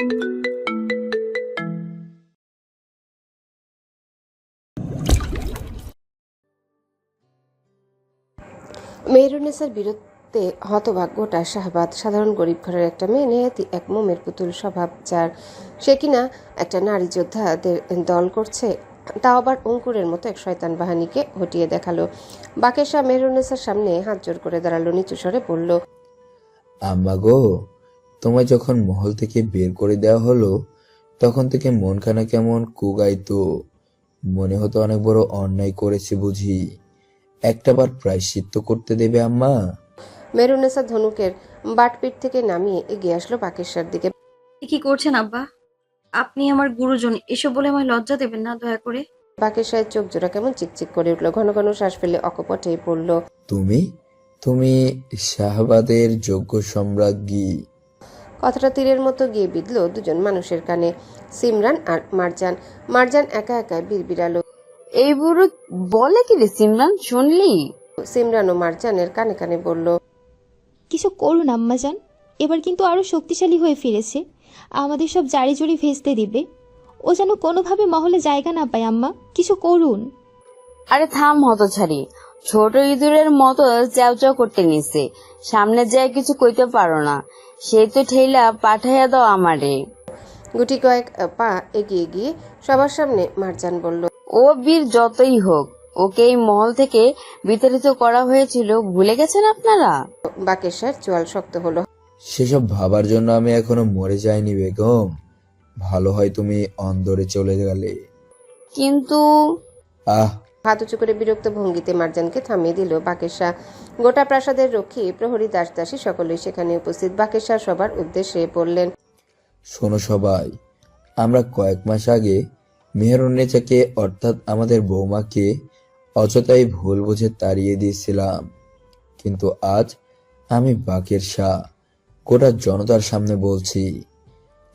মেহেরুন্নেসার বিরুদ্ধে হতভাগ্যটা শাহবাদ সাধারণ গরিব ঘরের একটা মেয়ে, নেহাতি এক মোমের পুতুল স্বভাব যার, সে কিনা একটা নারী যোদ্ধাদের দল করছে, তাও আবার অঙ্কুরের মতো এক শয়তান বাহিনীকে হটিয়ে দেখালো। বাকেশা মেহেরুন্নেসার সামনে হাত জোর করে দাঁড়ালো, নিচু স্বরে বলল, আম্মা গো, তোমায় যখন মহল থেকে বের করে দেওয়া হলো তখন থেকে মনখানা কেমন কুগাইতো। মনে হতো অনেক বড় অন্যায় করেছে বুঝি। একটাবার প্রায়শ্চিত্ত করতে দেবে আম্মা? মেহেরুন্নেসা ধনুকের বাটপিঠ থেকে নামিয়ে এগিয়ে আসলো বাকেশার দিকে। কি করছেন আব্বা? আপনি আমার গুরুজন, এসব বলে আমায় লজ্জা দেবেন না দয়া করে। বাকেশায়ের চোখ জোড়া কেমন চিকচিক করে উঠল, ঘন ঘন শ্বাস ফেলে অকপটে পড়ল, তুমি তুমি শাহবাদের যোগ্য সম্রাজ্ঞী। কথাটা তীরের মতো গিয়ে বিঁধল দুজন মানুষের কানে, সিমরান আর মারজান। মারজান একা একাই বিড়বিড়ালো, এই বুড়ো বলে কি রে সিমরান, শুনলি? সিমরান ও মারজানের কানে কানে বলল, কিছু করুন আম্মাজান, এবার কিন্তু আরো শক্তিশালী হয়ে ফিরেছে, আমাদের সব জারি জড়ি ভেস্তে দিবে। ও যেন কোনোভাবে মহলে জায়গা না পায় আম্মা, কিছু করুন। আরে থাম হতছাড়ি, ছোট ইঁদুরের মতো চ্যাও করতে নিছে, সামনে যায় কিছু কইতে পারো না, সেই তো ঠেলা পাঠাইয়া দাও আমারে। গুটি কয়েক পা এগিয়ে গিয়ে সবার সামনে মারজান বলল, ও বীর যতই হোক, ওকে এই মহল থেকে বিতাড়িত করা হয়েছিল, ভুলে গেছেন আপনারা? বাকেশার চোয়াল শক্ত হলো। সেসব ভাবার জন্য আমি এখনো মরে যাইনি বেগম। ভালো হয় তুমি অন্দরে চলে গেলে। কিন্তু আহ হাত উঁচু করে বিরক্ত ভঙ্গিতে মারজানকে থামিয়ে দিল বাকেশা। গোটা প্রাসাদের রক্ষী, প্রহরী, দাসদাসী সকলেই সেখানে উপস্থিত। বাকেশা সবার উদ্দেশ্যে বললেন, শোনো সবাই, আমরা কয়েক মাস আগে মেহেরুন্নেসাকে অর্থাৎ আমাদের বৌমাকে অযথাই ভুল বুঝে তাড়িয়ে দিয়েছিলাম, কিন্তু আজ আমি বাকের শাহ গোটা জনতার সামনে বলছি,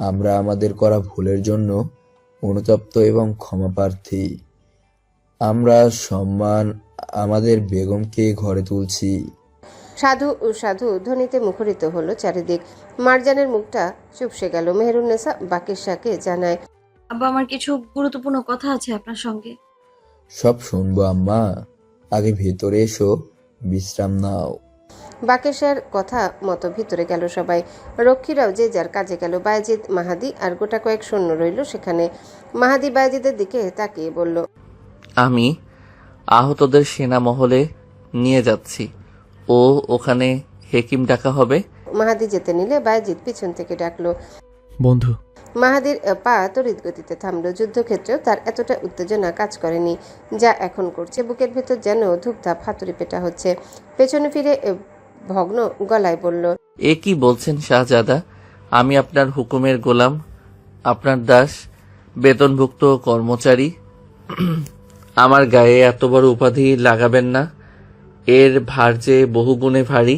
আমরা আমাদের করা ভুলের জন্য অনুতপ্ত এবং ক্ষমাপ্রার্থী। আমরা সম্মান আমাদের বেগমকে ঘরে তুলছি। সাধু সাধু ধ্বনিতে মুখরিত হলো চারিদিক। মারজানের মুখটা চুপসে গেল। মেহেরুন্নেসা বাকেশাকে জানায়, আব্বা, আমার কিছু গুরুত্বপূর্ণ কথা আছে আপনার সঙ্গে। সব শুনবো আম্মা, আগে ভেতরে এসো, বিশ্রাম নাও। বাকেশার কথা মতো ভিতরে গেল সবাই। রক্ষীরাও যে যার কাজে গেল। বায়েজিদ, মাহাদি আর গোটা কয়েক সৈন্য রইল সেখানে। মাহাদি বায়েজিদের দিকে তাকিয়ে বলল, আমি আহতদের সেনা মহলে নিয়ে যাচ্ছি, ও ওখানে হেকিম ডাকা হবে। মাহাদি যেতে নিলে বায়েজিদ পিছন থেকে ডাকলো। বন্ধু, মাহাদির পা তড়িৎ গতিতে থামলো। যুদ্ধক্ষেত্রেও তার এতটা উত্তেজনা কাজ করেনি যা এখন করছে। বুকের ভেতর যেন ধূপধাপ হাতুড়ি পেটা হচ্ছে। পেছনে ফিরে ভগ্ন গলায় বলল, এ কি বলছেন শাহজাদা? আমি আপনার হুকুমের গোলাম, আপনার দাস, বেতনভুক্ত কর্মচারী। আমার গায়ে এত বড় উপাধি লাগাবেন না, এর ভার যে বহুগুণে ভারী।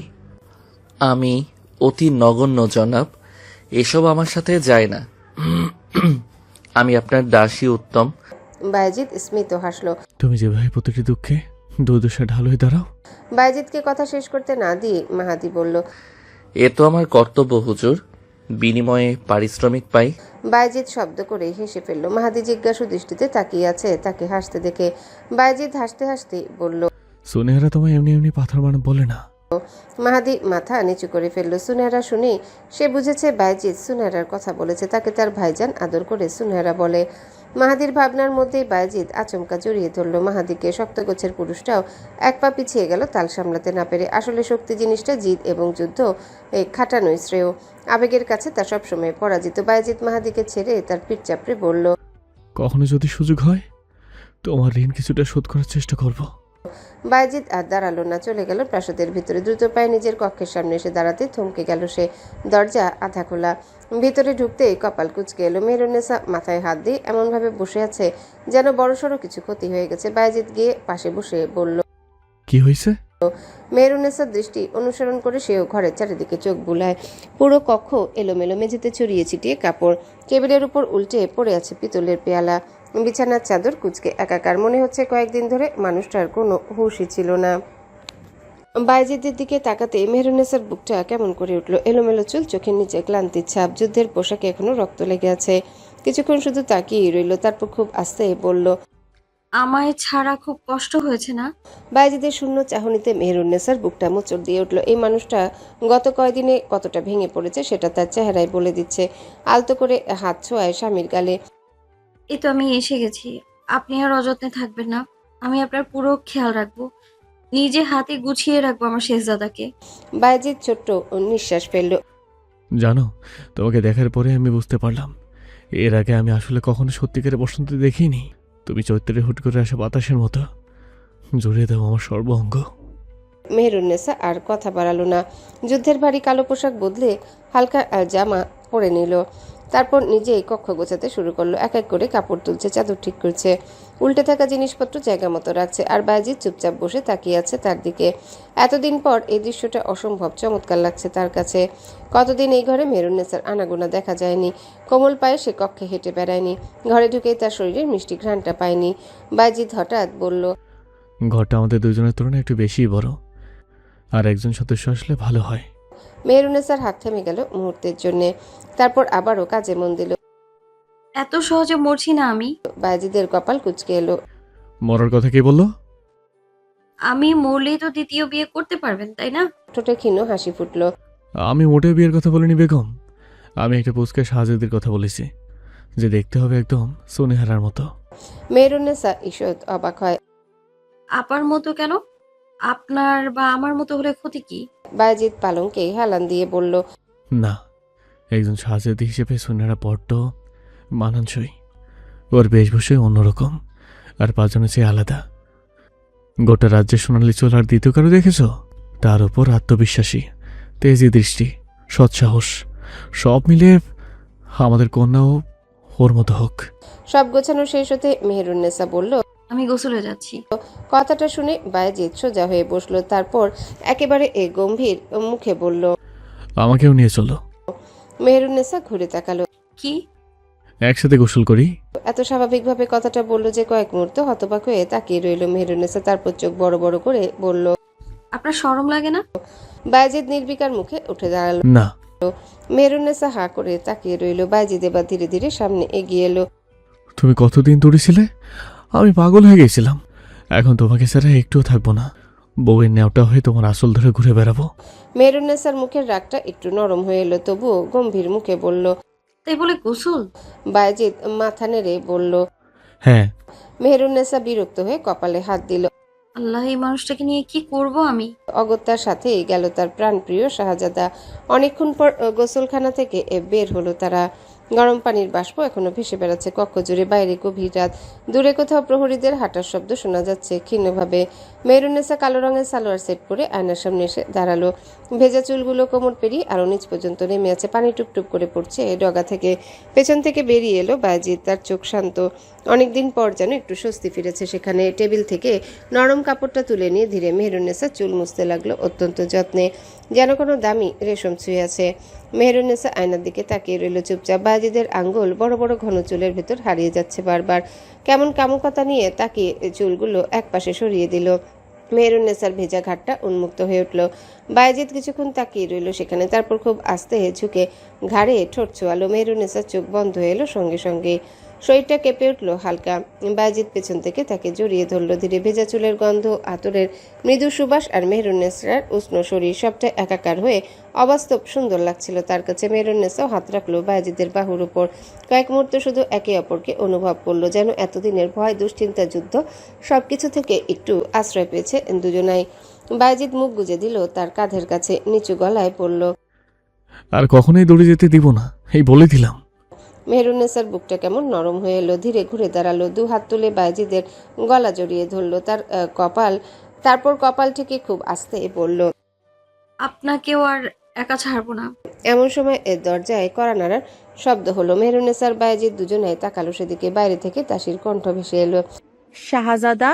আমি অতি নগণ্য জনাব, এসব আমার সাথে যায় না। আমি আপনার দাসী উত্তম। বায়েজিদ স্মিত হাসলো। তুমি যেভাবে প্রতিটি দুঃখে দুর্দশা ঢাল হয়ে দাঁড়াও। বায়েজিদকে কথা শেষ করতে না দিয়ে মাহাদি বলল, এ তো আমার কর্তব্য হুজুর, বিনিময়ে পারিশ্রমিক পাই। বায়েজিদ শব্দ করে হেসে ফেলল। মাহাদি জিজ্ঞাসু দৃষ্টিতে তাকিয়ে আছে তাকে হাসতে দেখে। বায়েজিদ হাসতে হাসতে বলল, সোনেহারা তোমায় এমনি এমনি পাথর মানো বলে না। মাহাদি মাথা নিচু করে ফেলল। সুনেহারা শুনে সে বুঝেছে বায়েজিদ সুনেহারার কথা বলেছে। তাকে তার ভাইজান আদর করে সুনেহারা বলে। মাহাদির ভাবনার মধ্যেই বায়েজিদ আচমকা জড়িয়ে ধরল মাহাদিকে। শক্তগোছের পুরুষটাও এক পা পিছিয়ে গেল তাল সামলাতে না পেরে। আসলে শক্তি জিনিসটা জিদ এবং যুদ্ধ খাটানোই শ্রেয়। আবেগের কাছে তা সবসময় পরাজিত। বায়েজিদ মাহাদিকে ছেড়ে তার পিঠ চাপড়ে বলল, কখনো যদি সুযোগ হয় তোমার ঋণ কিছুটা শোধ করার চেষ্টা করব। বায়েজিদ আর দাঁড়ালো না, চলে গেল প্রাসাদের ভিতরে। দ্রুত পায়ে নিজের কক্ষের সামনে এসে দাঁড়াতে থমকে গেল সে। দরজা আধা খোলা। ভিতরে ঢুকতেই কপাল কুঁচকে এলো। মেহেরুন্নেসা মাথায় হাত দিয়ে এমনভাবে বসে আছে যেন বড়সড় কিছু ক্ষতি হয়ে গেছে। বায়েজিদ গিয়ে পাশে বসে বলল, কি হয়েছে? মেহেরুন্নেসার দৃষ্টি অনুসরণ করে সেও ঘরের চারিদিকে চোখ বুলায়। পুরো কক্ষ এলোমেলো, মেঝেতে ছড়িয়ে ছিটিয়ে কাপড়, টেবিলের উপর উল্টে পড়ে আছে পিতলের পেয়ালা, বিছানার চাদর কুঁচকে একাকার। মনে হচ্ছে কয়েকদিন ধরে মানুষটার কোনো হুঁশই ছিল না। বাইজিদের দিকে তাকাতে মেহরুন্নেসার বুকটা কেমন করে উঠল। এলোমেলো চুল, চোখের নিচে ক্লান্তির ছাপ, যুদ্ধের পোশাকে এখনো রক্ত লেগে আছে। কিছুক্ষণ শুধু তাকিয়ে রইল, তারপর খুব আস্তে বলল, আমায় ছাড়া খুব কষ্ট হয়েছে না? বাইজিদের শূন্য চাহনিতে মেহরুন্নেসার বুকটা মোচড় দিয়ে উঠল। এই মানুষটা গত কয়দিনে কতটা ভেঙে পড়েছে সেটা তার চেহারায় বলে দিচ্ছে। আলতো করে হাত ছোঁয়ায় স্বামীর গালে। এই তো আমি এসে গেছি। আপনি আর অযত্নে থাকবেন না। আমি আপনার পুরো খেয়াল রাখবো। নিজে হাতে গুছিয়ে রাখবো আমার শেহজাদাকে। বাইজিদ ছোট্ট নিঃশ্বাস ফেলল। জানো, তোমাকে দেখার পরে আমি বুঝতে পারলাম এর আগে আমি আসলে কখনো সত্যিকারের বসন্ত দেখিনি। তুমি চৈত্রে হুট করে আসা বাতাসের মতো জড়িয়ে দাও আমার সর্বাঙ্গ। মেহরুন্নেসা আর কথা বাড়ালো না। যুদ্ধের ভারী কালো পোশাক বদলে হালকা জামা পরে নিল। তারপর নিজেই কক্ষ গোছাতে শুরু করলো। এক এক করে কাপড় তুলছে, চাদর ঠিক করছে, উল্টে থাকা জিনিসপত্র জায়গা মতো রাখছে। আর বাজিদ চুপচাপ বসে তাকিয়ে আছে তার দিকে। এতদিন পর এই দৃশ্যটা অসম্ভব চমৎকার লাগছে তার কাছে। কতদিন এই ঘরে মেহরুন্নেসার আনাগোনা দেখা যায়নি। কোমল পায়ে সে কক্ষে হেঁটে বেড়ায়নি। ঘরে ঢুকেই তার শরীরের মিষ্টি ঘ্রাণটা পায়নি। বাজিদ হঠাৎ বলল, ঘরটা আমাদের দুজনের তুলনায় একটু বেশিই বড়, আর একজন সদস্য আসলে ভালো হয়। মেহরুন্নেসার হাত থেমে গেল মুহূর্তের জন্যে। তারপর আবারও কাজে মন দিল। এত সহজে মরছি না আমি। বাজিদের কপাল কুঁচকে এলো। মরার কথা কে বললো? আমি মরলেই তো দ্বিতীয় বিয়ে করতে পারবেন, তাই না? ঠোঁটে ক্ষীণ হাসি ফুটল। আমি মোটেও বিয়ের কথা বলিনি বেগম। আমি একটা পুচকে শাহজাদির কথা বলেছি, যে দেখতে হবে একদম সোনেহারার মতো। মেহরুন্নেসা ঈষৎ অবাক হয়। আপার মতো কেন? আপনার বা আমার মতো হলে ক্ষতি কি? বাজিদ পালঙ্কে হেলান দিয়ে বলল, না, একজন শাহজাদি হিসেবে সোনেহারা বড্ড মানানসই। ওর বেশভূষাই অন্যরকম, আর পাঁচজনের চেয়ে আলাদা। গোটা রাজ্যের সোনালী চোল আর দ্বিতীয় কারো দেখেছ? তার উপর আত্মবিশ্বাসী, তেজি দৃষ্টি, সৎসাহস, সব মিলে আমাদের কন্যাও ওর মতো হোক। সব গোছানো শেষ হতে মেহরুন্নেসা বলল, আমি গোসলে যাচ্ছি। কথাটা শুনে বাজিদ সোজা হয়ে বসলো। তারপর একেবারে গম্ভীর মুখে বলল, আমাকেও নিয়ে চলো। মেহরুন্নেসা ঘুরে তাকালো। কি? একসাথে গোসল করি। এত স্বাভাবিকভাবে কথাটা বলল যে কয়েক মুহূর্ত হতবাক হয়ে তাকিয়ে রইল মেহরুন্নেসা। তারপর চোখ বড় বড় করে বলল, আপনার শরম লাগে না? বাজিদ নির্বিকার মুখে উঠে দাঁড়ালো। না। মেহরুন্নেসা হাঁ করে তাকিয়ে রইল। বাজিদ এবার ধীরে ধীরে সামনে এগিয়ে এলো। তুমি কতদিন দূরে ছিলে? আমি পাগল হয়ে গেছিলাম। এখন তোমাকে ছাড়া একটুও থাকবো না। বউয়ের নেওটা হয়ে তোমার আসল ধরে ঘুরে বেড়াবো। মেহরুন্নেসার মুখের রাগটা একটু নরম হয়ে এলো, তবুও গম্ভীর মুখে বলল। তাই বলে গোসল? বাজিদ মাথা নেড়ে বলল। হ্যাঁ। মেহরুন্নেসা বিরক্ত হয়ে কপালে হাত দিল। আল্লাহ, এই মানুষটাকে নিয়ে কি করব আমি? অগত্যার সাথেই গেল তার প্রাণপ্রিয় শাহজাদা। অনেকক্ষণ পর গোসলখানা থেকে বের হলো তারা। গরম পানির বাষ্প এখনো ভেসে বেড়াচ্ছে কক্ষ জুড়ে। বাইরে গভীর রাত। দূরে কোথাও প্রহরীদের হাঁটার শব্দ শোনা যাচ্ছে ক্ষীণভাবে। মেহরুন্নেসা কালো রঙের সালোয়ার সেট পরে আয়নার সামনে এসে দাঁড়ালো। ভেজা চুলগুলো কোমর পেরিয়ে আরো নিচ পর্যন্ত নেমে আছে। পানি টুপটুপ করে পড়ছে ডগা থেকে। পেছন থেকে বেরিয়ে এলো বাজিদ। তার চোখ শান্ত। অনেকদিন পর যেন একটু স্বস্তি ফিরেছে সেখানে। টেবিল থেকে নরম কাপড়টা তুলে নিয়ে ধীরে মেহরুন্নেসা চুল মুছতে লাগলো অত্যন্ত যত্নে, যেন কোনো দামি রেশম ছুঁয়ে আছে। মেহরুন্নেসা আয়নার দিকে তাকিয়ে রইল চুপচাপ। বাজিদের আঙ্গুল বড় বড় ঘন চুলের ভেতর হারিয়ে যাচ্ছে বারবার। কেমন কামুকতা নিয়ে তাকিয়ে চুলগুলো একপাশে সরিয়ে দিল। মেহরুন্নেসার ভেজা ঘাটটা উন্মুক্ত হয়ে উঠল। বাজিদ কিছুক্ষণ তাকিয়ে রইল সেখানে। তারপর খুব আস্তে ঝুঁকে ঘাড়ে ঠোঁট ছোঁয়ালো। মেহরুন্নেসার চোখ বন্ধ হয়ে এলো সঙ্গে সঙ্গে। শরীরটা কেঁপে উঠল হালকা। বাজিদ পেছন থেকে তাকে জড়িয়ে ধরল ধীরে। ভেজা চুলের গন্ধ, আতরের মৃদু সুবাস আর মেহরুন্নেসার উষ্ণ শরীর সবটা একাকার হয়ে অবাস্তব সুন্দর লাগছিল তার কাছে। মেহরুন্নেসাও হাত রাখলো বাজিদের বাহুর উপর। কয়েক মুহূর্ত শুধু একে অপরকে অনুভব করলো, যেন এতদিনের ভয়, দুশ্চিন্তা, যুদ্ধ সবকিছু থেকে একটু আশ্রয় পেয়েছে দুজনাই। বাজিদ মুখ গুজে দিল তার কাঁধের কাছে, নিচু গলায় বলল, আর কখনোই দৌড়ে যেতে দিব না, এই বলে দিলাম। মেহরুন্নেসার বুকটা কেমন নরম হয়ে এলো। ধীরে ঘুরে দাঁড়ালো। দু হাত তুলে বাজিদের গলা জড়িয়ে ধরলো তার কপাল। তারপর কপাল থেকে খুব আস্তে বলল, আপনাকেও আর একা ছাড়বো না। এমন সময় দরজায় কড়া নাড়ার শব্দ হলো। মেহরুন্নেসার বাজিদ দুজনে তাকালো সেদিকে। বাইরে থেকে তাসির কণ্ঠ ভেসে এলো। শাহজাদা,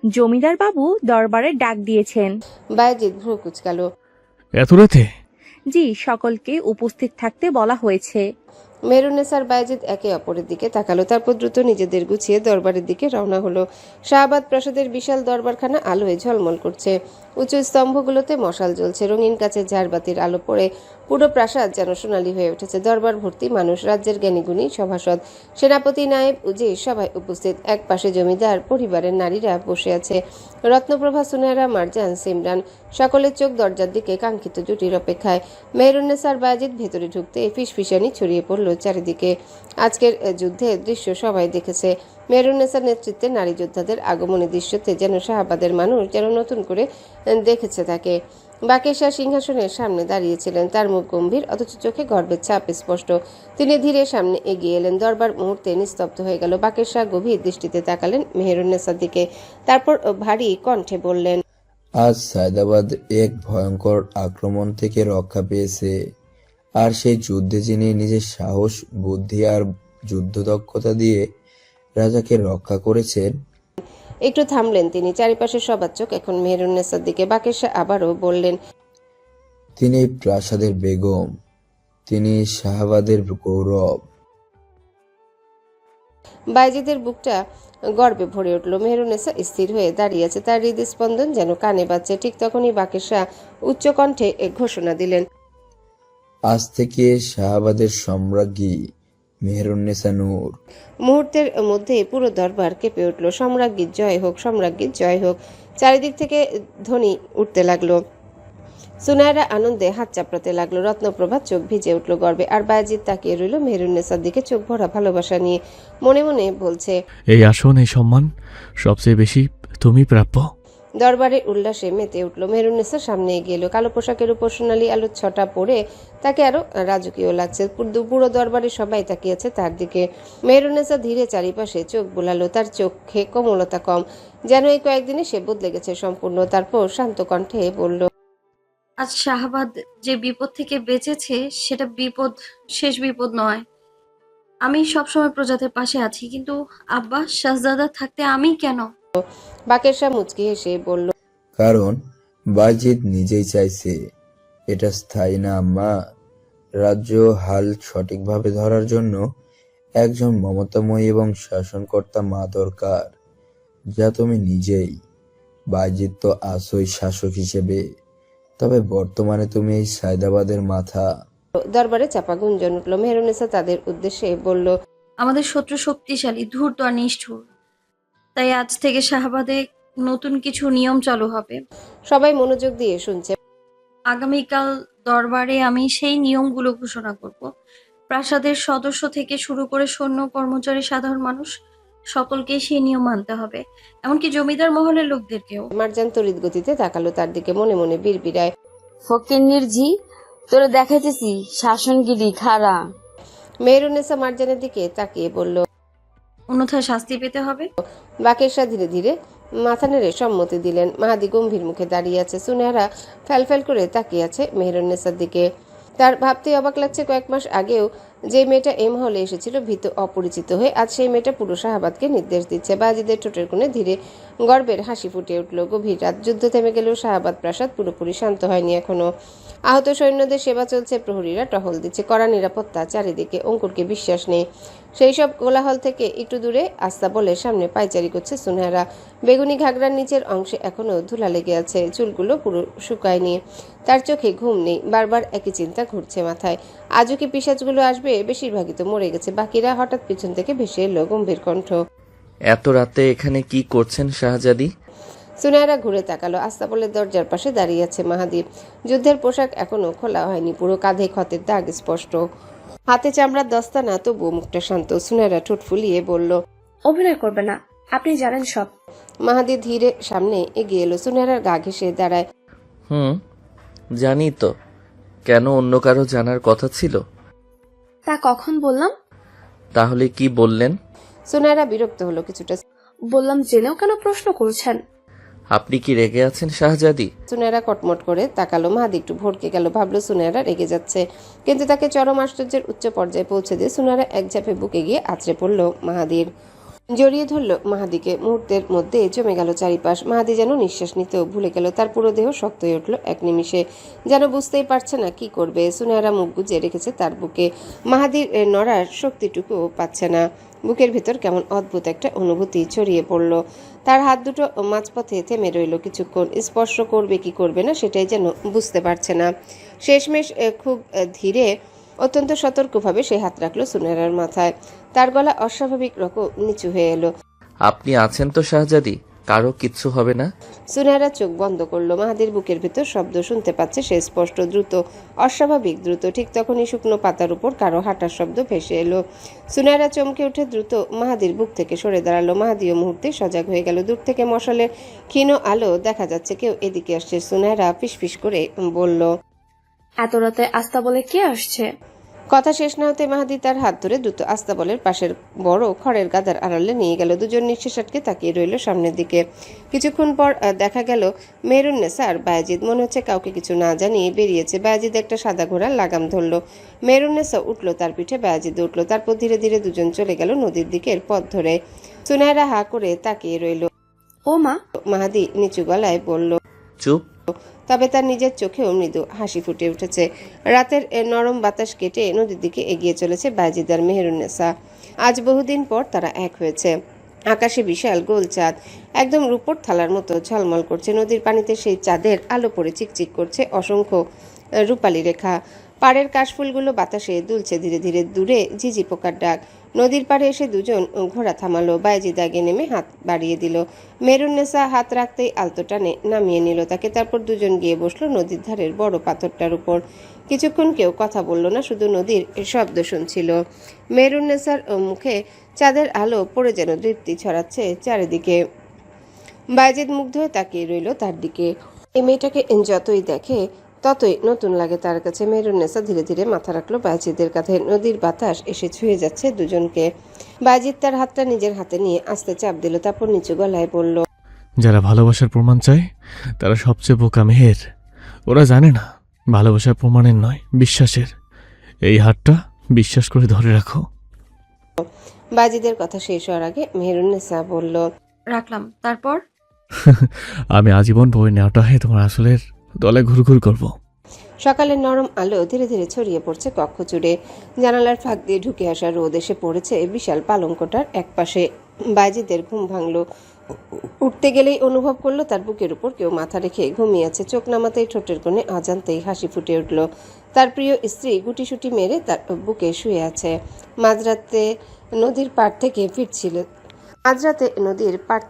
জমিদার বাবু দরবারে ডাক দিয়েছেন। বাজিদ ভ্রু কুচকালো। এত রাতে? জি, সকলকে উপস্থিত থাকতে বলা হয়েছে। মেহরুন্নেসার বায়েজিদ একে অপরের দিকে তাকালো, তারপর দ্রুত নিজেদের গুছিয়ে দরবারের দিকে রওনা হলো। শাহাবাদ প্রাসাদের বিশাল দরবারখানা আলোয় ঝলমল করছে। উঁচু স্তম্ভগুলোতে মশাল জ্বলছে, রঙিন কাচের ঝাড়বাতির আলো পড়ে পুরো প্রাসাদ যেন সোনালী হয়ে উঠেছে। দরবার ভর্তি মানুষ, রাজ্যের জ্ঞানীগুণী, সভাসদ, সেনাপতি, নায়েব, উজির সবাই উপস্থিত। এক পাশে জমিদার পরিবারের নারীরা বসে আছে, রত্নপ্রভা, সুনেহরা, মারজান, সিমরান, সকলের চোখ দরজার দিকে কাঙ্ক্ষিত জুটির অপেক্ষায়। মেহরুন্নেসার বায়েজিদ ভেতরে ঢুকতে ফিসফিসানি ছড়িয়ে পড়ল চারিদিকে। আজকের যুদ্ধের দৃশ্য সবাই দেখেছে। মেহরুন্নেসার নেতৃত্বে নারী যোদ্ধাদের আগমনী দৃশ্যতে যেন শাহাবাদের মানুষ যেন নতুন করে দেখেছে তাকে। বাকের শাহ সিংহাসনের সামনে দাঁড়িয়েছিলেন, তার মুখ গম্ভীর, অথচ চোখে গর্বের ছাপ স্পষ্ট। তিনি ধীরে সামনে এগিয়ে এলেন। দরবার মুহূর্তে নিস্তব্ধ হয়ে গেল। বাকের শাহ গভীর দৃষ্টিতে তাকালেন মেহরুন্নেসার দিকে, তারপর ভারী কণ্ঠে বললেন, আজ সায়দাবাদ এক ভয়ঙ্কর আক্রমণ থেকে রক্ষা পেয়েছে, আর সেই যুদ্ধে যিনি নিজের সাহস, বুদ্ধি আর যুদ্ধ দক্ষতা দিয়ে রাজাকে রক্ষা করেছেন। একটু থামলেন তিনি। চারিপাশে সবার চোখ এখন মেহরুন্নেসার দিকে। বাকের শাহ আবারও বললেন, তিনি প্রাসাদের বেগম, তিনি শাহাবাদের গৌরব। বায়েজিদের বুকটা গর্বে ভরে উঠল। মেহরুন্নেসা স্থির হয়ে দাঁড়িয়ে আছে, তার হৃদস্পন্দন যেন কানে বাজছে। ঠিক তখনই বাকের শাহ উচ্চ কণ্ঠে ঘোষণা দিলেন, আজ থেকে শাহাবাদের সম্রাজ্ঞী মেহরুন্নেসা নূর। মুহূর্তের মধ্যে পুরো দরবার কেঁপে উঠল। সম্রাজ্ঞীর জয় হোক, সম্রাজ্ঞীর জয় হোক। চারিদিক থেকে ধ্বনি উঠতে লাগলো। সুনায়রা আনন্দে হাত চাপড়াতে লাগলো। রত্নপ্রভার চোখ ভিজে উঠল গর্বে। আর বায়েজিদ তাকিয়ে রইল মেহরুন্নেসার দিকে, চোখ ভরা ভালোবাসা নিয়ে। মনে মনে বলছে, এই আসন, এই সম্মান সবচেয়ে বেশি তুমি প্রাপ্য। দরবারে উল্লাসে মেতে উঠল। মেহরুন্নেসা সামনে এগিয়ে এলো। কালো পোশাকের উপর সোনালি আলোর ছটা পরে তাকে আরো রাজকীয় লাগছে। পুরো দরবারে সবাই তাকিয়েছে তার দিকে। মেহরুন্নেসা ধীরে চারিপাশে চোখ বোলালো। তার চোখে কোমলতা কম, যেন এই কয়েকদিনে সে বদলে গেছে সম্পূর্ণ। তারপর শান্ত কণ্ঠে বলল, আজ শাহাবাদ যে বিপদ থেকে বেঁচেছে সেটা বিপদ, শেষ বিপদ নয়। আমি সবসময় প্রজাদের পাশে আছি, কিন্তু আব্বা শাহজাদা থাকতে আমি কেন? বাকের শাহ মুচকি হেসে বলল, কারণ বাজিদ নিজেই চাইছে। এটা স্থায়ী না আম্মা। রাজ্য হাল সঠিকভাবে ধরার জন্য একজন মমতাময়ী এবং শাসনকর্তা মা দরকার, যা তুমি নিজেই। বাজিদ তো আসোই শাসক হিসেবে, তবে বর্তমানে তুমি এই সায়দাবাদের মাথা। দরবারে চাপা গুঞ্জন উঠল। মেহরুন্নেসা তাদের উদ্দেশ্যে বলল, আমাদের শত্রু শক্তিশালী, ধূর্ত আর নিষ্ঠুর। তাই আজ থেকে শাহাবাদে নতুন কিছু নিয়ম চালু হবে। সবাই মনোযোগ দিয়ে শুনছে। আগামীকাল দরবারে আমি সেই নিয়মগুলো ঘোষণা করব। প্রাসাদের সদস্য থেকে শুরু করে সৈন্য, কর্মচারী, সাধারণ মানুষ সকলকে সেই নিয়ম মানতে হবে, এমনকি জমিদার মহলের লোকদেরকেও। মারজান তড়িৎ গতিতে তাকালো তার দিকে, মনে মনে বিড়বিড়ায়, ফকিন্নির ঝি, তোরা দেখাইতেছি শাসনগিরি খাড়া। মেহরুন্নেসা মারজানের দিকে তাকিয়ে বলল, অন্যথায় শাস্তি পেতে হবে। বাকের শাহ ধীরে ধীরে মাথা নেড়ে সম্মতি দিলেন। মাহাদি গম্ভীর মুখে দাঁড়িয়ে আছে। সুনেহরা ফ্যালফ্যাল করে তাকিয়ে আছে মেহরুন্নেসার দিকে। তার ভাবতেই অবাক লাগছে, কয়েক মাস আগেও যে মেয়েটা এই মহলে এসেছিল ভীত অপরিচিত হয়ে, আজ সেই মেয়েটা পুরো শাহাবাদকে নির্দেশ দিচ্ছে। বাজিদের ঠোঁটের কোণে ধীরে গর্বের হাসি ফুটে উঠল। গভীর রাত, যুদ্ধ থেমে গেলেও শাহাবাদ প্রাসাদ পুরোপুরি শান্ত হয়নি এখনো। আহত সৈন্যদের সেবা চলছে, প্রহরীরা টহল দিচ্ছে, কড়া নিরাপত্তা চারিদিকে। অঙ্কুরকে বিশ্বাস নেই। সেই সব কোলাহল থেকে একটু দূরে আস্তা বলে সামনে পায়চারি করছে সুনেহরা। বেগুনি ঘাগরার নিচের অংশে এখনো ধুলা লেগে আছে, চুলগুলো পুরো শুকায়নি। তার চোখে ঘুম নেই, বারবার একই চিন্তা ঘুরছে মাথায়। আজও কি পিশাচগুলো আসবে? বেশিরভাগই তো মরে গেছে। বাকিরা? হঠাৎ পিছন থেকে ভেসে এলো গম্ভীর কণ্ঠ, এত রাতে এখানে কি করছেন শাহজাদি? সুনেহরা ঘুরে তাকালো। আস্তাবলের দরজার পাশে দাঁড়িয়ে আছে মাহাদি। যুদ্ধের পোশাক এখনো খোলা হয়নি, পুরো কাঁধে ক্ষতের দাগ স্পষ্ট, হাতে চামড়ার দস্তানা, তবুও মুখটা শান্ত। সুনেহরা ঠোঁট ফুলিয়ে বলল, অভিনয় করবে না, আপনি জানেন সব। মাহাদি ধীরে সামনে এগিয়ে এলো। সুনেহরার গা ঘেঁষে দাঁড়ায়। জানি তো, কেন অন্য কারো জানার কথা ছিল? তা কখন বললাম? তাহলে কি বললেন? সুনেহরা বিরক্ত হলো কিছুটা। বললাম জেনেও কেন প্রশ্ন করছেন? আপনি কি রেগে আছেন শাহজাদি? সুনেহরা কটমট করে তাকালো। মাহাদি একটু ভড়কে গেল, ভাবলো সুনেহরা রেগে যাচ্ছে, কিন্তু তাকে চরম আশ্চর্যের উচ্চ পর্যায়ে পৌঁছে দিয়ে সুনেহরা এক ঝাঁপে বুকে গিয়ে আছড়ে পড়ল মাহাদির। জড়িয়ে ধরল মাহাদিকে। মুহূর্তের মধ্যে জমে গেল চারিপাশ। মাহাদি যেন নিঃশ্বাস নিতেও ভুলে গেল। তার পুরো দেহ শক্ত হয়ে উঠল এক নিমিষে, যেন বুঝতেই পারছে না কি করবে। সুনেহারা মুখ গুজে রেখেছে তার বুকে। মাহাদির নড়ার শক্তিটুকুও পাচ্ছে না। বুকের ভেতর কেমন অদ্ভুত একটা অনুভূতি ছড়িয়ে পড়ল। তার হাত দুটো মাঝপথে থেমে রইল কিছুক্ষণ। স্পর্শ করবে কি করবে না সেটাই যেন বুঝতে পারছে না। শেষমেশ খুব ধীরে, অত্যন্ত সতর্কভাবে সে হাত রাখলো সুনেহার মাথায়। তার গলা অস্বাভাবিক রকম নিচু হয়ে এলো। আপনি আছেন তো শাহজাদি? কারো কিচ্ছু হবে না? সুনেহারা চোখ বন্ধ করলো। মাহাদির বুকের ভেতর শব্দ শুনতে পাচ্ছে সে, স্পষ্ট, দ্রুত, অস্বাভাবিক দ্রুত। ঠিক তখনই শুকনো পাতার উপর কারো হাঁটার শব্দ ভেসে এলো। সুনেহারা চমকে উঠে দ্রুত মাহাদির বুক থেকে সরে দাঁড়ালো। মাহাদিও মুহূর্তে সজাগ হয়ে গেল। দূর থেকে মশালের ক্ষীণ আলো দেখা যাচ্ছে, কেউ এদিকে আসছে। সুনেহারা ফিসফিস করে বলল, এত রাতে আস্তা বলে কে আসছে? কথা শেষ না হতে মাহাদি তার হাত ধরে দ্রুত আস্তাবলের পাশের বড় খড়ের গাদার আড়ালে নিয়ে গেল। দুজন নিঃশ্বাস আটকে তাকিয়ে রইল সামনের দিকে। কিছুক্ষণ পর দেখা গেল মেহরুন্নেসা আর বায়েজিদ মনে হচ্ছে কাউকে কিছু না জানিয়ে বেরিয়েছে। বায়েজিদ একটা সাদা ঘোড়ার লাগাম ধরল। মেহরুন্নেসা উঠল তার পিঠে, বায়েজিদ উঠল। তারপর ধীরে ধীরে দুজন চলে গেল নদীর দিকের পথ ধরে। সুনেহারা হা করে তাকিয়ে রইল। ও মা, মাহাদি নিচু গলায় বলল, চুপ। তবে তার নিজের চোখেও মৃদু হাসি ফুটে উঠেছে। রাতের নরম বাতাস কেটে নদীর দিকে এগিয়ে চলেছে বায়েজিদ আর মেহরুন্নেসা। আজ বহুদিন পর তারা এক হয়েছে। আকাশে বিশাল গোল চাঁদ, একদম রূপোর থালার মতো ঝলমল করছে। নদীর পানিতে সেই চাঁদের আলো পড়ে চিকচিক করছে অসংখ্য রূপালী রেখা। পাড়ের কাশফুলগুলো বাতাসে দুলছে ধীরে ধীরে। দূরে ঝিঝি পোকার ডাক। নদীর পাড়ে এসে দুজন ঘোড়া থামালো। বায়েজিদ আগে নেমে হাত বাড়িয়ে দিল। মেহরুন্নেসা হাত রাখতেই আলতো টানে নামিয়ে নিল তাকে। তারপর দুজন গিয়ে বসলো নদীর ধারের বড় পাথরটার উপর। কিছুক্ষণ কেউ কথা বলল না, শুধু নদীর শব্দ শুনছিল। মেহরুন্নেসার মুখে চাঁদের আলো পড়ে যেন তৃপ্তি ছড়াচ্ছে চারিদিকে। বায়েজিদ মুগ্ধ হয়ে তাকিয়ে রইল তার দিকে। এই মেয়েটাকে যতই দেখে ততই নতুন লাগে তার কাছে। মেহরুন্নেসা ধীরে ধীরে মাথা রাখলো বায়েজিদের কাঁধে। নদীর বাতাস এসে ছুঁয়ে যাচ্ছে দুজনকে। বায়েজিদ তার হাতটা নিজের হাতে নিয়ে আস্তে চাপ দিল। তারপর নিচু গলায় বলল, যারা ভালোবাসার প্রমাণ চায় তারা সবচেয়ে বোকা মেহের। ওরা জানে না ভালোবাসার প্রমাণের নয়, বিশ্বাসের। এই হাতটা বিশ্বাস করে ধরে রাখো। বায়েজিদের কথা শেষ হওয়ার আগে মেহরুন্নেসা বলল, রাখলাম। তারপর আমি আজীবন বই নেওয়াটা হয়ে তোমার আসলের দলে ঘুরঘুর করব। সকালের নরম আলো ধীরে ধীরে ছড়িয়ে পড়ছে কক্ষ জুড়ে। জানালার ফাঁক দিয়ে ঢুকে আসা রোদ এসে পড়েছে বিশাল পালঙ্কটার একপাশে। বায়েজিদের ঘুম ভাঙলো। উঠতে গেলেই অনুভব করলো তার বুকের উপর কেউ মাথা রেখে ঘুমিয়ে আছে। চোখ নামাতেই ঠোঁটের কোণে অজান্তেই হাসি ফুটে উঠল। তার প্রিয় স্ত্রী গুটিসুটি মেরে তার বুকে শুয়ে আছে। মাঝরাতে নদীর পাড়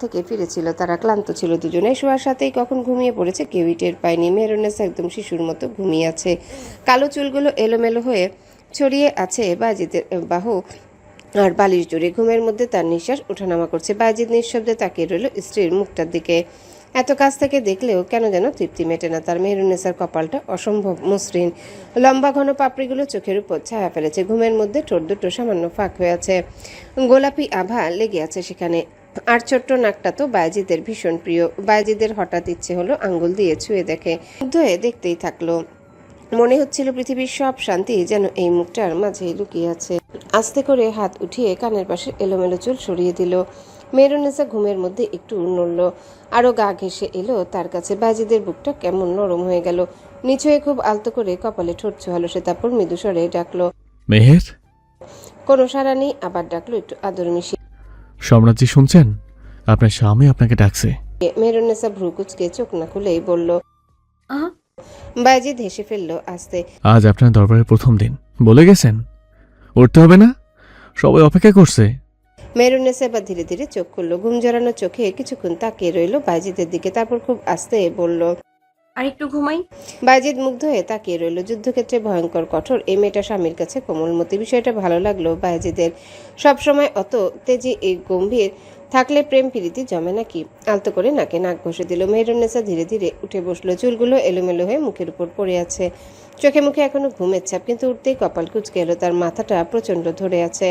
থেকে ফিরেছিল তারা। ক্লান্ত ছিল দুজনে। শোয়ার সাথেই কখন ঘুমিয়ে পড়েছে কেউই টের পায়নি। মেহরুন্নেসা একদম শিশুর মতো ঘুমিয়ে আছে। কালো চুলগুলো এলোমেলো হয়ে ছড়িয়ে আছে বায়েজিদের বাহু আর বালিশ জুড়ে। ঘুমের মধ্যে তার নিঃশ্বাস ওঠানামা করছে। বায়েজিদ নিঃশব্দে তাকিয়ে রইল স্ত্রীর মুখটার দিকে। এত কাছ থেকে দেখলেও কেন যেন তৃপ্তি মেটে না তার। মেহরুন্নেসার কপালটা অসম্ভব মসৃণ। লম্বা ঘন পাপড়িগুলো চোখের উপর ছায়া ফেলেছে। ঘুমের মধ্যে ঠোঁট দুটো সামান্য ফাঁক হয়ে আছে। গোলাপি আভা লেগে আছে সেখানে। আর ছোট্ট নাকটা তো বায়েজিদের ভীষণ প্রিয়। বায়েজিদের হঠাৎ ইচ্ছে হলো আঙ্গুল দিয়ে ছুঁয়ে দেখে। মুগ্ধ হয়ে দেখতেই থাকলো। মনে হচ্ছিল পৃথিবীর সব শান্তি যেন এই মুখটার মাঝেই লুকিয়ে আছে। আস্তে করে হাত উঠিয়ে কানের পাশে এলোমেলো চুল সরিয়ে দিল। মেহরুন্নেসা ঘুমের মধ্যে একটু নড়ল। আরো গা ঘেঁষে এলো তার কাছে। বায়েজিদের বুকটা কেমন নরম হয়ে গেল। নিচু হয়ে খুব আলতো করে কপালে ঠোঁট ছোঁয়ালো সে। তারপর মৃদু স্বরে ডাকলো, মেহের। কোনো সাড়া নেই। আবার ডাকলো একটু আদর মিশিয়ে। সম্রাটজি শুনছেন? আপনার স্বামী আপনাকে ডাকছে। মেহরুন্নেসা ভ্রু কুঁচকে চোখ না খুলেই বলল। আহ বায়েজিদ হেসে ফেললো আস্তে। আজ আপনার দরবারের প্রথম দিন, বলে গেছেন উঠতে হবে না? সবাই অপেক্ষা করছে। মেহরুন্নেসা এবার ধীরে ধীরে চোখ খুললো। ঘুম জড়ানো চোখে কিছুক্ষণ তাকিয়ে রইল বায়েজিদের দিকে। তারপর খুব আস্তে বলল, আর একটু ঘুমাই। বায়েজিদ মুগ্ধ হয়ে তাকিয়ে রইল। যুদ্ধক্ষেত্রে ভয়ঙ্কর কঠোর এই মেয়েটা স্বামীর কাছে কোমলমতি। বিষয়টা ভালো লাগলো বায়েজিদের। সবসময় অত তেজি গম্ভীর থাকলে প্রেম প্রীতি জমে নাকি? আলতো করে নাকে নাক ঘষে দিল। মেহরুন্নেসা ধীরে ধীরে উঠে বসলো। চুলগুলো এলোমেলো হয়ে মুখের উপর পড়ে আছে। চোখে মুখে এখনো ঘুমের ছাপ, কিন্তু উঠতেই কপাল কুঁচকে এলো। তার মাথাটা প্রচন্ড ধরে আছে।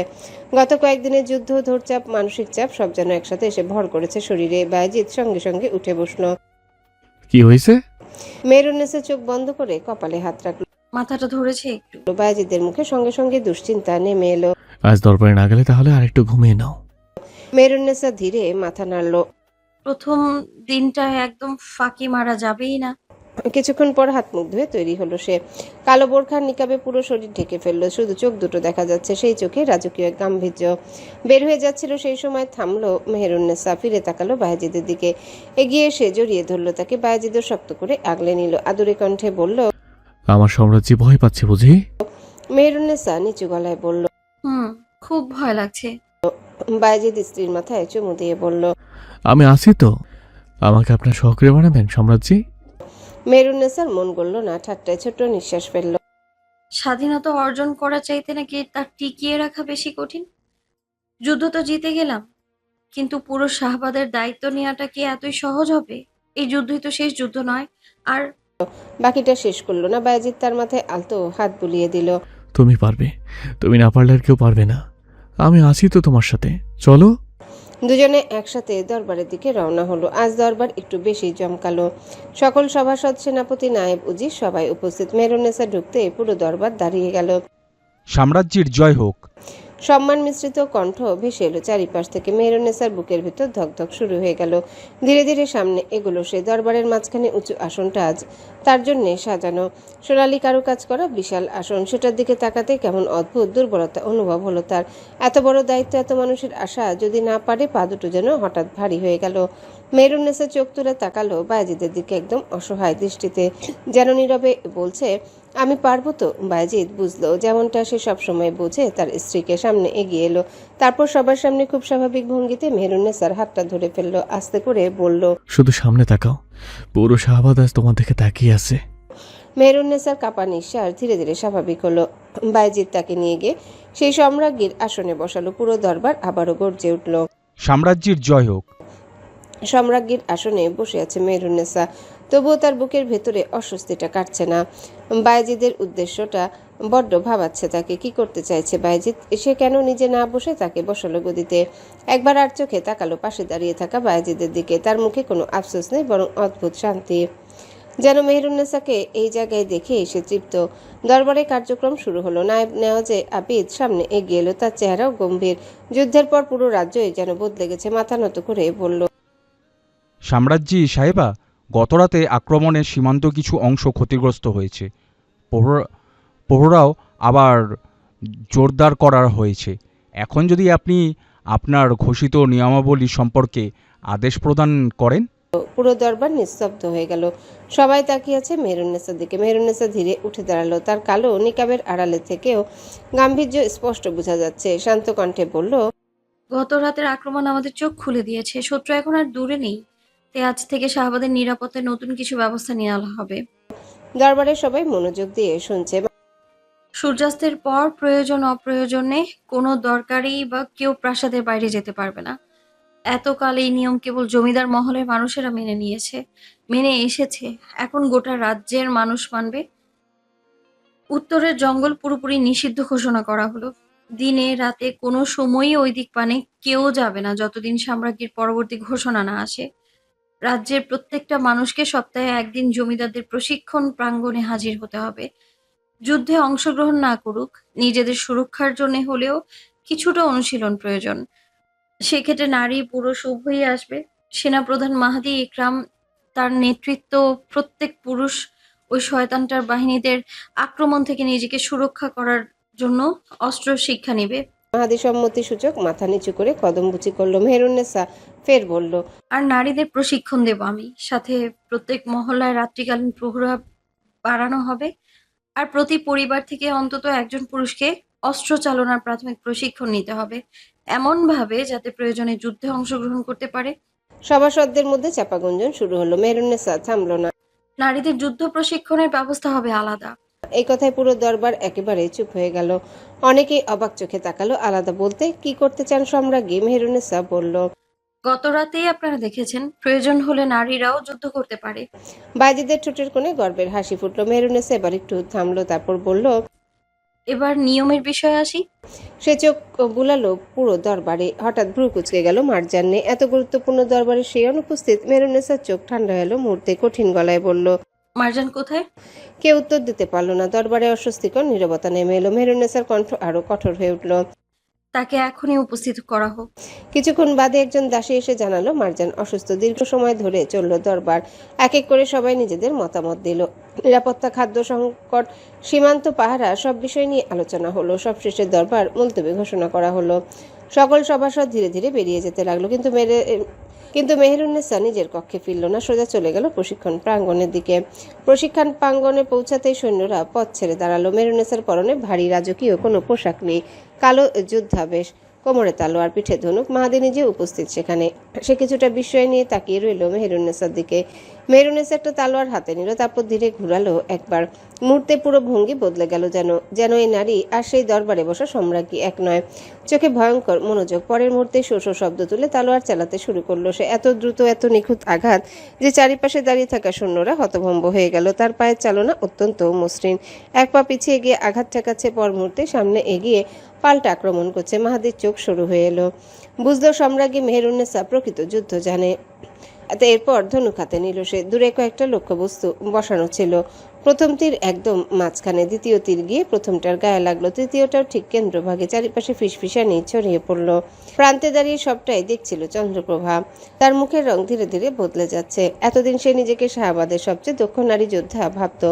গত কয়েকদিনের যুদ্ধ, ধৈর্চাপ, মানসিক চাপ সব যেন একসাথে এসে ভর করেছে শরীরে। বায়েজিদ সঙ্গে সঙ্গে উঠে বসলো। কি হয়েছে? মেহরুন্নেসা চোখ বন্ধ করে কপালে হাত রাখলো। মাথাটা ধরেছে একটু। বায়েজিদের মুখে সঙ্গে সঙ্গে দুশ্চিন্তা নেমে এলো। আজ দরবারে না গেলে তাহলে আরেকটু ঘুমিয়ে নাও। মেহরুন্নেসা ধীরে মাথা নাড়ল। প্রথম দিনটা একদম ফাঁকি মারা যাবেই না। কিছুক্ষণ পর হাত মুখ ধুয়ে তৈরি হলো সে। কালো বোরখার নিকাবে পুরো শরীর ঢেকে ফেললো, শুধু চোখ দুটো দেখা যাচ্ছে, সেই চোখে রাজকীয় এক গাম্ভীর্য বের হয়ে যাচ্ছিল। সেই সময় থামলো মেহরুন্নেসা, ফিরে তাকালো বায়েজিদের দিকে, এগিয়ে এসে জড়িয়ে ধরলো তাকে। বায়েজিদও শক্ত করে আগলে নিল, আদুরে কণ্ঠে বলল। আমার সাম্রাজ্য ভয় পাচ্ছে বুঝি? মেহরুন্নেসা নিচু গলায় বলল। খুব ভয় লাগছে। বায়েজিদ স্ত্রীর মাথায় চুমু দিয়ে বলল। আমি আছি তো, আমাকে আপনার সক্রিয় বানাবেন সম্রাজ্ঞী? মেহরুন্নেসার মন গড়ল না, ঠাট্টায় ছোট্ট নিঃশ্বাস ফেলল। স্বাধীনতা অর্জন করা চাইতে নাকি তার টিকিয়ে রাখা বেশি কঠিন? যুদ্ধ তো জিতে গেলাম, কিন্তু পুরো শাহবাদের দায়িত্ব নেওয়াটা কি এতই সহজ হবে? এই যুদ্ধই তো শেষ যুদ্ধ নয়। আর বাকিটা শেষ করলো না, বায়েজিদ তার মাথায় আলতো হাত বুলিয়ে দিল। তুমি পারবে, তুমি না পারলে আর কেউ পারবে না। আমি আছি তো তোমার সাথে, চলো। দুজনে একসাথে দরবারের দিকে রওনা হলো। আজ দরবার একটু বেশি জমকালো। সকল সভাসদ, সেনাপতি, নায়েব, উজির সবাই উপস্থিত। মেহরুন্নেসা ঢুকতে পুরো দরবার দাঁড়িয়ে গেল। সাম্রাজ্যের জয় হোক। সম্মান মিশ্রিত কণ্ঠ ভেসে এলো চারিপাশ থেকে। মেহরুন্নেসার বুকের ভিতর ধকধক শুরু হয়ে গেল। ধীরে ধীরে সামনে এগুলো সে। দরবারের মাঝখানে উঁচু আসনটা আজ তার জন্যে সাজানো, সোনালি কারুকাজ করা বিশাল আসন। সেটার দিকে তাকাতে কেমন অদ্ভুত দুর্বলতা অনুভব হলো তার। এত বড় দায়িত্ব, এত মানুষের আশা, যদি না পারে পা দুটো যেন হঠাৎ ভারী হয়ে গেল। মেহরুন্নেসা চোখ তুলে তাকালো বায়েজিদের দিকে একদম অসহায় দৃষ্টিতে, যেন নীরবে বলছে, আমি পারবো তো। বায়েজিদ বুঝলো, যেমনটা সে সবসময় বোঝে। তার স্ত্রীকে সামনে এগিয়ে এলো, তারপর সবার সামনে খুব স্বাভাবিক ভঙ্গিতে মেহরুন্নেসার হাতটা ধরে ফেললো, আস্তে করে বলল। শুধু সামনে তাকাও, পুরো শাহবাদ আজ তোমার দিকে তাকিয়ে আছে। মেহরুন্নেসার কাঁপা নিঃশ্বাস ধীরে ধীরে স্বাভাবিক হলো। বায়েজিদ তাকে নিয়ে গিয়ে সেই সম্রাজ্ঞীর আসনে বসালো। পুরো দরবার আবারও গর্জে উঠল। সাম্রাজ্যের জয় হোক। সম্রাজ্ঞীর আসনে বসে আছে মেহরুন্নেসা, তবুও তার বুকের ভেতরে অস্বস্তিটা কাটছে না। বায়েজিদের উদ্দেশ্যটা বড্ড ভাবাচ্ছে তাকে। কি করতে চাইছে বায়েজিদ? সে কেন নিজে না বসে তাকে বসালো গদিতে? একবার আর চোখে তাকালো পাশে দাঁড়িয়ে থাকা বায়েজিদের দিকে। তার মুখে কোনো আফসোস নেই, বরং অদ্ভুত শান্তি। যেন মেহরুন্নেসাকে এই জায়গায় দেখে এসে তৃপ্ত। দরবারে কার্যক্রম শুরু হলো। নায়েব নেওয়াজে আবিদ সামনে এগিয়ে এলো, তার চেহারাও গম্ভীর। যুদ্ধের পর পুরো রাজ্যই যেন বদলে গেছে। মাথা নত করে বলল। সাম্রাজ্যী সাহেবা, গতরাতে আক্রমণে সীমান্ত কিছু অংশ ক্ষতিগ্রস্ত হয়েছে। প্রহরাও আবার জোরদার করা হয়েছে। এখন যদি আপনি আপনার ঘোষিত নিয়মাবলী সম্পর্কে আদেশ প্রদান করেন। পুরো দরবার নিস্তব্ধ হয়ে গেল। সবাই তাকিয়ে আছে মেহরুন্নেসার দিকে। মেহরুন্নেসা ধীরে উঠে দাঁড়ালো। তার কালো নিকাবের আড়ালে থেকেও গাম্ভীর্য স্পষ্ট বোঝা যাচ্ছে। শান্ত কণ্ঠে বলল। গত রাতের আক্রমণ আমাদের চোখ খুলে দিয়েছে। শত্রু এখন আর দূরে নেই, তাই আজ থেকে শাহবাদের নিরাপত্তায় নতুন কিছু ব্যবস্থা নেওয়া হবে। দরবারের সবাই মনোযোগ দিয়ে শুনছে। সূর্যাস্তের পর প্রয়োজন অপ্রয়োজনে কোনো দরকারি বা কেউ প্রাসাদের বাইরে যেতে পারবে না। এতকাল এই নিয়ম কেবল জমিদার মহলের মানুষেরা মেনে এসেছে, এখন গোটা রাজ্যের মানুষ মানবে। উত্তরের জঙ্গল পুরোপুরি নিষিদ্ধ ঘোষণা করা হলো। দিনে রাতে কোনো সময়ই ওই দিক পানে কেউ যাবে না, যতদিন সাম্রাজ্ঞীর পরবর্তী ঘোষণা না আসে। রাজ্যের প্রত্যেকটা মানুষকে সপ্তাহে একদিন জমিদারদের প্রশিক্ষণ প্রাঙ্গণে হাজির হতে হবে। যুদ্ধে অংশগ্রহণ না করুক, নিজেদের সুরক্ষার জন্য হলেও কিছুটা অনুশীলন প্রয়োজন। সেক্ষেত্রে নারী পুরুষ উভয়ই আসবে। সেনাপ্রধান মাহাদি ইকরাম তার নেতৃত্ব প্রত্যেক পুরুষ ওই শয়তানটার বাহিনীদের আক্রমণ থেকে নিজেকে সুরক্ষা করার জন্য অস্ত্র শিক্ষা নেবে। মাহাদি সম্মতি সূচক মাথা নিচু করে কদমবুচি করলো। মেহরুন্নেসা ফের বলল। আর নারীদের প্রশিক্ষণ দেব আমি। সাথে প্রত্যেক মহল্লায় রাত্রিকালীন প্রহরা বাড়ানো হবে। আর প্রতি পরিবার থেকে অন্তত একজন পুরুষকে অস্ত্র চালনার প্রাথমিক প্রশিক্ষণ নিতে হবে, এমন ভাবে যাতে প্রয়োজনে যুদ্ধে অংশগ্রহণ করতে পারে। সভাসদদের মধ্যে চাপা গুঞ্জন শুরু হলো। মেহরুন্নেসা থামলো না। নারীদের যুদ্ধ প্রশিক্ষণের ব্যবস্থা হবে আলাদা। এই কথায় পুরো দরবার একেবারে চুপ হয়ে গেল। অনেকেই অবাক চোখে তাকালো। আলাদা বলতে কি করতে চান সম্রাজ্ঞী? মেহরুন্নেসা বলল। গত রাতেই আপনারা দেখেছেন, প্রয়োজন হলে নারীরাও যুদ্ধ করতে পারে। বায়েজিদের ঠোঁটের কোণে গর্বের হাসি ফুটলো। মেহরুন্নেসা এবার একটু থামলো, তারপর বলল। এবার নিয়মের বিষয়ে আসি। সে চোখ বুলালো পুরো দরবারে। হঠাৎ ভ্রু কুচকে গেল মারজান্নে। এত গুরুত্বপূর্ণ দরবারে সেই অনুপস্থিত। মেহরুন্নেসার চোখ ঠান্ডা হলো মুহূর্তে। কঠিন গলায় বলল। মারজান কোথায়? কেউ উত্তর দিতে পারল না। দরবারে অস্বস্তিকর নীরবতা নেমে এলো। মেহরুন্নেসার কণ্ঠ আরো কঠোর হয়ে উঠল। তাকে এখনই উপস্থিত করা হোক। কিছুক্ষণ বাদে একজন দাসী এসে জানালো মারজান অসুস্থ। দীর্ঘ সময় ধরে চলল দরবার। এক এক করে সবাই নিজেদের মতামত দিল। নিরাপত্তা, খাদ্য সংকট, সীমান্ত পাহারা সব বিষয় নিয়ে আলোচনা হলো। সবশেষে দরবার মুলতবি ঘোষণা করা হলো। সকল সভাসদ ধীরে ধীরে বেরিয়ে যেতে লাগলো, কিন্তু মেহেরুন্নেসা নিজের কক্ষে ফিরল না, সোজা চলে গেল প্রশিক্ষণ প্রাঙ্গণের দিকে। প্রশিক্ষণ প্রাঙ্গণে পৌঁছাতেই সৈন্যরা পথ ছেড়ে দাঁড়ালো। মেহেরুন্নেসার পরনে ভারী রাজকীয় কোনো পোশাক নেই, কালো যুদ্ধাবেশ, কোমরে তালোয়ার, পিঠে ধনুক। মাহাদি নিজে উপস্থিত সেখানে। সে কিছুটা বিস্ময় নিয়ে তাকিয়ে রইল মেহেরুন্নেসার দিকে। মেহেরুন্নেসা একটা তালোয়ার হাতে নিল, তারপর ধীরে ঘুরালো একবার। মুহূর্তে পুরো ভঙ্গি বদলে গেল, যেন এই নারী আর সেই দরবারে বসা সম্রাজ্ঞী এক নয়। চোখে ভয়ঙ্কর মনোযোগ। পরের মুহূর্তে শো শো শব্দ তুলে তালোয়ার চালাতে শুরু করলো সে। এত দ্রুত, এত নিখুঁত আঘাত যে চারিপাশে দাঁড়িয়ে থাকা সৈন্যরা হতভম্ব হয়ে গেল। তার পায়ের চালনা অত্যন্ত মসৃণ। এক পা পিছিয়ে গিয়ে আঘাত ঠেকাচ্ছে, পর মুহূর্তে সামনে এগিয়ে পাল্টা আক্রমণ করছে। মাহাদির চোখ শুরু হয়ে এলো। বুঝলো সম্রাজ্ঞী মেহেরুন্নেসা প্রকৃত যুদ্ধ জানে। এরপর ধনুক হাতে নিল সে। দূরে কয়েকটা লক্ষ্যবস্তু বসানো ছিল। প্রথম তীর একদম মাঝখানে, দ্বিতীয় তীর গিয়ে প্রথমটার গায়ে লাগলো, তৃতীয়টাও ঠিক কেন্দ্রভাগে। চারিপাশে ফিসফিসানি ছড়িয়ে পড়লো। প্রান্তে দাঁড়িয়ে সবটাই দেখছিল চন্দ্রপ্রভা। তার মুখের রং ধীরে ধীরে বদলে যাচ্ছে। এতদিন সে নিজেকে শাহবাদের সবচেয়ে দক্ষ নারী যোদ্ধা ভাবত।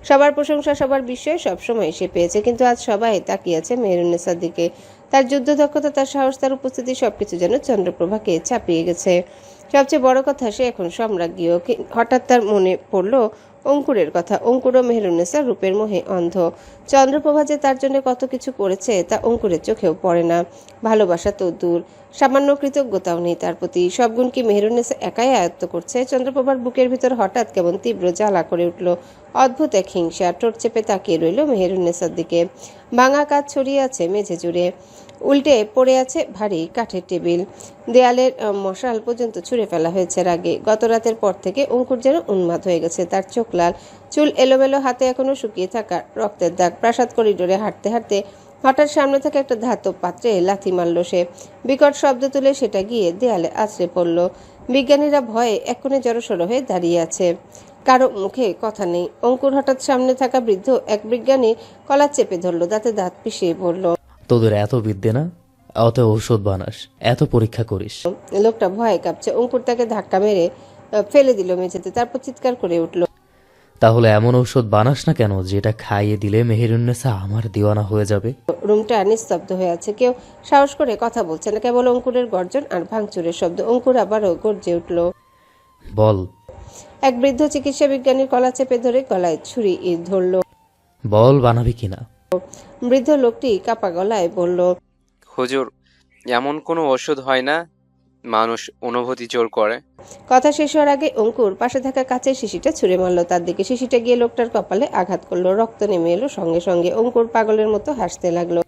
সবার প্রশংসা, সবার বিস্ময় সবসময় সে পেয়েছে, কিন্তু আজ সবাই তাকিয়ে আছে মেহেরুন্নেসার দিকে। তার যুদ্ধ দক্ষতা, তার সাহস, তার উপস্থিতি সবকিছু যেন চন্দ্রপ্রভাকে চাপিয়ে গেছে। সবচেয়ে বড় কথা, সে এখন সম্রাজ্ঞীও। হঠাৎ তার মনে পড়ল অঙ্কুরের কথা। অঙ্কুরও মেহেরুন্নেসার রূপের মোহে অন্ধ। চন্দ্রপ্রভা যে তার জন্য কত কিছু করেছে তা অঙ্কুরের চোখেও পড়ে না। ভালোবাসা তো দূর, সামান্য কৃতজ্ঞতাও নেই তার প্রতি। সব গুণ কি মেহেরুন্নেসা একাই আয়ত্ত করছে? চন্দ্রপ্রভার বুকের ভিতর হঠাৎ কেমন তীব্র জ্বালা করে উঠল। অদ্ভুত এক হিংসা। ঠোঁট চেপে তাকিয়ে রইল মেহেরুন্নেসার দিকে। ভাঙা কাঠ ছড়িয়ে আছে মেঝে জুড়ে। উল্টে পড়ে আছে ভারী কাঠের টেবিল। দেয়ালের মশাল পর্যন্ত ছুঁড়ে ফেলা হয়েছে রাগে। গত রাতের পর থেকে অঙ্কুর যেন উন্মাদ হয়ে গেছে। তার চোখ লাল, চুল এলোমেলো, হাতে এখনো শুকিয়ে থাকা রক্তের দাগ। প্রাসাদ করিডোরে হাঁটতে হাঁটতে হঠাৎ সামনে থেকে একটা ধাতব পাত্রে লাথি মারল সে। বিকট শব্দ তুলে সেটা গিয়ে দেয়ালে আছড়ে পড়ল। বিজ্ঞানীরা ভয়ে এক্ষুনি জড়সড় হয়ে দাঁড়িয়ে আছে। কারো মুখে কথা নেই। অঙ্কুর হঠাৎ সামনে থাকা বৃদ্ধ এক বিজ্ঞানীর কলার চেপে ধরল, দাঁতে দাঁত পিষিয়ে বলল, তোদের এত বিদ্যে না, অত ঔষধ বানাস, এত পরীক্ষা করিস। লোকটা ভয়ে কাঁপছে। অঙ্কুর তাকে ধাক্কা মেরে ফেলে দিল মেঝেতে, তারপর চিৎকার করে উঠল, তাহলে এমন ঔষধ বানাস না কেন যেটা খাইয়ে দিলে মেহেরুন্নেসা আমার দিওয়ানা হয়ে যাবে? রুমটা নিস্তব্ধ হয়ে আছে। কেউ সাহস করে কথা বলছে না, কেবল অঙ্কুরের গর্জন আর ভাঙচুরের শব্দ। অঙ্কুর আবারও গর্জে উঠল, বল। এক বৃদ্ধ চিকিৎসা বিজ্ঞানীর কলা চেপে ধরে গলায় ছুরি ধরল। বল বানাবি কিনা। বৃদ্ধ লোকটি কাপা গলায় বলল, হুজুর, এমন কোনো ওষুধ হয় না, মানুষ অনুভূতি জোর করে। কথা শেষ হওয়ার আগে অঙ্কুর পাশে থাকা কাচের শিশিটা ছুঁড়ে মারল তার দিকে। শিশিটা গিয়ে লোকটার কপালে আঘাত করলো। রক্ত নেমে এলো সঙ্গে সঙ্গে। অঙ্কুর পাগলের মতো হাসতে লাগলো।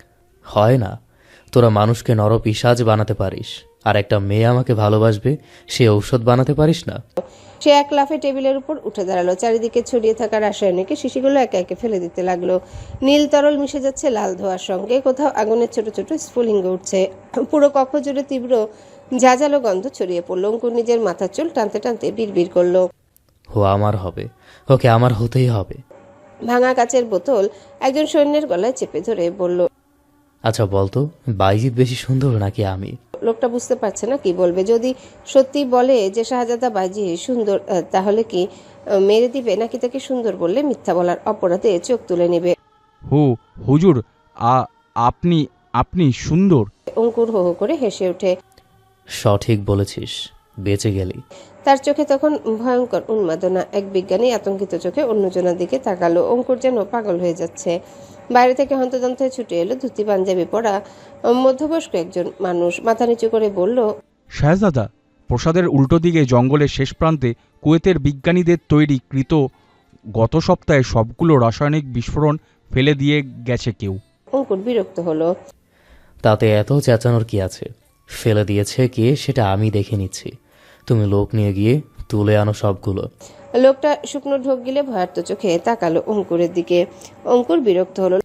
হয় না, তোরা মানুষকে নরপিশাচ বানাতে পারিস, আর একটা মেয়ে আমাকে ভালোবাসবে সে ঔষধ বানাতে পারিস না? সে এক লাফে টেবিলের উপর উঠে দাঁড়ালো। চারিদিকে ছড়িয়ে থাকা রাসায়নিকে শিশিগুলো একে একে ফেলে দিতে লাগলো। নীল তরল মিশে যাচ্ছে লাল ধোঁয়ার সঙ্গে। কোথাও আগুনের ছোট ছোট স্ফুলিঙ্গ উঠছে। পুরো কক্ষ জুড়ে তীব্র ঝাঁঝালো গন্ধ ছড়িয়ে পড়ল। অঙ্কুর নিজের মাথার চুল টানতে টানতে বিড়বিড় করলো, ও আমার হবে, ওকে আমার হতেই হবে। ভাঙা কাচের বোতল একজন সৈন্যের গলায় চেপে ধরে বলল, আচ্ছা বলতো, বাইজিৎ বেশি সুন্দর নাকি আমি? লোকটা বুঝতে পারছে না কি বলবে। যদি সত্যি বলে যে শাহজাদা বাজি সুন্দর, তাহলে কি মেরে দিবে, নাকি তাকে সুন্দর বললে মিথ্যা বলার অপরাধে চোখ তুলে নেবে? হুজুর, আপনি আপনি সুন্দর। অঙ্কুর হো হো করে হেসে ওঠে। সঠিক বলেছিস, বেঁচে গেলি। তার চোখে তখন ভয়ঙ্কর উন্মাদনা। এক বিজ্ঞানী আতঙ্কিত চোখে অন্যজনের দিকে তাকালো। অঙ্কুর যেন পাগল হয়ে যাচ্ছে। বাইরে থেকে হন্তদন্ত ছুটে এলো ধুতি পাঞ্জাবি পরা মধ্যবয়স্ক একজন মানুষ। মাথা নিচু করে বলল, শাহজাদা, প্রসাদের উল্টো দিকে জঙ্গলের শেষ প্রান্তে কুয়েতের বিজ্ঞানীদের তৈরি কৃত গত সপ্তাহে সবগুলো রাসায়নিক বিস্ফোরণ ফেলে দিয়ে গেছে কেউ। অঙ্কুর বিরক্ত হলো। তাতে এত চেঁচানোর কি আছে? ফেলে দিয়েছে কে সেটা আমি দেখে নিচ্ছি। তুমি লোক নিয়ে গিয়ে তুলে আনো সবগুলো। লোকটা শুকনো ঢোক গিলে ভয়ার্ত চোখে তাকালো অঙ্কুরের দিকে। অঙ্কুর বিরক্ত হলো।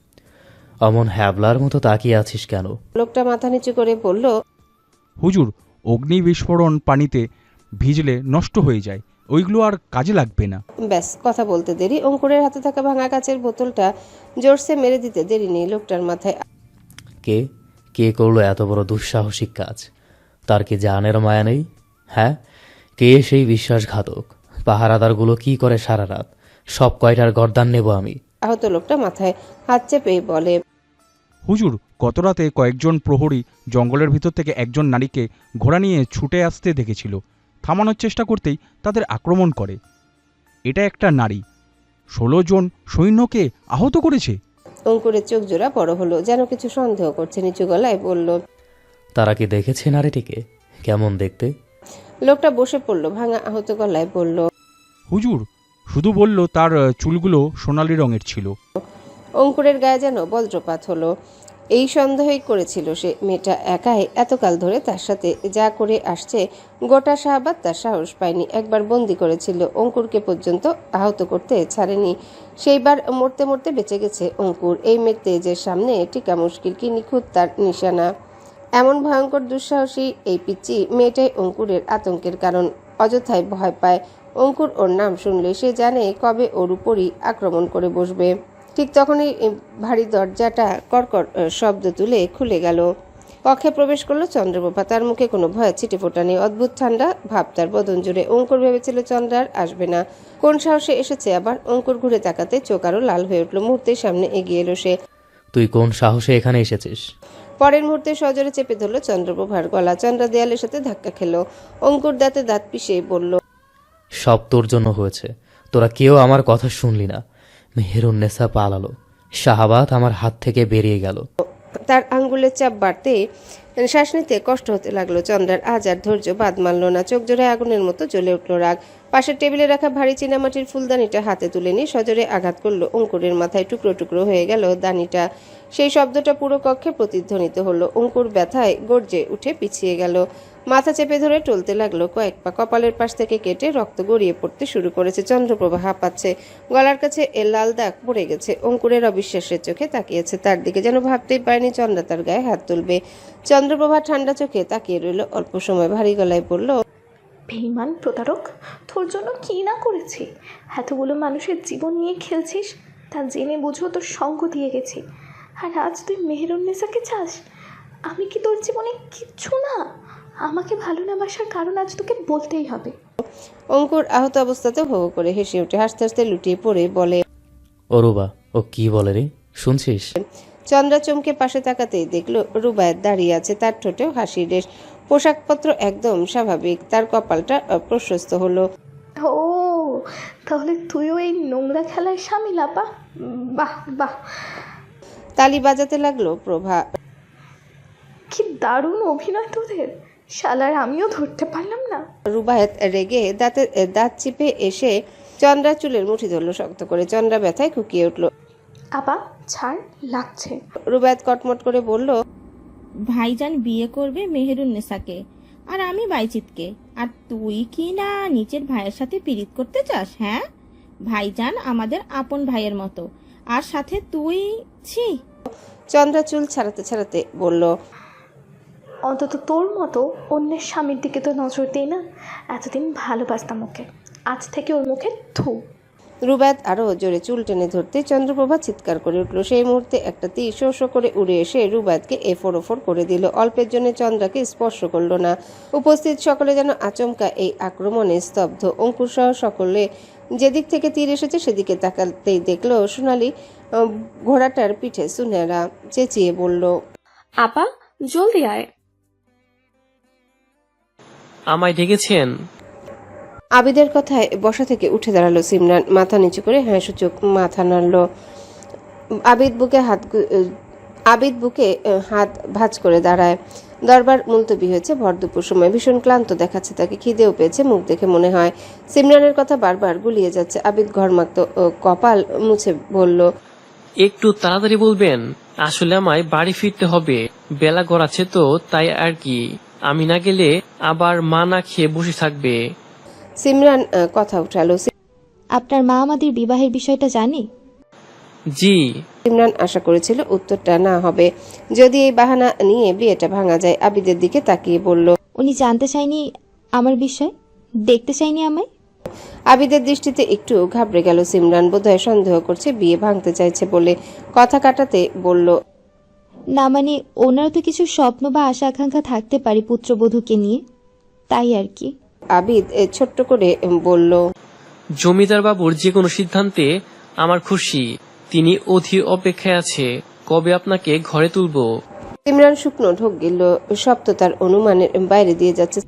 অমন হ্যাবলার মতো তাকিয়ে আছিস কেন? লোকটা মাথা নিচু করে বলল, হুজুর, অগ্নি বিস্ফোরণ পানিতে ভিজলে নষ্ট হয়ে যায়, ওইগুলো আর কাজে লাগবে না। ব্যাস, কথা বলতে দেরি। অঙ্কুরের হাতে থাকা ভাঙা কাচের বোতলটা জোরসে মেরে দিতে দেরি নেই লোকটার মাথায়। কে কে করলো এত বড় দুঃসাহসিক কাজ? তার কি জানের মায়া নেই? হ্যাঁ, কে সেই বিশ্বাসঘাতক? পাহারাদারগুলো কি করে সারা রাত? সব কয়টার গর্দান নেব আমি। আহত লোকটা মাথায় হাত চেপে বলে, হুজুর, গতরাতে কয়েকজন প্রহরী জঙ্গলের ভিতর থেকে একজন নারীকে ঘোড়া নিয়ে ছুটে আসতে দেখেছিল। থামানোর চেষ্টা করতেই তাদের আক্রমণ করে। এটা একটা নারী 16 জন সৈন্যকে আহত করেছে। অঙ্কুরের চোখ জোড়া বড় হলো, যেন কিছু সন্দেহ করছে। নিচু গলায় বলল, তারা কি দেখেছে নারীটিকে? কেমন দেখতে? লোকটা বসে পড়ল, ভাঙা আহত গলায় বলল, হুজুর শুধু বলল তার চুলগুলো সোনালি রঙের ছিল। অঙ্কুরের গায়ে যেন বজ্রপাত হলো। এই সন্দেহই করেছিল সে, মেয়েটা একাই এতকাল ধরে তার সাথে যা করে আসছে, গোটা শাহবাগ তার সাহস পায়নি। একবার বন্দি করেছিল, অঙ্কুরকে পর্যন্ত আহত করতে ছাড়েনি। সেইবার মরতে মরতে বেঁচে গেছে অঙ্কুর। এই মেয়ের তেজের সামনে টিকা মুশকিল, কি নিখুঁত তার নিশানা। এমন ভয়ঙ্কর দুঃসাহসী এই পিচ্চি মেয়েটাই অঙ্কুরের আতঙ্কের কারণ। অযথায় ভয় পায় অঙ্কুর। ওর নাম শুনলে সে জানে কবে ওর উপরই আক্রমণ করে বসবে। ঠিক তখনই ভারী দরজাটা কড়কড় শব্দ তুলে খুলে গেল। কক্ষে প্রবেশ করলো চন্দ্রপ্রভা। তার মুখে কোনো ভয় ছিটে ফোটা নেই, অদ্ভুত ঠান্ডা ভাব তার বদন জুড়ে। অঙ্কুর ভেবেছিল চন্দ্র আর আসবে না, কোন সাহসে এসেছে আবার। অঙ্কুর ঘুরে তাকাতে চোখ আরো লাল হয়ে উঠল। মুহূর্তের সামনে এগিয়ে এলো সে। তুই কোন সাহসে এখানে এসেছিস? পরের মুহূর্তে সজোরে চেপে ধরল চন্দ্রপ্রভার গলা। চন্দ্রা দেয়ালের সাথে ধাক্কা খেলো। অঙ্কুর দাঁতে দাঁত পিষে বলল, সব তোর জন্য হয়েছে। তোরা কেউ আমার কথা শুনলি না। মেহেরুন্নেসা পালালো, শাহাবাদ আমার হাত থেকে বেরিয়ে গেল। তার আঙ্গুলের চাপ বাড়তে শ্বাস নিতে কষ্ট হতে লাগলো। চন্দ্রার আজ আর ধৈর্য বাদ মানল না। চোখ জোড়ায় আগুনের মতো জ্বলে উঠল রাগ। পাশের টেবিলে রাখা ভারী চীনামাটির ফুলদানিটা হাতে তুলে নিয়ে সজোরে আঘাত করলো অঙ্কুরের মাথায়। টুকরো টুকরো হয়ে গেল দানিটা। সেই শব্দটা পুরো কক্ষে প্রতিধ্বনিত হলো। অঙ্কুর ব্যথায় গর্জে উঠে পিছিয়ে গেল। মাথা চেপে ধরে টলতে লাগলো কয়েক পা। কপালের পাশ থেকে কেটে রক্ত গড়িয়ে পড়তে শুরু করেছে। চন্দ্রপ্রভা হাঁপাচ্ছে, গলার কাছে লাল দাগ পড়ে গেছে। অঙ্কুরের অবিশ্বাসের চোখে তাকিয়েছে তার দিকে, যেন ভাবতেই পারেনি চন্দ্রা তার গায়ে হাত তুলবে। চন্দ্রপ্রভা ঠান্ডা চোখে তাকিয়ে রইল অল্প সময়। ভারী গলায় বলল, বেঈমান প্রতারক, তোর জন্য কি না করেছি। এতগুলো মানুষের জীবন নিয়ে খেলছিস, তা জেনে বুঝো তোর সঙ্গ দিয়ে গেছি। আর আজ তুই মেহেরুন্নেসাকে চাস? আমি কি তোর জীবনে কিচ্ছু না? আমাকে ভালো না বাসার কারণ আজ তোকে বলতেই হবে। অঙ্কুর আহত অবস্থাতে হো হো করে হেসে উঠে হাসতে হাসতে লুটিয়ে পড়ে বলে, অরুবা, ও কি বলে রে, শুনছিস? চন্দ্রা চমকে পাশে তাকাতেই দেখলো রুবায়েত দাঁড়িয়ে আছে। তার ঠোঁটেও হাসির রেশ, পোশাকপত্র একদম স্বাভাবিক। তার কপালটা প্রশস্ত হলো। ও, তাহলে তুইও এই নোংরা খেলায় সামিল? আপা, বাহ বাহ। তালি বাজাতে লাগলো প্রভা। কি দারুণ অভিনয় তোদের, শালার আমিও ধরতে পারলাম না। রুবায়েত রেগে দাঁত চিপে এসে চন্দ্রা চুলের মুঠি ধরলো শক্ত করে। চন্দ্রা ব্যথায় কুকিয়ে উঠল। আপা ছাড়, লাগছে। রুবায়েত কটমট করে বলল, ভাইজান বিয়ে করবে মেহেরুন্নেসাকে আর আমি বাইজিৎকে, আর তুই কি না নিচের ভাইয়ের সাথে পীড়িত করতে চাস? হ্যাঁ, ভাইজান আমাদের আপন ভাইয়ের মতো, আর সাথে তুই। ছি। চন্দ্রা চুল ছাড়াতে ছাড়াতে বলল, অন্তত তোর মতো অন্যের স্বামীর দিকে তো নজর দিই না। এতদিন ভালোবাসতাম ওকে, আজ থেকে ওর মুখে থু। রুবায়েত আরো জোরে চুল টেনে ধরতে চন্দ্রপ্রভা চিৎকার করে উঠল। সেই মুহূর্তে একটা তীর শো শো করে উড়ে এসে রুবায়েতকে এফোর ওফোর করে দিল। অল্পের জন্য চন্দ্রাকে স্পর্শ করলো না। উপস্থিত সকলে যেন আচমকা এই আক্রমণে স্তব্ধ। অঙ্কুর সহ সকলে যেদিক থেকে তীর এসেছে সেদিকে তাকাতেই দেখলো সোনালি ঘোড়াটার পিঠে সুনেরা। চেঁচিয়ে বলল, আপা জলদি আয়। আমায় ডেকেছেন? আবিদের কথায় বসা থেকে উঠে দাঁড়ালো সিমরান। মাথা নিচু করে হ্যাঁ সূচক মাথা নাড়ল। আবিদ বুকে হাত ভাঁজ করে দাঁড়ায়। দরবার মুলতবি হয়েছে ভর দুপুর সময়। ভীষণ ক্লান্ত দেখাচ্ছে তাকে, খিদেও পেয়েছে মুখ দেখে মনে হয়। সিমরানের কথা বারবার গুলিয়ে যাচ্ছে। আবিদ ঘরমাক্ত কপাল মুছে বলল, একটু তাড়াতাড়ি বলবেন, আসলে আমায় বাড়ি ফিরতে হবে, বেলা গড়াচ্ছে তো, তাই আর কি। আমি না গেলে আবার মা না খেয়ে বসে থাকবে। সিমরান কথা উঠালো, আপনার মা আমাদের বিবাহের বিষয়টা জানে? জি। সিমরান আশা করেছিল উত্তরটা না হবে, যদি এই বাহানা নিয়ে বিয়েটা ভাঙা যায়। আবিদের দিকে তাকিয়ে বলল, উনি জানতে চাইনি আমার বিষয়, দেখতে চাইনি আমায়? আবিদের দৃষ্টিতে একটু ঘাবড়ে গেল সিমরান। বোধহয় সন্দেহ করছে বিয়ে ভাঙতে চাইছে বলে। কথা কাটাতে বলল, না মানে ওনারও তো কিছু স্বপ্ন বা আশা আকাঙ্ক্ষা থাকতে পারে পুত্রবধূকে নিয়ে, তাই আর কি। আবিদ ছোট্ট করে বলল, জমিদার বাবুর যে কোনো সিদ্ধান্তে আমার খুশি। তিনি অধীর অপেক্ষায় আছে কবে আপনাকে ঘরে তুলবো। সিমরান শুকনো ঢোক গেল। সব তো তার অনুমানের বাইরে দিয়ে যাচ্ছে।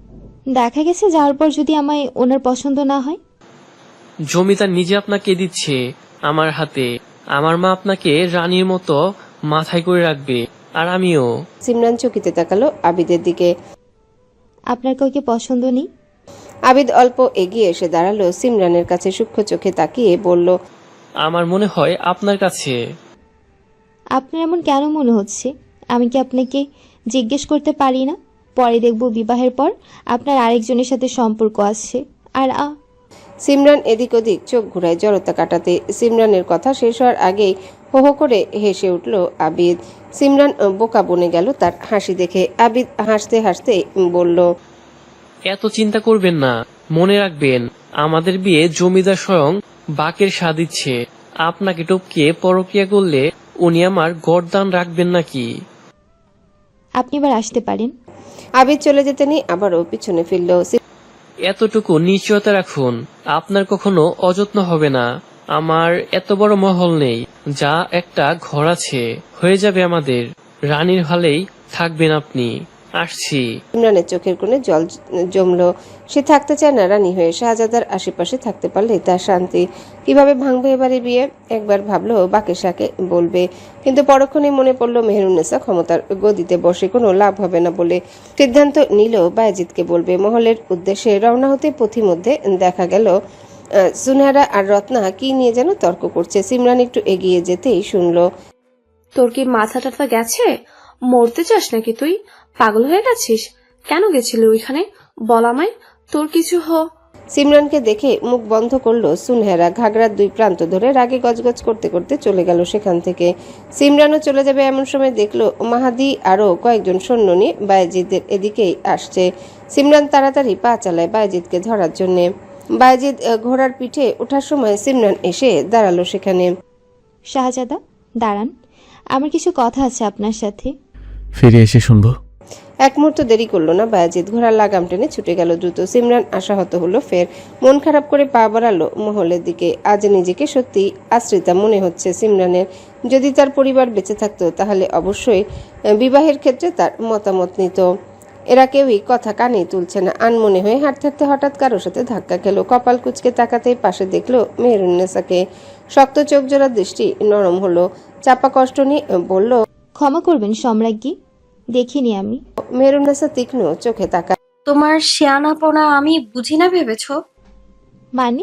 দেখা গেছে যাওয়ার পর যদি আমায় ওনার পছন্দ না হয়? জমিদার নিজে আপনাকে দিচ্ছে আমার হাতে। আমার মা আপনাকে রানীর মতো মাথায় করে রাখবে, আর আমিও। সিমরান চকিতে তাকালো আবিদের দিকে। আপনার কাউকে পছন্দ নেই? আবিদ অল্প এগিয়ে এসে দাঁড়ালো সিমরানের কাছে, সূক্ষ্ম চোখে তাকিয়ে বলল, আমার মনে হয় আপনার কাছে। আপনার এমন কেন মনে হচ্ছে? আমি কি আপনাকে জিজ্ঞেস করতে পারি না? পরে দেখব বিবাহের পর আপনার আরেকজনের সাথে সম্পর্ক আছে। আর সিমরান এদিক ওদিক চোখ ঘুরায় জড়তা কাটাতে। সিমরানের কথা শেষ হওয়ার আগেই হো হো করে হেসে উঠল আবিদ। সিমরান বোকা বনে গেল তার হাসি দেখে। আবিদ হাসতে হাসতে বলল, এত চিন্তা করবেন না, মনে রাখবেন আমাদের বিয়ে জমিদার স্বয়ং বাকের স্বাদ দিচ্ছে। আপনাকে টপকে পরকিয়া করলে উনি আমার গর্দান রাখবেন নাকি? আপনি এবার আসতে পারেন। আবিদ চলে যেতে নেই আবারও পিছনে ফিরল। এতটুকু নিশ্চয়তা রাখুন, আপনার কখনো অযত্ন হবে না। আমার এত বড় মহল নেই, যা একটা ঘর আছে হয়ে যাবে আমাদের। রানীর হালেই থাকবেন আপনি। আসছি। ইমরানের চোখের কোণে জল জমলো। সে থাকতে চায় না রানী হয়ে। শাহজাদার আশেপাশে থাকতে পারলে তার শান্তি। কিভাবে ভাঙবে এবারে বিয়ে? একবার ভাবলো বাকে শাকে বলবে, কিন্তু পরক্ষণে মনে পড়লো মেহেরুন্নেসা ক্ষমতার গদিতে বসে কোনো লাভ হবে না বলে সিদ্ধান্ত নিল বায়েজিদকে বলবে। মহলের উদ্দেশ্যে রওনা হতে পথিমধ্যে দেখা গেল সুনহারা আর রত্না কি নিয়ে যেন তর্ক করছে। সিমরান একটু এগিয়ে যেতেই শুনলো, তোর কি মাথা টাথা গেছে? মরতে চাস নাকি তুই? পাগল হয়ে গেছিস? কেন গেছিলি ওইখানে? বল আমায়, তোর কিছু সিমরানকে দেখে মুখ বন্ধ করলো সুনহেরা। ঘাগরার দুই প্রান্ত ধরে রাগে গজগজ করতে করতে চলে গেল সেখান থেকে। সিমরানও চলে যাবে এমন সময় দেখলো মাহাদি আরো কয়েকজন সৈন্য নিয়ে বায়েজিদের এদিকেই আসছে। সিমরান তাড়াতাড়ি পা চালায় বায়েজিদকে ধরার জন্য। বায়েজিদ ঘোড়ার পিঠে ওঠার সময় সিমরান এসে দাঁড়ালো সেখানে। শাহজাদা দাঁড়ান, আমার কিছু কথা আছে আপনার সাথে। ফিরে এসে শুনবো। এক মুহূর্ত দেরি করলো না বায়েজিদ, ঘোড়ার লাগাম টেনে ছুটে গেল দ্রুত। সিমরান আশাহত হলো ফের। মন খারাপ করে পা বাড়ালো মহলের দিকে। আজ নিজেকে সত্যি আশ্রিতা মনে হচ্ছে সিমরানের। যদি তার পরিবার বেঁচে থাকতো তাহলে অবশ্যই বিবাহের ক্ষেত্রে তার মতামত নিত। এরা কেউই কথা কানেই তুলছে না। আনমনে হয়ে হাঁটতে হাঁটতে হঠাৎ কারোর সাথে ধাক্কা খেলো। কপাল কুচকে তাকাতেই পাশে দেখলো মেহেরুন্নেসাকে। শক্ত চোখ জোড়া দৃষ্টি নরম হলো। চাপা কষ্ট নিয়ে বলল, ক্ষমা করবেন সম্রাজ্ঞী, দেখিনি আমি। মেহেরুন্নেসা তীক্ষ্ণ চোখে তাকায়। তোমার শেয়ানাপনা আমি বুঝি না ভেবেছ? মানে?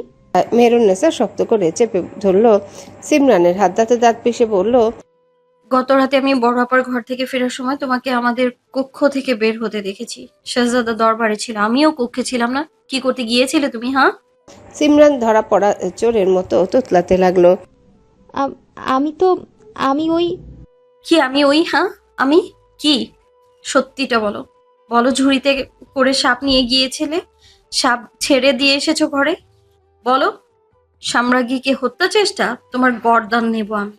মেহেরুন্নেসা শক্ত করে চেপে ধরলো সিমরানের হাত, দাঁতে দাঁত পিষে বলল, গত রাতে আমি বড় আপার ঘর থেকে ফেরার সময় তোমাকে আমাদের কক্ষ থেকে বের হতে দেখেছি। শাহজাদা দরবারে ছিল, আমিও কক্ষে ছিলাম না। কি করতে গিয়েছিলে তুমি? হ্যাঁ? সিমরান ধরা পড়া চোরের মতো তোতলাতে লাগলো। আমি ওই কি? আমি ওই? হ্যাঁ আমি কি? সত্যিটা বলো। বলো, ঝুড়িতে করে সাপ নিয়ে গিয়েছিলে, সাপ ছেড়ে দিয়ে এসেছো ঘরে। বলো, সাম্রাজ্ঞীকে হত্যা চেষ্টা? তোমার গর্দান নেব আমি।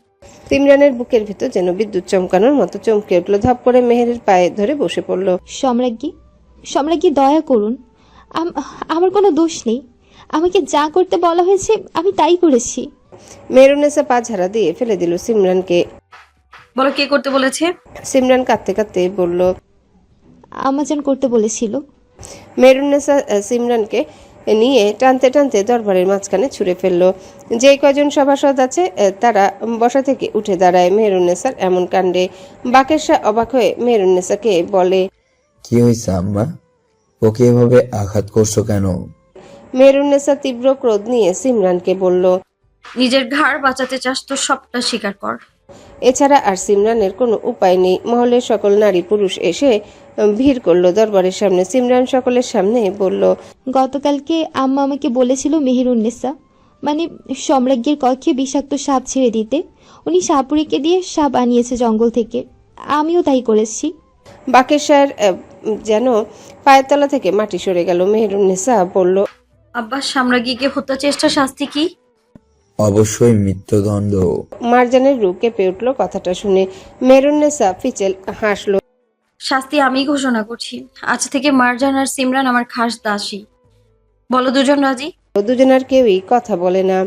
সিমরানের বুকের ভিতর যেন বিদ্যুৎ চমকানোর মতো চমকে উঠলো। ধপ করে মেহেরের পায়ে ধরে বসে পড়ল। সম্রাজ্ঞী দয়া করুন, আমার কোনো দোষ নেই। আমাকে যা করতে বলা হয়েছে আমি তাই করেছি। মেহেরুন্নেসা পা ঝাড়া দিয়ে ফেলে দিল সিমরানকে। বলো, কে করতে বলেছে? সিমরান কাঁদতে কাঁদতে বলল, আমাজন করতে বলেছিল। মেহেরুন্নেসা সিমরানকে নিয়ে টানতে টানতে দরবারের মাঝখানে ছুঁড়ে ফেললো। যে কয়জন সভাসদ আছে তারা বসা থেকে উঠে দাঁড়ায় মেহেরুন্নেসার এমন কাণ্ডে। বাকের শাহ অবাক হয়ে মেহেরুন্নেসাকে বলে, কি হয়েছে আম্মা? ওকে এভাবে আঘাত করছো কেন? মেহেরুন্নেসা তীব্র ক্রোধ নিয়ে সিমরানকে বলল, নিজের ঘাড় বাঁচাতে চাস তো সবটা স্বীকার কর। এছাড়া আর সিমরানের কোনো উপায় নেই। মহলের সকল নারী পুরুষ এসে ভিড় করলো দরবারের সামনে। সিমরান সকলের সামনে বলল, গতকালকে আম্মা আমাকে বলেছিল মেহেরুন্নেসা মানে সম্রাজ্ঞীর কক্ষে বিষাক্ত সাপ ছেড়ে দিতে। উনি সাপুরিকে দিয়ে সাপ আনিয়েছে জঙ্গল থেকে, আমিও তাই করেছি। বাকের শাহের যেন পায়ের তলা থেকে মাটি সরে গেল। মেহেরুন্নেসা বলল, আব্বা, সাম্রাজ্ঞীকে হত্যা চেষ্টা শাস্তি কি? অবশ্যই মৃত্যুদণ্ড। মারজানের রূপ কেঁপে উঠল কথাটা শুনে। মেহেরুন্নেসা ফিচেল হাসল। শাস্তি আমি ঘোষণা করছি, আজ থেকে মারজান আর সিমরান আমার খাস দাসী। বলো দুজন রাজি? দুজনের কেউই কথা বলে না।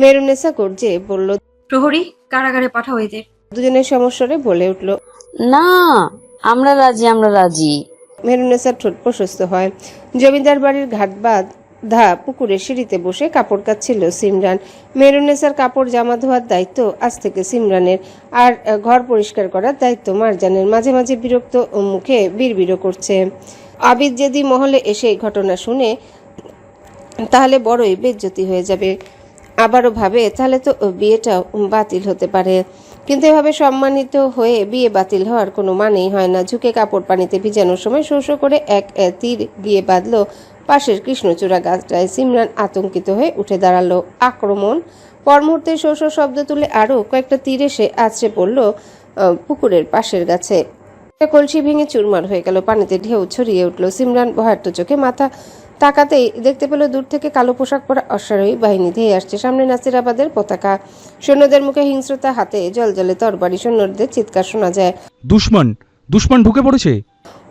মেহেরুন্নেসা গর্জে বলল, প্রহরী কারাগারে পাঠাও এদের। দুজনের সমস্বরে বলে উঠল, না, আমরা রাজি, আমরা রাজি। মেহেরুন্নেসার ঠোঁট প্রশস্ত হয়। জমিদার বাড়ির ঘাট বাঁধা পুকুরের সিঁড়িতে বসে কাপড় কাচ্ছিল সিমরান। মেহেরুন্নেসার কাপড় জামা ধোয়ার দায়িত্ব আজ থেকে সিমরানের, আর ঘর পরিষ্কার করার দায়িত্ব মারজানের। মাঝে মাঝে বিরক্ত মুখে বিড়বিড় করছে। আবিদ যদি মহলে এসে এই ঘটনা শুনে তাহলে বড়ই বেজ্জতি হয়ে যাবে। আবারও ভাবে তাহলে তো বিয়েটাও বাতিল হতে পারে। কিন্তু এভাবে সম্মানিত হয়ে বিয়ে বাতিল হওয়ার কোনো মানেই হয় না। ঝুঁকে কাপড় পানিতে ভিজানোর সময় শো শো করে এক তীর গিয়ে বাঁধল পাশের কৃষ্ণচূড়া গাছটায়। সিমরান আতঙ্কিত হয়ে উঠে দাঁড়ালো। আক্রমণ! পর মুহূর্তে শো শো শব্দ তুলে আরও কয়েকটা তীর এসে আছড়ে পড়ল পুকুরের পাশের গাছে। কলসি ভেঙে চুরমার হয়ে গেল, পানিতে ঢেউ ছড়িয়ে উঠল। সিমরান ভয়ার্ত চোখে মাথা তাকাতেই দেখতে পেল দূর থেকে কালো পোশাক পরা অশ্বারোহী বাহিনী ধেয়ে আসছে। সামনে নাসিরাবাদের পতাকা। সৈন্যদের মুখে হিংস্রতা, হাতে জলজলে তরবারি। সৈন্যদের চিৎকার শোনা যায়, দুশমন ঢুকে পড়েছে।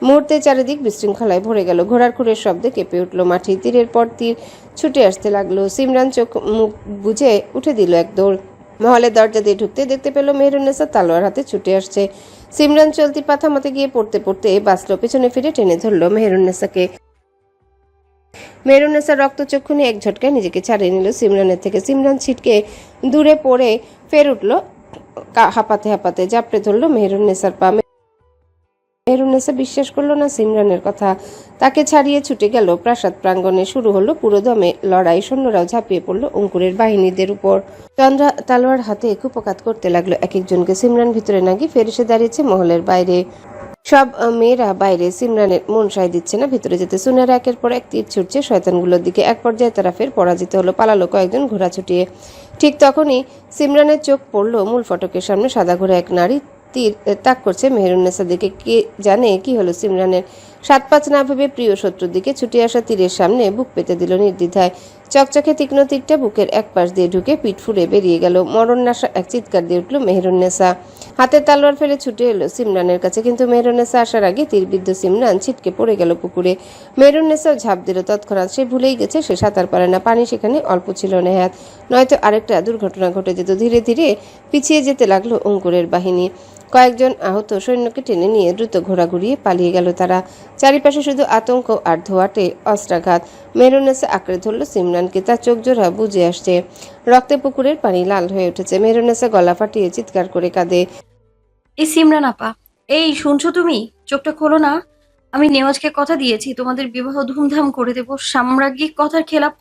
মুহূর্তে চারিদিক বিশৃঙ্খলায় ভরে গেল। ঘোড়ার খুরের শব্দে কেঁপে উঠল মাটি। তীরের পর তীর ছুটে আসতে লাগলো। সিমরান চোখ মুখ বুঝে উঠে দিল এক দৌড়। মহলের দরজা দিয়ে ঢুকতে দেখতে পেল মেহেরুন্নেসা তলোয়ার হাতে ছুটে আসছে। সিমরান চলতি পাথা মতে গিয়ে পড়তে পড়তে বাঁচল। পেছনে ফিরে টেনে ধরল মেহেরুন্নেসাকে। মেহেরুন্নেসা রক্তচক্ষুনি এক ঝটকায় নিজেকে ছাড়িয়ে নিল সিমরানের থেকে। সিমরান ছিটকে দূরে পড়ে ফের উঠল, হাঁপাতে হাঁপাতে জাপড়ে ধরল মেহেরুন্নেসার পা। মেহেরুন্নেসা বিশ্বাস করল না সিমরানের কথা। তাকে ছাড়িয়ে ছুটে গেল প্রাসাদ প্রাঙ্গণে। শুরু হলো পুরোদমে লড়াই। সৈন্যরাও ঝাঁপিয়ে পড়ল অঙ্কুরের বাহিনীদের উপর। চন্দ্রা তালোয়ার হাতে কুপকাত করতে লাগলো এক একজনকে। সিমরান ভিতরে না গিয়ে ফের এসে দাঁড়িয়েছে মহলের বাইরে। সব মেয়েরা বাইরে। সিমরানের মন সায় দিচ্ছে না ভিতরে যেতে। সুনেরা একের পর এক তীর ছুটছে শয়তানগুলোর দিকে। এক পর্যায়ে তারা ফের পরাজিত হলো, পালালো কয়েকজন ঘোড়া ছুটিয়ে। ঠিক তখনই সিমরানের চোখ পড়ল মূল ফটকের সামনে। সাদা ঘোড়া এক নারী তীর তাক করছে মেহেরুন্নেসার দিকে। কে জানে কি হলো সিমরানের। ৭-৫ না ভেবে প্রিয় শত্রুর দিকে ছুটে আসা তীরের সামনে বুক পেতে দিল নির্দ্বিধায়। চকচকে তীক্ষ্ণ তীরটা বুকের এক পাশ দিয়ে ঢুকে পিঠ ফুড়ে বেরিয়ে গেল। মরণ নাশা এক চিৎকার দিয়ে উঠল মেহেরুন্নেসা। হাতের তালোয়ার ফেলে ছুটে এলো সিমরানের কাছে, কিন্তু মেহেরুন্নেসা আসার আগে তীরবিদ্ধ সিমরান ছিটকে পড়ে গেল পুকুরে। মেহেরুন্নেসাও ঝাঁপ দিল তৎক্ষণাৎ। সে ভুলেই গেছে সে সাঁতার পারে না। পানি সেখানে অল্প ছিল নেহাত, নয়তো আরেকটা দুর্ঘটনা ঘটে যেত। ধীরে ধীরে পিছিয়ে যেতে লাগলো অঙ্কুরের বাহিনী। কয়েকজন আহত সৈন্যকে টেনে নিয়ে দ্রুত ঘোড়া ঘুরিয়ে পালিয়ে গেল তারা। চারিপাশে শুধু আতঙ্ক আর ধোঁয়াটে অস্ত্রাঘাত। মেহেরুন্নেসা আঁকড়ে ধরল সিমরানকে। তার চোখ জোড়া বুঝে আসছে, রক্তে পুকুরের পানি লাল হয়ে উঠেছে। মেহেরুন্নেসা গলা ফাটিয়ে চিৎকার করে কাঁদে। এই সিমরান আপা, এই শুনছো তুমি? চোখটা খোলো না। আমি নেওয়াজকে কথা দিয়েছি তোমাদের বিবাহ ধুমধাম করে দেব। সাম্রাজ্ঞিক কথার খেলাপ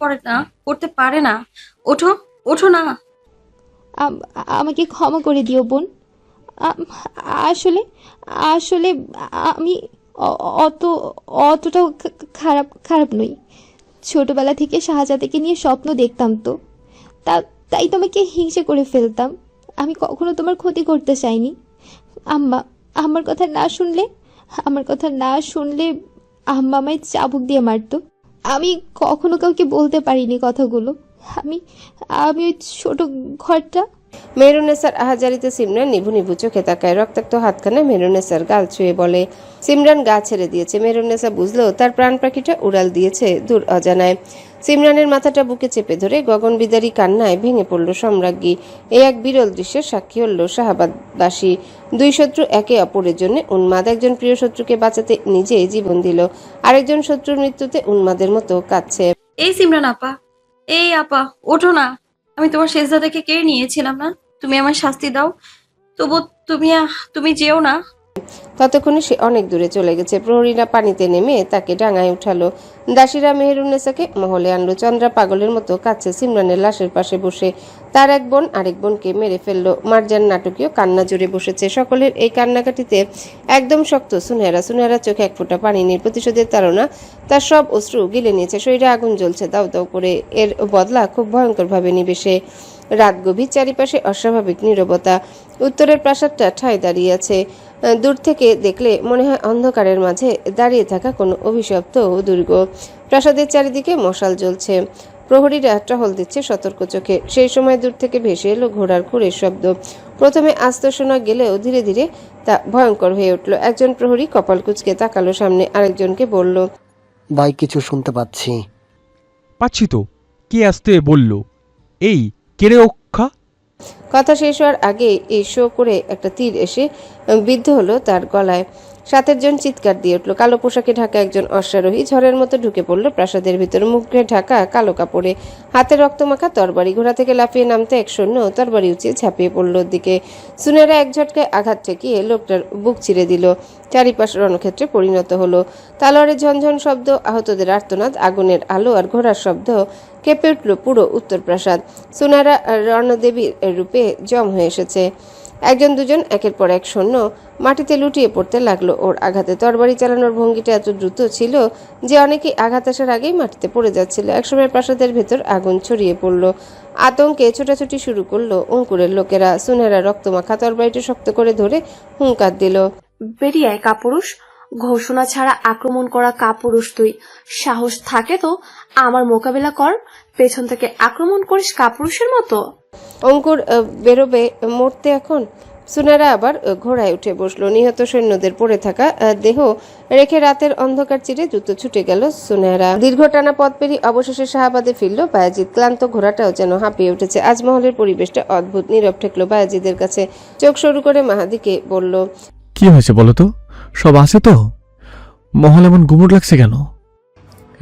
করতে পারে না। ওঠো, ওঠো না। আমাকে ক্ষমা করে দিও বোন। আসলে আসলে আমি অতটাও খারাপ নই। ছোটবেলা থেকে শাহজাদাকে নিয়ে স্বপ্ন দেখতাম তো, তাই তোমাকে হিংসে করে ফেলতাম। আমি কখনো তোমার ক্ষতি করতে চাইনি। আম্মা আমার কথা না শুনলে আম্মা আমায় চাবুক দিয়ে মারতো। আমি কখনো কাউকে বলতে পারিনি কথাগুলো। আমি ওই ছোট ঘরটা। মেহেরুন্নেসার আহাজারিতে সিমরান নিভু নিভু চোখে তাকায়। রক্তাক্ত হাতখানা মেহেরুন্নেসার গাল ছুঁয়ে বলে। সিমরান গা ছেড়ে দিয়েছে। মেহেরুন্নেসা বুঝলো তার প্রাণ পাখিটা উড়াল দিয়েছে দূর অজানায়। সিমরানের মাথাটা বুকে চেপে ধরে গগনবিদারী কান্নায় ভেঙে পড়ল সম্রাজ্ঞী। এই এক বিরল দৃশ্যের সাক্ষী হল শাহাবাদবাসী। দুই শত্রু একে অপরের জন্য উন্মাদ। একজন প্রিয় শত্রুকে বাঁচাতে নিজে জীবন দিল, আরেকজন শত্রুর মৃত্যুতে উন্মাদের মতো কাঁদছে। এই সিমরান আপা, এই আপা ওঠো না। আমি তোমার শেষদাদাকে কেড়ে নিয়েছিলাম না? তুমি আমার শাস্তি দাও, তবু তুমি যেও না। ততক্ষণে সে অনেক দূরে চলে গেছে। প্রহরীরা পানিতে নেমে তাকে ডাঙায় উঠালো। দাসীরা মেহেরুন্নেসাকে মহলে আনলো। চন্দ্রা পাগলের মতো কাছে সিমরানের লাশের পাশে বসে। তার এক বোন আরেক বোনকে মেরে ফেললো। মারজান নাটকীয় কান্না জুড়ে বসেছে। সকলের এই কান্নাকাটিতে একদম শক্ত সুনেহারা চোখে এক ফোঁটা পানি নেই। প্রতিশোধের তাড়না তার সব অশ্রু গিলে নিয়েছে। শরীরে আগুন জ্বলছে দাউ দাউ করে। এর বদলা খুব ভয়ঙ্করভাবে নিবে সে। রাত গভীর, চারিপাশে অস্বাভাবিক নীরবতা। উত্তরের প্রাসাদটা ঠায় দাঁড়িয়ে আছে। দূর থেকে দেখলে মনে হয় অন্ধকারের মাঝে দাঁড়িয়ে থাকা কোনো অভিশপ্ত দুর্গ। প্রাসাদের চারিদিকে মশাল জ্বলছে। প্রহরীরা টহল দিচ্ছে সতর্ক চোখে। সেই সময় দূর থেকে ভেসে এলো ঘোড়ার খুঁড়ের শব্দ। প্রথমে আস্ত শোনা গেলেও ধীরে ধীরে তা ভয়ঙ্কর হয়ে উঠল। একজন প্রহরী কপাল কুঁচকে তাকালো সামনে, আরেকজনকে বলল, ভাই কিছু শুনতে পাচ্ছি। পাচ্ছি তো, কে আসতে বলল? এই কেড়ে অক্ষা। কথা শেষ হওয়ার আগে এই শো করে একটা তীর এসে বিদ্ধ হলো তার গলায়। 7 জন চিৎকার দিয়ে উঠল। কালো পোশাকে ঢাকা একজন অশ্বারোহী ঝড়ের মতো ঢুকে পড়ল প্রাসাদের ভিতর, মুখে ঢাকা কালো কাপড়ে, হাতে রক্তমাখা তরবারি। ঘোড়া থেকে লাফিয়ে নামতে এক সৈন্য তরবারি উঁচিয়ে ঝাঁপিয়ে পড়ল ওদিকে। সুনেরা এক ঝটকায় আঘাত ঠেকিয়ে লোকটার বুক চিরে দিল। চারিপাশ রণক্ষেত্রে পরিণত হলো। তালোয়ারের ঝনঝন শব্দ, আহতদের আর্তনাদ, আগুনের আলো আর ঘোড়ার শব্দ কেঁপে উঠল পুরো উত্তর প্রাসাদ। সুনেরা রণদেবীর রূপে জম হয়ে এসেছে। একজন দুজন একের পর এক সৈন্য মাটিতে লুটিয়ে পড়তে লাগলো ওর আঘাতে। তরবারি চালানোর ভঙ্গিটা এত দ্রুত ছিল যে অনেকেই আঘাত আসার আগেই মাটিতে পড়ে যাচ্ছিল। একসময় প্রাসাদের ভেতর আগুন ছড়িয়ে পড়ল। আতঙ্কে ছোটাছুটি শুরু করলো অঙ্কুরের লোকেরা। সুনেরা রক্তমাখা তরবারিটা শক্ত করে ধরে হুঙ্কার দিল, বেরিয়ে আয় কাপুরুষ, ঘোষণা ছাড়া আক্রমণ করা কাপুরুষ তুই। সাহস থাকে তো আমার মোকাবেলা কর, পেছন থেকে আক্রমণ করিস কাপুরুষের মতো। অঙ্কুর বেরোবে মরতে এখন। সুনেরা আবার ঘোড়ায় উঠে বসলো। নিহত সৈন্যদের পড়ে থাকা দেহ রেখে রাতের অন্ধকার চিরে দ্রুত ছুটে গেল সুনেরা। দীর্ঘ টানা পথ পেরিয়ে অবশেষে শাহাবাদে ফিরল বায়াজিদ। ক্লান্ত ঘোড়াটাও যেন হাঁপিয়ে উঠেছে। আজমহলের পরিবেশটা অদ্ভুত। নীরব ঠেকলো বায়াজিদের কাছে। চোখ সরু করে মাহাদিকে বলল, কি হয়েছে বলো তো? সব আছে তো? মহল এমন গুমুট লাগছে কেন?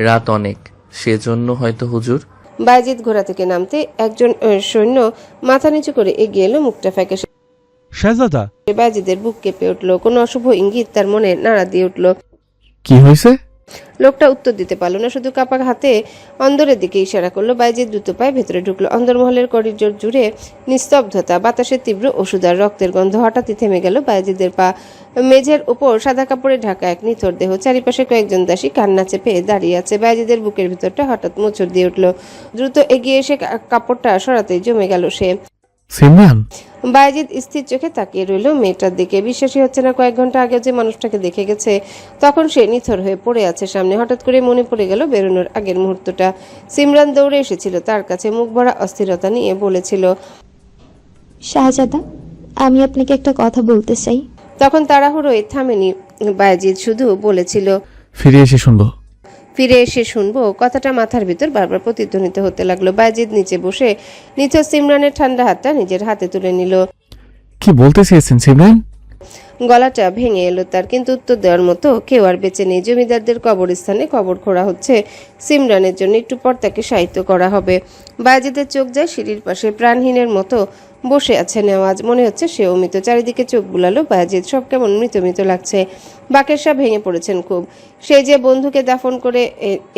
রাত অনেক, সেজন্য হয়তো হুজুর। বায়াজিদ ঘোড়া থেকে নামতে একজন সৈন্য মাথা নিচু করে এগিয়ে এলো, মুখটা ফ্যাকাশে। শাহজাদা। বায়াজিদের বুক কেঁপে উঠল। কোনো অশুভ ইঙ্গিত তার মনে নাড়া দিয়ে উঠল। কি হয়েছে? লোকটা উত্তর দিতে পারল না, শুধু কাপা হাতে অন্দরের দিকে ইশারা করলো। বায়াজিদ দ্রুত পায়ে ভেতরে ঢুকলো। অন্দরমহলের করিডোর জুড়ে নিস্তব্ধতা, বাতাসের তীব্র ওষুধার রক্তের গন্ধ। হঠাৎই থেমে গেল বায়াজিদের পা। মেঝের উপর সাদা কাপড়ে ঢাকা এক নিথর দেহ, চারিপাশে কয়েকজন দাসী কান্না চেপে দাঁড়িয়ে আছে। বায়াজিদের বুকের ভিতরটা হঠাৎ মোচড় দিয়ে উঠল। দ্রুত এগিয়ে এসে কাপড়টা সরাতেই জমে গেল সে। সিমরান। বায়াজিদ স্থির চোখে তাকিয়ে রইল মেয়েটার দিকে। বিশ্বাসই হচ্ছে না, কয়েক ঘন্টা আগে যে মানুষটাকে দেখে গেছে তখন সে নিথর হয়ে পড়ে আছে সামনে। হঠাৎ করে মনে পড়ে গেল বেরোনোর আগের মুহূর্তটা। সিমরান দৌড়ে এসেছিল তার কাছে, মুখ ভরা অস্থিরতা নিয়ে বলেছিল, শাহজাদা, আমি আপনাকে একটা কথা বলতে চাই। তখন তাড়াহুড়োয় থামেনি বায়াজিদ, শুধু বলেছিল, ফিরে এসে শুনবো। ফিরে এসে শুনবো। কথাটা মাথার ভিতর বারবার প্রতিধ্বনিত হতে লাগলো। বায়াজিদ নিচে বসে নিথর সিমরানের ঠান্ডা হাতটা নিজের হাতে তুলে নিল। কি বলতে চেয়েছেন সিমরান? গলাটা ভেঙে এলো তার, কিন্তু উত্তর দেওয়ার মতো কেউ আর বেঁচে নেই। জমিদারদের কবরস্থানে কবর খোঁড়া হচ্ছে সিমরানের জন্য, একটু পর তাকে সাহিত্য করা হবে। বায়াজিদের চোখ যায় সিঁড়ির পাশে, প্রাণহীনের মতো বসে আছে নেওয়াজ। মনে হচ্ছে সেও মৃত। চারিদিকে চোখ বুলালো বায়াজিদ, সব কেমন মৃত মৃত লাগছে। বাকের সাহেব ভেঙে পড়েছেন খুব। সেই যে বন্ধুকে দাফন করে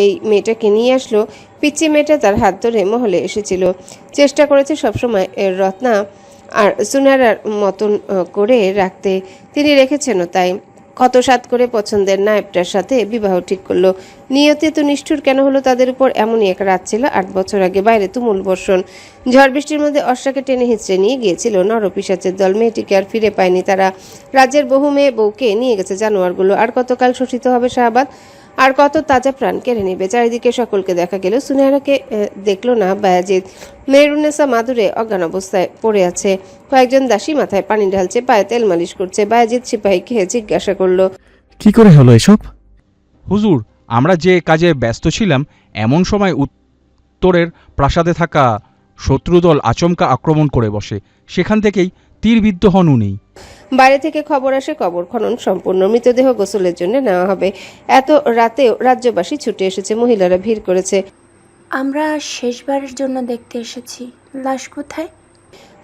এই মেয়েটাকে নিয়ে আসলো, পিচ্চি মেয়েটা তার হাত ধরে মহলে এসেছিল। চেষ্টা করেছে সবসময় রত্না আর সুনারার মতন করে রাখতে, তিনি রেখেছেনও তাই। কত সাত করে পছন্দের নায়েবটার সাথে বিবাহ ঠিক করলো। নিয়তি তো নিষ্ঠুর কেন হলো তাদের উপর? এমনই এক রাত ছিল 8 বছর আগে। বাইরে তুমুল বর্ষণ, ঝড় বৃষ্টির মধ্যে অশ্বাকে টেনে হিঁচড়ে নিয়ে গিয়েছিল নরপিশাচের দল। মেয়েটিকে আর ফিরে পায়নি তারা। রাজ্যের বহু মেয়ে বউকে নিয়ে গেছে জানোয়ারগুলো। আর কতকাল শোষিত হবে শাহবাদ? আর কত তাজা প্রাণ কেড়ে নেবে? চারিদিকে সকলকে দেখা গেল, সুনেহারাকে দেখলো না বায়াজিদ। মেহরুন্নেসা মাদুরে অজ্ঞান অবস্থায় পড়ে আছে। কয়েকজন দাসী মাথায় পানি ঢালছে, পায়ে তেল মালিশ করছে। বায়াজিদ সিপাহীকে জিজ্ঞাসা করলো, কি করে হলো এসব? হুজুর, আমরা যে কাজে ব্যস্ত ছিলাম এমন সময় উত্তরের প্রাসাদে থাকা শত্রুদল আচমকা আক্রমণ করে বসে। সেখান থেকেই তীরবিদ্ধ হন উনি। বাইরে থেকে খবর আসে কবর খনন সম্পূর্ণ, মৃতদেহ গোসলের জন্য নেওয়া হবে। এত রাতেও রাজ্যবাসী ছুটে এসেছে, মহিলারা ভিড় করেছে। আমরা শেষবারের জন্য দেখতে এসেছি, লাশ কোথায়?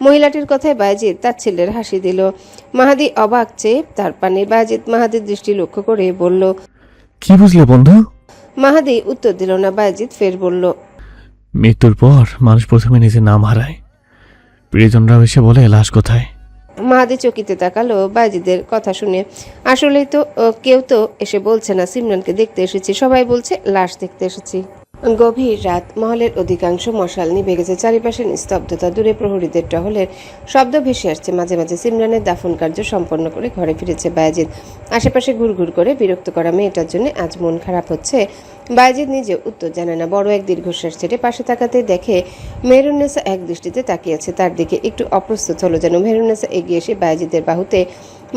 মহিলাটির কথায় বায়াজিদ তার ছেলের হাসি দিল। মাহাদি অবাক চেয়ে তার পানে। বায়াজিদ মাহাদির দৃষ্টি লক্ষ্য করে বলল, কি বুঝলে বন্ধু? মাহাদি উত্তর দিল না। বায়াজিদ ফের বলল, মৃত্যুর পর মানুষ প্রথমে নিজের নাম হারায়, প্রিয়জনরাও এসে বলে লাশ কোথায়। মাহাদি চকিতে তাকালো বায়াজিদের কথা শুনে। আসলেই তো কেউ তো এসে বলছে না সিমরানকে দেখতে এসেছি, সবাই বলছে লাশ দেখতে এসেছি। গভীর রাত, মহলের অধিকাংশ মশাল নিভে গেছে, চারিপাশে নিস্তব্ধতা, দূরে প্রহরীদের টহলের শব্দ ভেসে আসছে। মাঝে মাঝে সিমরানের দাফন কার্য সম্পন্ন করে ঘরে ফিরেছে বায়েজিদ। আশেপাশে ঘুরঘুর করে বিরক্ত করা মেয়েটার জন্য আজ মন খারাপ হচ্ছে। বায়েজিদ নিজে উত্তর জানে না। বড় এক দীর্ঘশ্বাস ছেড়ে পাশে তাকাতে দেখে মেহেরুন্নেসা এক দৃষ্টিতে তাকিয়ে আছে তার দিকে। একটু অপ্রস্তুত হলো যেন। মেহেরুন্নেসা এগিয়ে এসে বায়েজিদের বাহুতে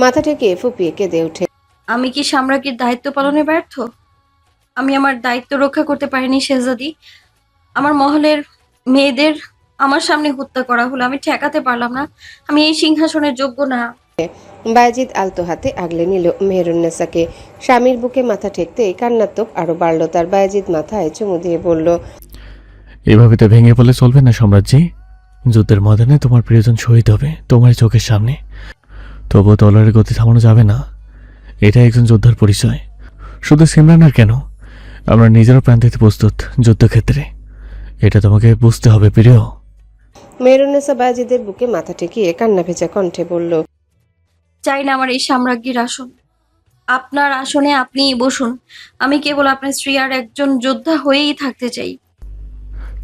মাথা ঠেকিয়ে ফুপিয়ে কেঁদে ওঠে। আমি কি সাম্রাজ্ঞীর দায়িত্ব পালনে ব্যর্থ? আমি আমার দায়িত্ব রক্ষা করতে পারিনি শেহজাদি। আমার মহলের মেয়েদের আমার সামনে হত্যা করা হলো, আমি ঠেকাতে পারলাম না। আমি এই সিংহাসনের যোগ্য না। বায়েজিদ আলতো হাতে আগলে নিল মেহেরুন্নেসাকে। স্বামীর বুকে মাথা ঠেকতেই কান্নার তোপ আরো বাড়ল তার। বায়েজিদ মাথায় চুমু দিয়ে বলল, এভাবে তো ভেঙে পড়লে চলবে না সম্রাজ্ঞী। যুদ্ধের ময়দানে তোমার প্রিয়জন শহীদ হবে তোমার চোখের সামনে, তবুও তলোয়ারের গতি থামানো যাবে না। এটা একজন যোদ্ধার পরিচয়। শুধু সিমরান আর কেন, আমরা নিজেরও প্রাণ দিতে প্রস্তুত যুদ্ধক্ষেত্রে। এটা তোমাকে বুঝতে হবে প্রিয়। মেহেরুন্নেসা বায়েজিদের বুকে মাথা ঠেকিয়ে কান্না ভেজা কণ্ঠে বলল, চাই না আমার এই সাম্রাজ্ঞীর আসন। আপনার আসনে আপনিই বসুন। আমি কেবল আপনার স্ত্রী আর একজন যোদ্ধা হয়েই থাকতে চাই।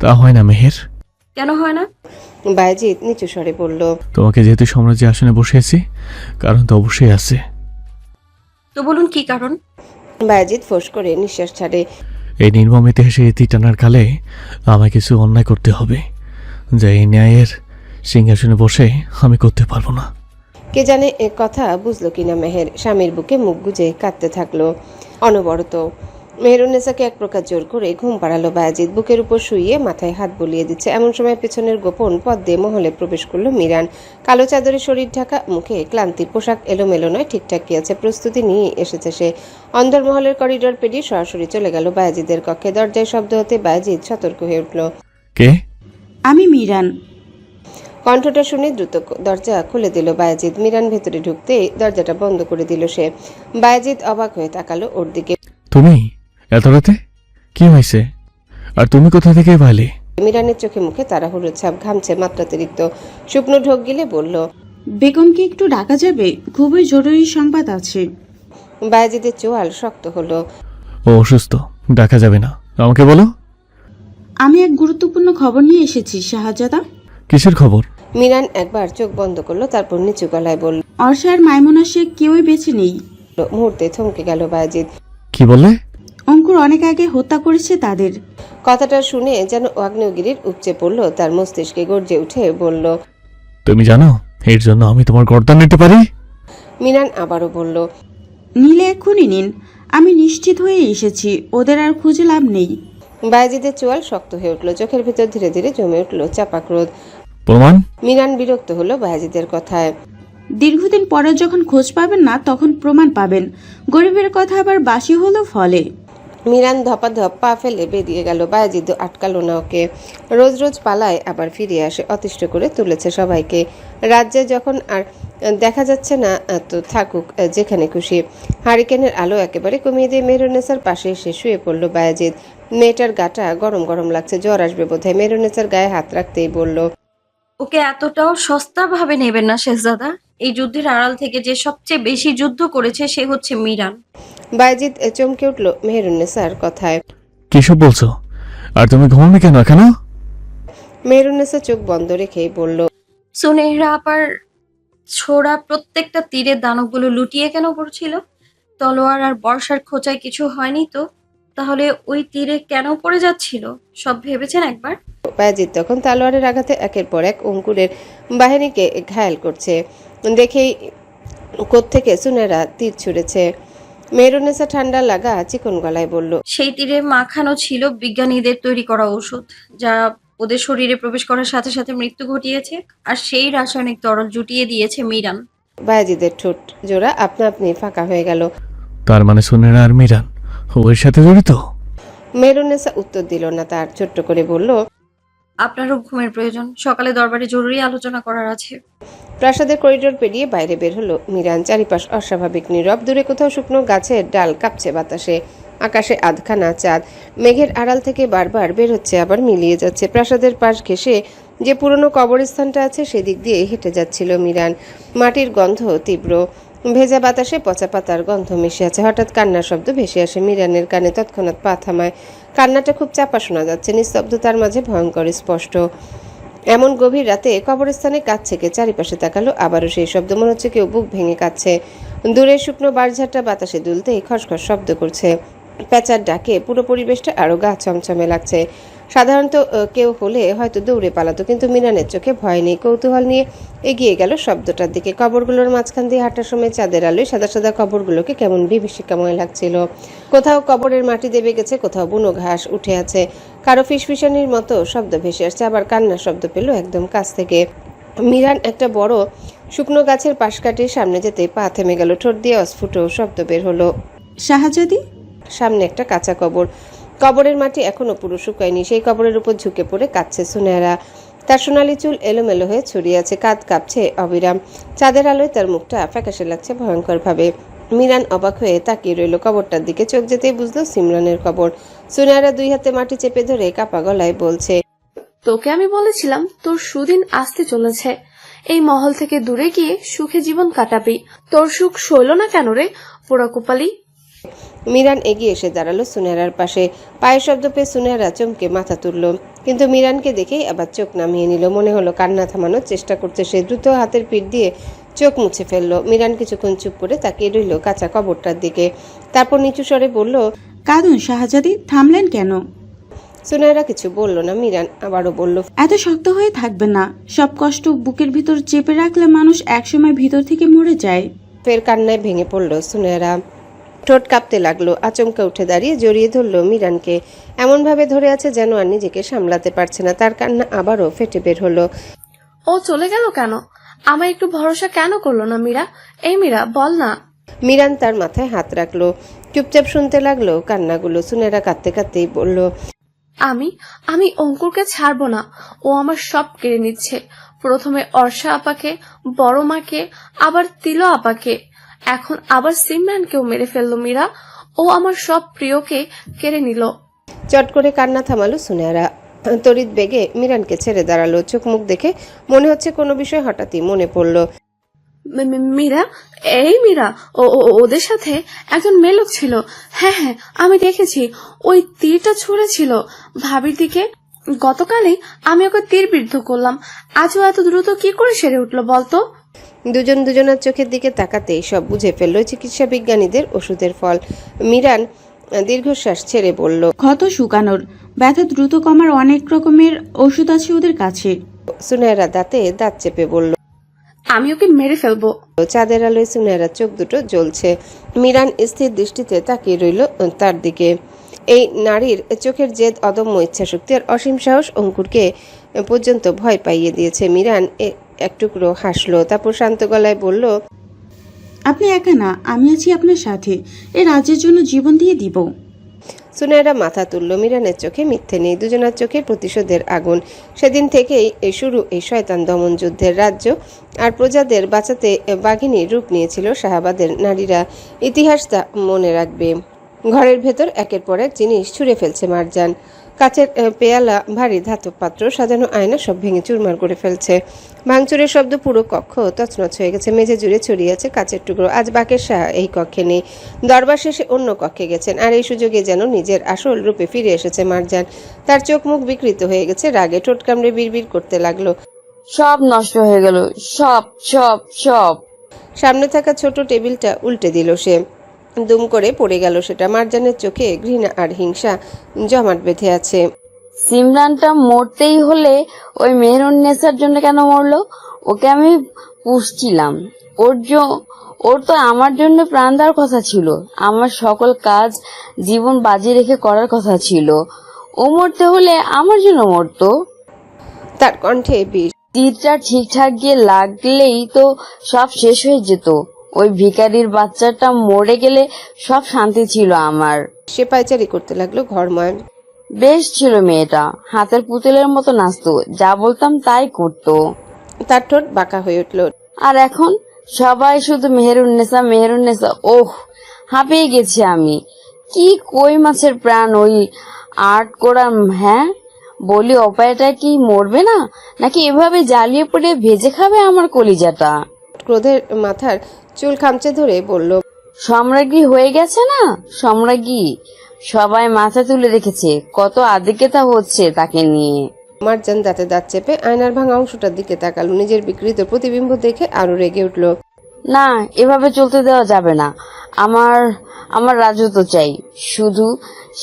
তা হয় না মেহের। কেন হয় না? বায়েজিদ নিচু স্বরে বলল, তোমাকে যেহেতু সাম্রাজ্যে আসনে বসিয়েছি, কারণ তো অবশ্যই আছে। তো বলুন কি কারণ? বায়েজিদ ফোঁস করে নিঃশ্বাস ছাড়ে। এই নির্মম ইতিহাসে ইতি টানার কালে আমায় কিছু অন্যায় করতে হবে, যা এই ন্যায়ের সিংহাসনে বসে আমি করতে পারবো না। কে জানে এ কথা বুঝলো কিনা মেহের। স্বামীর বুকে মুখ গুজে কাঁদতে থাকলো অনবরত। মেহেরুন্নেসাকে এক প্রকার জোর করে ঘুম পাড়ালো বায়েজিদ। বুকের উপর শুইয়ে মাথায় হাত বুলিয়ে দিচ্ছে। এমন সময় পেছনের গোপন পথ দিয়ে মহলে প্রবেশ করলো মিরান। কালো চাদরে শরীর ঢাকা, মুখে ক্লান্তির, পোশাক এলোমেলো নয়, ঠিকঠাকই আছে। প্রস্তুতি নিয়ে এসেছে সে। অন্দরমহলের করিডোর পেরিয়ে সরাসরি চলে গেল বায়েজিদের কক্ষে। দরজায় শব্দ হতে বায়েজিদ সতর্ক হয়ে উঠল। কে? আমি মিরান। কণ্ঠটা শুনে দ্রুত দরজা খুলে দিল বায়েজিদ। মিরান ভেতরে ঢুকতেই দরজাটা বন্ধ করে দিল সে। বায়েজিদ অবাক হয়ে তাকালো ওর দিকে। তুমি এত রাতে? কি হয়েছে? আর তুমি কোথা থেকে পাইলে? মিরানের চোখে মুখে তাড়াহুড়োর ছাপ, ঘামছে মাত্রাতিরিক্ত। শুকনো ঢোক গিলে বলল, বেগমকে একটু ডাকা যাবে? খুবই জরুরি সংবাদ আছে। বায়েজিদের চোয়াল শক্ত হলো। ও অসুস্থ, দেখা যাবে না। আমাকে বলো। আমি এক গুরুত্বপূর্ণ খবর নিয়ে এসেছি শাহজাদা। কিসের খবর? মিরান একবার চোখ বন্ধ করলো, তারপর নিচু গলায় বলল, অর্ষার মাইমুনা শেখ কেউই বেঁচে নেই। মুহূর্তে থমকে গেল বায়েজিদ। কি বললে? অঙ্কুর অনেক আগে হত্যা করেছে তাদের। কথাটা শুনে যেন আগ্নেয়গিরির উপচে পড়লো তার মস্তিষ্কে। গর্জে উঠে বলল, তুমি জানো এর জন্য আমি তোমার গর্দান নিতে পারি? মিরান আবারও বলল, নিলে এক্ষুনি নিন। আমি নিশ্চিত হয়ে এসেছি, ওদের আর খুঁজে লাভ নেই। বায়েজিদের চোয়াল শক্ত হয়ে উঠল। চোখের ভিতর ধীরে ধীরে জমে উঠল চাপা ক্রোধ। প্রমাণ? মিরান বিরক্ত হলো বায়েজিদের কথায়। দীর্ঘদিন পরে যখন খোঁজ পাবেন না তখন প্রমাণ পাবেন। গরিবের কথা আবার বাসি হলো ফলে। মিরান ধপাধপ পা ফেলে বেরিয়ে গেল। বায়েজিদ আটকালো না ওকে। রোজ রোজ পালায়, আবার ফিরে আসে। অতিষ্ঠ করে তুলেছে সবাইকে। রাজ্যে যখন আর দেখা যাচ্ছে না তো থাকুক যেখানে খুশি। হারিকেনের আলো একেবারে কমিয়ে দিয়ে মেহেরুন্নেসার পাশে এসে শুয়ে পড়ল বায়েজিদ। মেয়েটার গাটা গরম গরম লাগছে, জ্বর আসবে বোধহয়। মেহেরুন্নেসার গায়ে হাত রাখতেই বলল, ওকে এতটাও সস্তা ভাবে নেবেন না শেহজাদা। এই যুদ্ধের আড়াল থেকে যে সবচেয়ে বেশি যুদ্ধ করেছে সে হচ্ছে মিরান। বায়েজিদ চমকে উঠল মেহেরুন্নেসার কথায়। কিসব বলছো? আর তুমি ঘুমাবে কেন এখনো? মেহেরুন্নেসা চোখ বন্ধ রেখেই বলল, সুনেহরা আপার ছোড়া প্রত্যেকটা তীরের দানবগুলো লুটিয়ে কেন পড়ছিল? তলোয়ার আর বর্ষার খোঁচায় কিছু হয়নি তো? তাহলে ওই তীরে কেন পড়ে যাচ্ছিল? সব ভেবেছেন একবার? বায়েজিদ তখন তালোয়ারের আঘাতে একের পর এক অঙ্কুরের বাহিনীকে ঘায়েল করছে। দেখেই কোত্থেকে সুনেরা তীর ছুঁড়েছে। মেহেরুন্নেসা ঠান্ডা লাগা চিকন গলায় বলল, সেই তীরে মাখানো ছিল বিজ্ঞানীদের তৈরি করা ওষুধ, যা ওদের শরীরে প্রবেশ করার সাথে সাথে মৃত্যু ঘটিয়েছে। আর সেই রাসায়নিক তরল জুটিয়ে দিয়েছে মিরান। বায়েজিদের ঠোঁট জোড়া আপনা আপনি ফাঁকা হয়ে গেল। তার মানে সুনেরা আর মিরান ওর সাথে জড়িত? মেহেরুন্নেসা উত্তর দিল না তার। ছোট্ট করে বলল, আপনারও ঘুমের প্রয়োজন। সকালে দরবারে জরুরি আলোচনা করার আছে। প্রাসাদের করিডোর পেরিয়ে বাইরে বের হলো মিরান। চারিপাশ অস্বাভাবিক নীরব। দূরে কোথাও শুকনো গাছের ডাল কাঁপছে বাতাসে। আকাশে আধখানা চাঁদ মেঘের আড়াল থেকে বারবার বের হচ্ছে, আবার মিলিয়ে যাচ্ছে। প্রাসাদের পাশ ঘেঁষে যে পুরনো কবরস্থানটা আছে সেদিক দিয়ে হেঁটে যাচ্ছিল মিরান। মাটির গন্ধ তীব্র। ভেজা বাতাসে পচা পাতার গন্ধ মিশে আছে। হঠাৎ কান্নার শব্দ ভেসে আসে মিরানের কানে। তৎক্ষণাৎ পা থামায়। কান্নাটা খুব চাপা শোনা যাচ্ছে, নিস্তব্ধতার মাঝে ভয়ঙ্কর স্পষ্ট। এমন গভীর রাতে কবরস্থানে কাঁদছে থেকে চারিপাশে তাকালো, আবারও সেই শব্দ। মনে হচ্ছে কেউ বুক ভেঙে কাঁদছে। দূরে শুকনো বাঁশঝাড়টা বাতাসে দুলতেই খসখস শব্দ করছে। প্যাঁচার ডাকে পুরো পরিবেশটা আরো গা ছমছমে লাগছে। সাধারণত কেউ হলে হয়তো দৌড়ে পালাতো, কিন্তু মিরানের চোখে ভয় নেই। কৌতূহল নিয়ে এগিয়ে গেল শব্দটার দিকে। কবরগুলোর মাঝখান দিয়ে হাঁটার সময় চাঁদের আলোয় সাদা সাদা কবরগুলোকে কেমন বিভীষিকাময় লাগছিল। কোথাও কবরের মাটি দেবে গেছে, কোথাও বুনো ঘাস উঠে আছে। কারো ফিসফিসানির মতো শব্দ ভেসে আসছে, আবার কান্নার শব্দ পেল একদম কাছ থেকে। মিরান একটা বড় শুকনো গাছের পাশ কাটিয়ে সামনে যেতে পা থেমে গেল। ঠোঁট দিয়ে অস্ফুট শব্দ বের হলো। শাহজাদি? সামনে একটা কাঁচা কবর। কবরের মাটি এখনো পুরো শুকায়নি। সেই কবরের উপর ঝুঁকে পড়ে কাঁদছে সুনেহরা। তার সোনালি চুল এলোমেলো হয়ে ছড়িয়ে আছে, কাঁধ কাঁপছে অবিরাম। চাঁদের আলোয় তার মুখটা ফ্যাকাশে লাগছে ভয়ঙ্কর ভাবে। মিরান অবাক হয়ে তাকিয়ে রইল কবরটার দিকে। চোখ যেতেই বুঝলো সিমরানের কবর। সুনেহরা দুই হাতে মাটি চেপে ধরে কাপা গলায় বলছে, তোকে আমি বলেছিলাম তোর সুদিন আসতে চলেছে। এই মহল থেকে দূরে গিয়ে সুখে জীবন কাটাবি। তোর সুখ সইল না কেন রে পোড়া কপালি? মিরান এগিয়ে এসে দাঁড়ালো সুনেহরার পাশে। পায়ের শব্দ পেয়ে সুনেহরা চমকে মাথা তুলল, কিন্তু মিরানকে দেখেই আবার চোখ নামিয়ে নিল। মনে হলো কান্না থামানোর চেষ্টা করছে সে। দ্রুত হাতের পিঠ দিয়ে চোখ মুছে ফেললো। মিরান কিছুক্ষণ চুপ করে তাকিয়ে রইল কাঁচা কবরটার দিকে। তারপর নিচু স্বরে বলল, কাঁদুন শাহজাদি, থামলেন কেন? সুনেহরা কিছু বলল না। মিরান আবারও বলল, এত শক্ত হয়ে থাকবেন না। সব কষ্ট বুকের ভিতর চেপে রাখলে মানুষ একসময় ভিতর থেকে মরে যায়। ফের কান্নায় ভেঙে পড়ল সুনেহরা। ঠোঁট কাঁপতে লাগলো। আচমকা উঠে দাঁড়িয়ে জড়িয়ে ধরল মিরানকে। এমনভাবে ধরে আছে যেন আর নিজেকে সামলাতে পারছে না। তার কান্না আবারও ফেটে বের হলো। ও চলে গেল কেন? আমায় একটু ভরসা কেন করলো না মীরা? এই মীরা বল না। মিরান তার মাথায় হাত রাখলো। চুপচাপ শুনতে লাগলো কান্নাগুলো। সুনেহরা কাঁদতে কাঁদতেই বলল, আমি অঙ্কুরকে ছাড়বো না। ও আমার সব কেড়ে নিচ্ছে। প্রথমে অর্ষা আপাকে, বড় মাকে, আবার তিলো আপাকে, এখন আবার সিমরানকেও মেরে ফেললো মীরা। ও আমার সব প্রিয়কে কেড়ে নিল। চট করে কান্না থামালো সুনেহরা। তড়িৎ বেগে মিরানকে ছেড়ে দাঁড়ালো। চোখ মুখ দেখে মনে হচ্ছে কোনো বিষয় হঠাৎই মনে পড়লো। মীরা, এই মীরা, ওদের সাথে একজন মেয়ে ছিল। হ্যাঁ হ্যাঁ, আমি দেখেছি। ওই তীরটা ছুঁড়েছিল ভাবির দিকে। গতকালই আমি ওকে তীর বিদ্ধ করলাম। আজও এত দ্রুত কি করে সেরে উঠলো বলতো? দুজন দুজনের চোখের দিকে তাকাতেই সব বুঝে ফেলল। চিকিৎসা বিজ্ঞানীদের ওষুধের ফল। মিরান দীর্ঘশ্বাস ছেড়ে বলল, ক্ষত শুকানোর, ব্যথা দ্রুত কমার অনেক রকমের ওষুধ আছে ওদের কাছে। সুনেহরা দাঁতে দাঁত চেপে বলল, আমি ওকে মেরে ফেলবো। চাঁদের আলোয় সুনেহরার চোখ দুটো জ্বলছে। মিরান স্থির দৃষ্টিতে তাকিয়ে রইল তার দিকে। এই নারীর চোখের জেদ, অদম্য ইচ্ছাশক্তি আর অসীম সাহস অঙ্কুরকে পর্যন্ত ভয় পাইয়ে দিয়েছে। মিরান এক টুকরো হাসলো, তারপর শান্ত গলায় বলল, আপনি একা না, আমি আছি আপনার সাথে। এই রাজ্যের জন্য জীবন দিয়ে দিব। সুনেহরা মাথা তুলল। মিরানের চোখে মিথ্যে নেই, দুজনের চোখে প্রতিশোধের আগুন। সেদিন থেকেই শুরু এই শয়তান দমন যুদ্ধের। রাজ্য আর প্রজাদের বাঁচাতে বাঘিনীর রূপ নিয়েছিল শাহাবাদের নারীরা। ইতিহাস তা মনে রাখবে। ঘরের ভেতর একের পর এক জিনিস ছুঁড়ে ফেলছে মারজান। কাচের পেয়ালা, ভারী ধাতব পাত্র, সাজানো আয়না সব ভেঙে চুরমার করে ফেলছে। ভাঙচুরের শব্দ পুরো কক্ষ তছনছ হয়ে গেছে। মেঝে জুড়ে ছড়িয়ে আছে কাচের টুকরো। আজ বাকের শাহ এই কক্ষে নেই। দরবার শেষে অন্য কক্ষে গেছেন। আর এই সুযোগে যেন নিজের আসল রূপে ফিরে এসেছে মারজান। তার চোখ মুখ বিকৃত হয়ে গেছে। রাগে ঠোঁট কামড়ে বিড়বিড় করতে লাগলো, সব নষ্ট হয়ে গেল, সব সব সব। সামনে থাকা ছোট টেবিলটা উল্টে দিল সে। দুম করে পড়ে গেল সেটা। মারজানের চোখে ঘৃণা আর হিংসা জমাট বেঁধে আছে। সিমরানটা মরতেই হলে ওই মেহেরুন্নেসার জন্য কেন মরলো? ওকে আমি পুষছিলাম। ওর তো আমার জন্য প্রাণ দেওয়ার কথা ছিল। আমার সকল কাজ জীবন বাজি রেখে করার কথা ছিল। ও মরতে হলে আমার জন্য মরতো। তার কণ্ঠে বিষ। তীরটা ঠিকঠাক গিয়ে লাগলেই তো সব শেষ হয়ে যেত। ওই ভিখারির বাচ্চাটা মরে গেলে সব শান্তি ছিল আমার। সে পায়চারি করতে লাগলো ঘরময়। বেশ ছিল মেয়েটা, হাতের পুতুলের মতো নাচতো, যা বলতাম তাই করতো। তার ঠোঁট বাঁকা হয়ে উঠল। আর এখন সবাই শুধু মেহেরুন্নেসা মেহেরুন্নেসা। ওহ, হাঁপিয়ে গেছি আমি। কি কই মাছের প্রাণ ওই আট কোড়া। হ্যাঁ বলি, অপায়টা কি মরবে না, নাকি এভাবে জ্বালিয়ে পড়ে ভেজে খাবে আমার কলিজাটা? ক্রোধের মাথার চুল খামচে ধরে বলল, সম্রাজ্ঞী হয়ে গেছে না, সম্রাজ্ঞী। সবাই মাথা তুলে রেখেছে, কত আদিক্যতা হচ্ছে তাকে নিয়ে। মারজান দাঁতে দাঁত চেপে আয়নার ভাঙা অংশটার দিকে তাকালো। নিজের বিকৃত প্রতিবিম্ব দেখে আরো রেগে উঠল। না, এভাবে চলতে দেওয়া যাবে না। আমার আমার রাজত্ব চাই, শুধু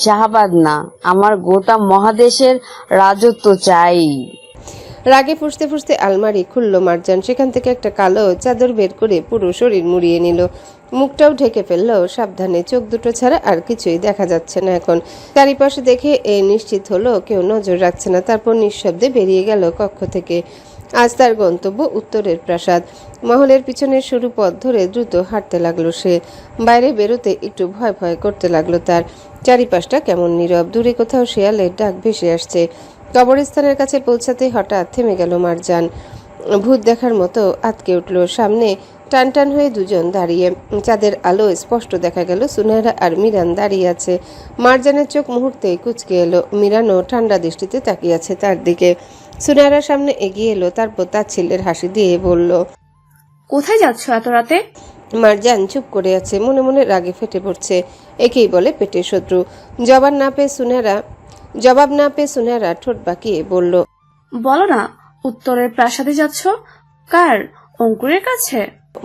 শাহাবাদ না, আমার গোটা মহাদেশের রাজত্ব চাই। রাগে ফুঁসতে ফুঁসতে আলমারি খুলল মারজান। সেখান থেকে একটা কালো চাদর বের করে পুরো শরীর মুড়িয়ে নিল। মুখটাও ঢেকে ফেলল সাবধানে। চোখ দুটো ছাড়া আর কিছুই দেখা যাচ্ছে না এখন। চারিপাশে দেখে নিশ্চিত হলো কেউ নজর রাখছে না। তারপর নিঃশব্দে বেরিয়ে গেল কক্ষ থেকে। আজ তার গন্তব্য উত্তরের প্রাসাদ। মহলের পিছনের সরু পথ ধরে দ্রুত হাঁটতে লাগলো সে। বাইরে বেরোতে একটু ভয় ভয় করতে লাগলো তার। চারিপাশটা কেমন নীরব। দূরে কোথাও শেয়ালের ডাক ভেসে আসছে। কবরস্থানের কাছে পৌঁছাতে হঠাৎ থেমে গেল মারজান। ভূত দেখার মতো আটকে উঠল। সামনে টান টান হয়ে দুজন দাঁড়িয়ে। চাঁদের আলো স্পষ্ট দেখা গেল সুনয়রা আর মিরান দাঁড়িয়ে আছে। মারজানের চোখ মুহূর্তেই কুঁচকে এলো। মিরানও ঠান্ডা দৃষ্টিতে তাকিয়ে আছে তার দিকে। সুনয়রার সামনে এগিয়ে এলো, তারপর তার ছেলের হাসি দিয়ে বলল, কোথায় যাচ্ছ এত রাতে? মারজান চুপ করে আছে, মনে মনে রাগে ফেটে পড়ছে। একেই বলে পেটের শত্রু। জবাব না পেয়ে সুনয়রা ঠোঁট বাঁকিয়ে বলল, বলো না, উত্তরের প্রাসাদে যাচ্ছ? কার? অঙ্কুরের কাছে?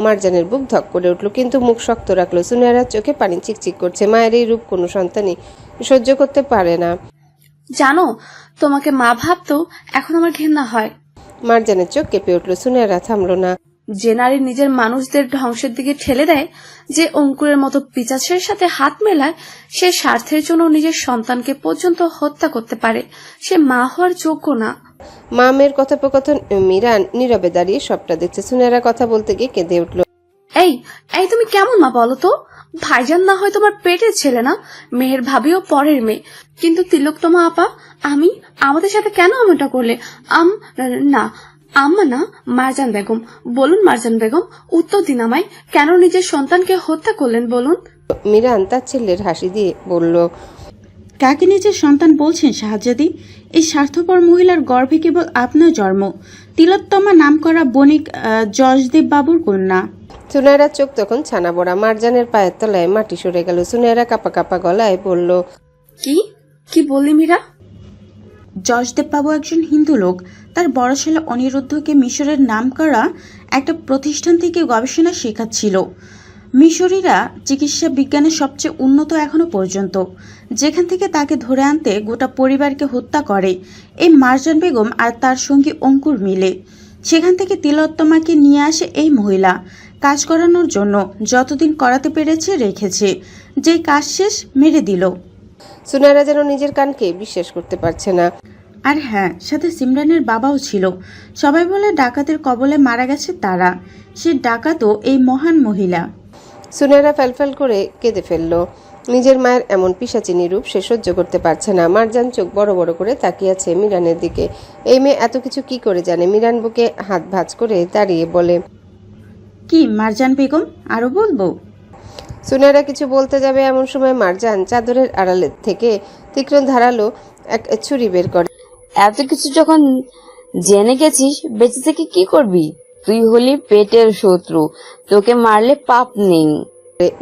মারজানের বুক ধক করে উঠল, কিন্তু মুখ শক্ত রাখলো। সুনয়রার চোখে পানি চিকচিক করছে। মায়ের এই রূপ কোনো সন্তানই সহ্য করতে পারে না। জানো, তোমাকে মা ভাবতেও এখন আমার ঘেন্না হয়। মারজানের চোখ কেঁপে উঠল। সুনয়রা থামলো না। যে নারী নিজের মানুষদের ধ্বংসের দিকে ঠেলে দেয়, যে অঙ্কুরের মতো পিচাচের সাথে হাত মেলায়, সে স্বার্থের জন্য নিজের সন্তানকে পর্যন্ত হত্যা করতে পারে, সে মা হওয়ার যোগ্য না। মা মেয়ের কথোপকথন। মিরান নীরবে দাঁড়িয়ে সবটা দেখছে। সুনয়রা কথা বলতে গিয়ে কেঁদে উঠল। এই তুমি কেমন মা বলো তো? ভাইজান না হয় তোমার পেটের ছেলে না, মেয়ের ভাবিও পরের মেয়ে, কিন্তু তিলোত্তমা আপা, আমাদের সাথে কেন এমনটা করলে? না আম্মা না, মারজান বেগম। বলুন মারজান বেগম, উত্তর দিন আমায়, কেন নিজের সন্তানকে হত্যা করলেন বলুন? মিরান তার ছেলের হাসি দিয়ে বলল, কাকে নিজের সন্তান বলছেন শাহজাদি? এই স্বার্থপর মহিলার গর্ভে কেবল আপনার জন্ম। তিলোত্তমা নাম করা বণিক যশদেব বাবুর কন্যা। সুনয়রার চোখ তখন ছানা বড়া। মারজানের পায়ের তলায় মাটি সরে গেল। সুনয়রা কাপা কাপা গলায় বলল, কি বললি মীরা? যশদেব বাবু একজন হিন্দু লোক। তার বড় ছেলে অনিরুদ্ধকে মিশরের নাম করা একটা প্রতিষ্ঠান থেকে গবেষণা শেখাচ্ছিল। মিশরীরা চিকিৎসা বিজ্ঞানের সবচেয়ে উন্নত এখনো পর্যন্ত। যেখান থেকে তাকে ধরে আনতে গোটা পরিবারকে হত্যা করে এই মারজান বেগম আর তার সঙ্গী অঙ্কুর মিলে। সেখান থেকে তিলোত্তমাকে নিয়ে আসে এই মহিলা কাজ করানোর জন্য। যতদিন করাতে পেরেছে রেখেছে, যেই কাজ শেষ মেরে দিল। সুনয়রা যেন নিজের কানকে বিশ্বাস করতে পারছে না। আর হ্যাঁ, সাথে সিমরানের বাবাও ছিল। সবাই বলে ডাকাতের কবলে মারা গেছে তারা। সে ডাকাতও এই মহান মহিলা। সুনয়রা ফ্যালফ্যাল করে কেঁদে ফেলল। নিজের মায়ের এমন পিশাচিনী রূপ সে সহ্য করতে পারছে না। মারজান চোখ বড় বড় করে তাকিয়ে আছে মিরানের দিকে। এই মেয়ে এত কিছু কি করে জানে? মিরান বুকে হাত ভাঁজ করে দাঁড়িয়ে বলে, কি মারজান বেগম, আরো বলবো? সুনয়রা কিছু বলতে যাবে এমন সময় মারজান চাদরের আড়ালে থেকে তীক্ষ্ণ ধারালো এক ছুরি বের করে। এত কিছু যখন জেনে গেছিস, বেঁচে থেকে কি করবি? তুই হলি পেটের শত্রু, তোকে মারলে পাপ নেই।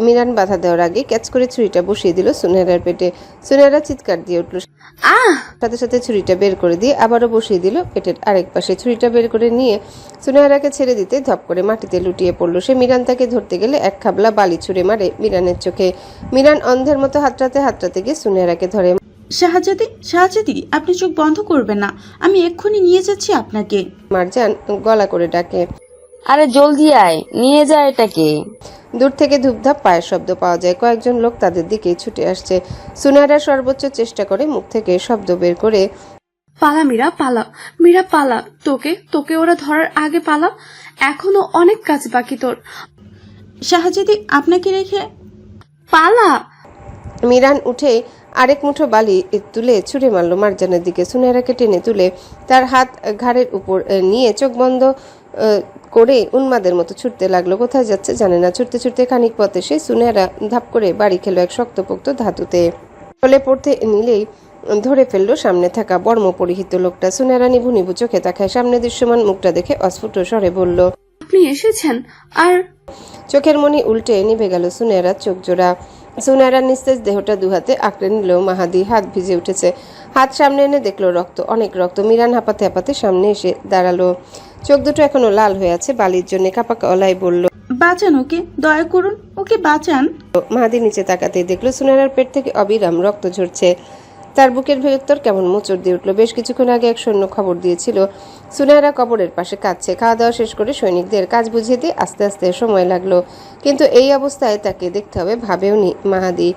মিরান বাধা দেওয়ার আগে ক্যাচ করে ছুরিটা বসিয়ে দিল সুনয়রার পেটে। সুনয়রা চিৎকার দিয়ে উঠল। সাথে সাথে ছুরিটা বের করে দিয়ে আবারও বসিয়ে দিল পেটের আরেক পাশে। ছুরিটা বের করে নিয়ে সুনয়রাকে ছেড়ে দিতে ধপ করে মাটিতে লুটিয়ে পড়ল সে। মিরান তাকে ধরতে গেলে এক খাবলা বালি ছুঁড়ে মারে মিরানের চোখে। মিরান অন্ধের মতো হাতড়াতে গিয়ে সুনয়রাকে ধরে। শাহজাদি, আপনি চোখ বন্ধ করবেন না, আমি এক্ষুনি নিয়ে যাচ্ছি আপনাকে। মারজান গলা করে ডাকে, আরে জলদি আয়, নিয়ে যা এটাকে। দূর থেকে ধূপধাপ পায়ের শব্দ পাওয়া যায়। কয়েকজন লোক তাদের দিকে ছুটে আসছে। সুনয়রা সর্বোচ্চ চেষ্টা করে মুখ থেকে শব্দ বের করে, পালা মীরা, পালা মীরা, পালা। তোকে ওরা ধরার আগে পালা, এখনো অনেক কাজ বাকি তোর। শাহজাদি, আপনাকে রেখে পালা। মিরান উঠে আরেক মুঠো বালি তুলে ছুঁড়ে মারল মারজানের দিকে। সুনয়রাকে টেনে তুলে তার হাত ঘাড়ের উপর নিয়ে চোখ বন্ধ করে উন্মাদের মতো ছুটতে লাগলো। কোথায় যাচ্ছে জানে না। ছুটতে ছুটতে খানিক পথে সে সুনয়রা ধাপ করে বাড়ি খেলো এক শক্তপোক্ত ধাতুতে। ফলে পড়তে নিলেই ধরে ফেললো সামনে থাকা বর্ম পরিহিত লোকটা। সুনয়রা নিভু নিভু চোখে তাকায়। সামনে দৃশ্যমান মুখটা দেখে অস্ফুট স্বরে বলল, আপনি এসেছেন? আর চোখের মনি উল্টে নিভে গেল সুনেরার চোখ জোড়া। সুনেরার নিস্তেজ দেহটা দুহাতে আঁকড়ে নিল মাহাদি। হাত ভিজে উঠেছে। হাত সামনে এনে দেখলো রক্ত, অনেক রক্ত। মিরান হাঁপাতে হাঁপাতে সামনে এসে দাঁড়ালো। চোখ দুটো এখনো লাল হয়ে আছে বালির জন্য। কাপা গলায় বলল, বাঁচান ওকে, দয়া করুন ওকে বাঁচান। মাহাদি নিচে তাকাতেই দেখলো সুনেরার পেট থেকে অবিরাম রক্ত ঝরছে। তার বুকের ভেতর কেমন মোচড় দিয়ে উঠলো। বেশ কিছুক্ষণ আগে এক সৈন্য খবর দিয়েছিল সুনেরা কবরের পাশে কাঁদছে। খাওয়া দাওয়া শেষ করে সৈনিকদের কাজ বুঝিয়ে দিয়ে আস্তে আস্তে সময় লাগলো। কিন্তু এই অবস্থায় তাকে দেখতে হবে ভাবেওনি মাহাদি।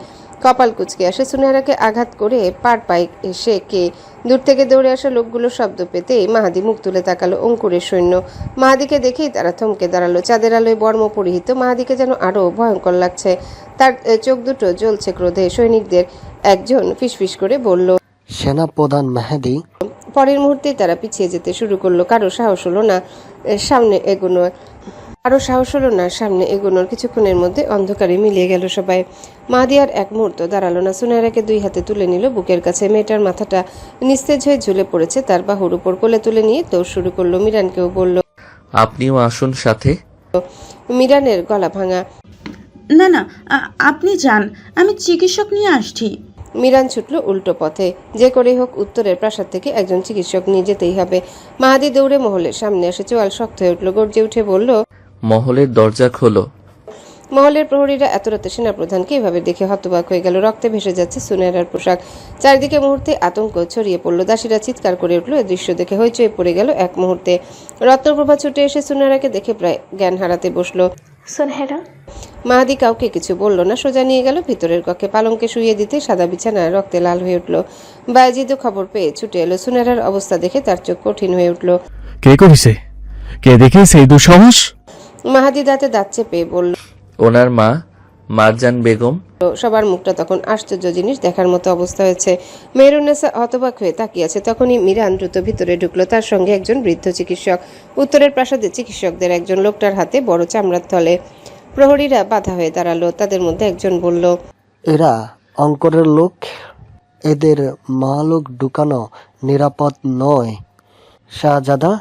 কপাল কুচকে আসে। সুনেরাকে আঘাত করে পার পায় সে কে। দূর থেকে দৌড়ে আসা লোকগুলো শব্দ পেতেই মাহাদি মুখ তুলে তাকালো। অঙ্কুরের সৈন্য। মাহাদিকে দেখেই তারা থমকে দাঁড়ালো। চাঁদের আলোয় বর্ম পরিহিত মাহাদিকে যেন আরো ভয়ঙ্কর লাগছে। তার চোখ দুটো জ্বলছে ক্রোধে। সৈনিকদের একজন ফিসফিস করে বলল, সেনাপ্রধান মেহেদী। পরের মুহূর্তেই তারা পিছিয়ে যেতে শুরু করলো। কারো সাহস হলো না সামনে এগোনোর। কিছুক্ষণের মধ্যে অন্ধকারে মিলিয়ে গেল সবাই। মাহাদি আর এক মুহূর্ত দাঁড়ালো না। সুনেরাকে দুই হাতে তুলে নিল বুকের কাছে। মেয়েটার মাথাটা নিস্তেজ হয়ে ঝুলে পড়েছে তার বাহুর উপর। কোলে তুলে নিয়ে দৌড় শুরু করলো। মিরানকেও বলল, আপনিও আসুন সাথে। মিরানের গলা ভাঙা। না না, আপনি যান, আমি চিকিৎসক নিয়ে আসছি। মিরান ছুটল উল্টো পথে। যে করেই হোক উত্তরের প্রাসাদ থেকে একজন চিকিৎসক নিয়ে যেতেই হবে। মাহাদি দৌড়ে মহলের সামনে আসে। চোয়াল শক্ত হয়ে উঠল। গর্জে উঠে বলল, মহলের দরজা খোলো। মহলের প্রহরীরা এত রাতে সেনাপ্রধানকে এভাবে দেখে হতবাক হয়ে গেল। রক্তে ভেসে যাচ্ছে সুনেরার পোশাক। চারিদিকে মুহূর্তে আতঙ্ক ছড়িয়ে পড়ল। দাসীরা চিৎকার করে উঠল। এই দৃশ্য দেখে হইচই পড়ে গেল এক মুহূর্তে। রত্নপ্রভা ছুটে এসে সুনেরাকে দেখে প্রায় জ্ঞান হারাতে বসলো। সুনেরা। মাহাদি কাউকে কিছু বলল না। সোজা নিয়ে গেল ভিতরের কক্ষে। পালঙ্কে শুইয়ে দিতে সাদা বিছানা রক্তে লাল হয়ে উঠল। বায়েজিদও খবর পেয়ে ছুটে এলো। সুনেরার অবস্থা দেখে তার চোখ কঠিন হয়ে উঠল। কে করেছে? কে দেখিয়েছে এই দুঃসাহস? মাহাদি দাঁতে দাঁত চেপে বলল, ওনার মা মারজান বেগম। সবার মুখটা তখন আশ্চর্য জিনিস দেখার মতো অবস্থা হয়েছে। মেহরুন্নেসা হতবাক হয়ে তাকিয়ে আছে। তখনই মিরান দ্রুত ভিতরে ঢুকলো। তার সঙ্গে একজন বৃদ্ধ চিকিৎসক। উত্তরের প্রাসাদে চিকিৎসকদের একজন। লোকটার হাতে বড় চামড়ার থলে। প্রহরীরা বাধা হয়ে দাঁড়ালো। তাদের মধ্যে একজন বলল, এরা অঙ্করের লোক, এদের মালক ঢুকানো নিরাপদ নয় শাহজাদা।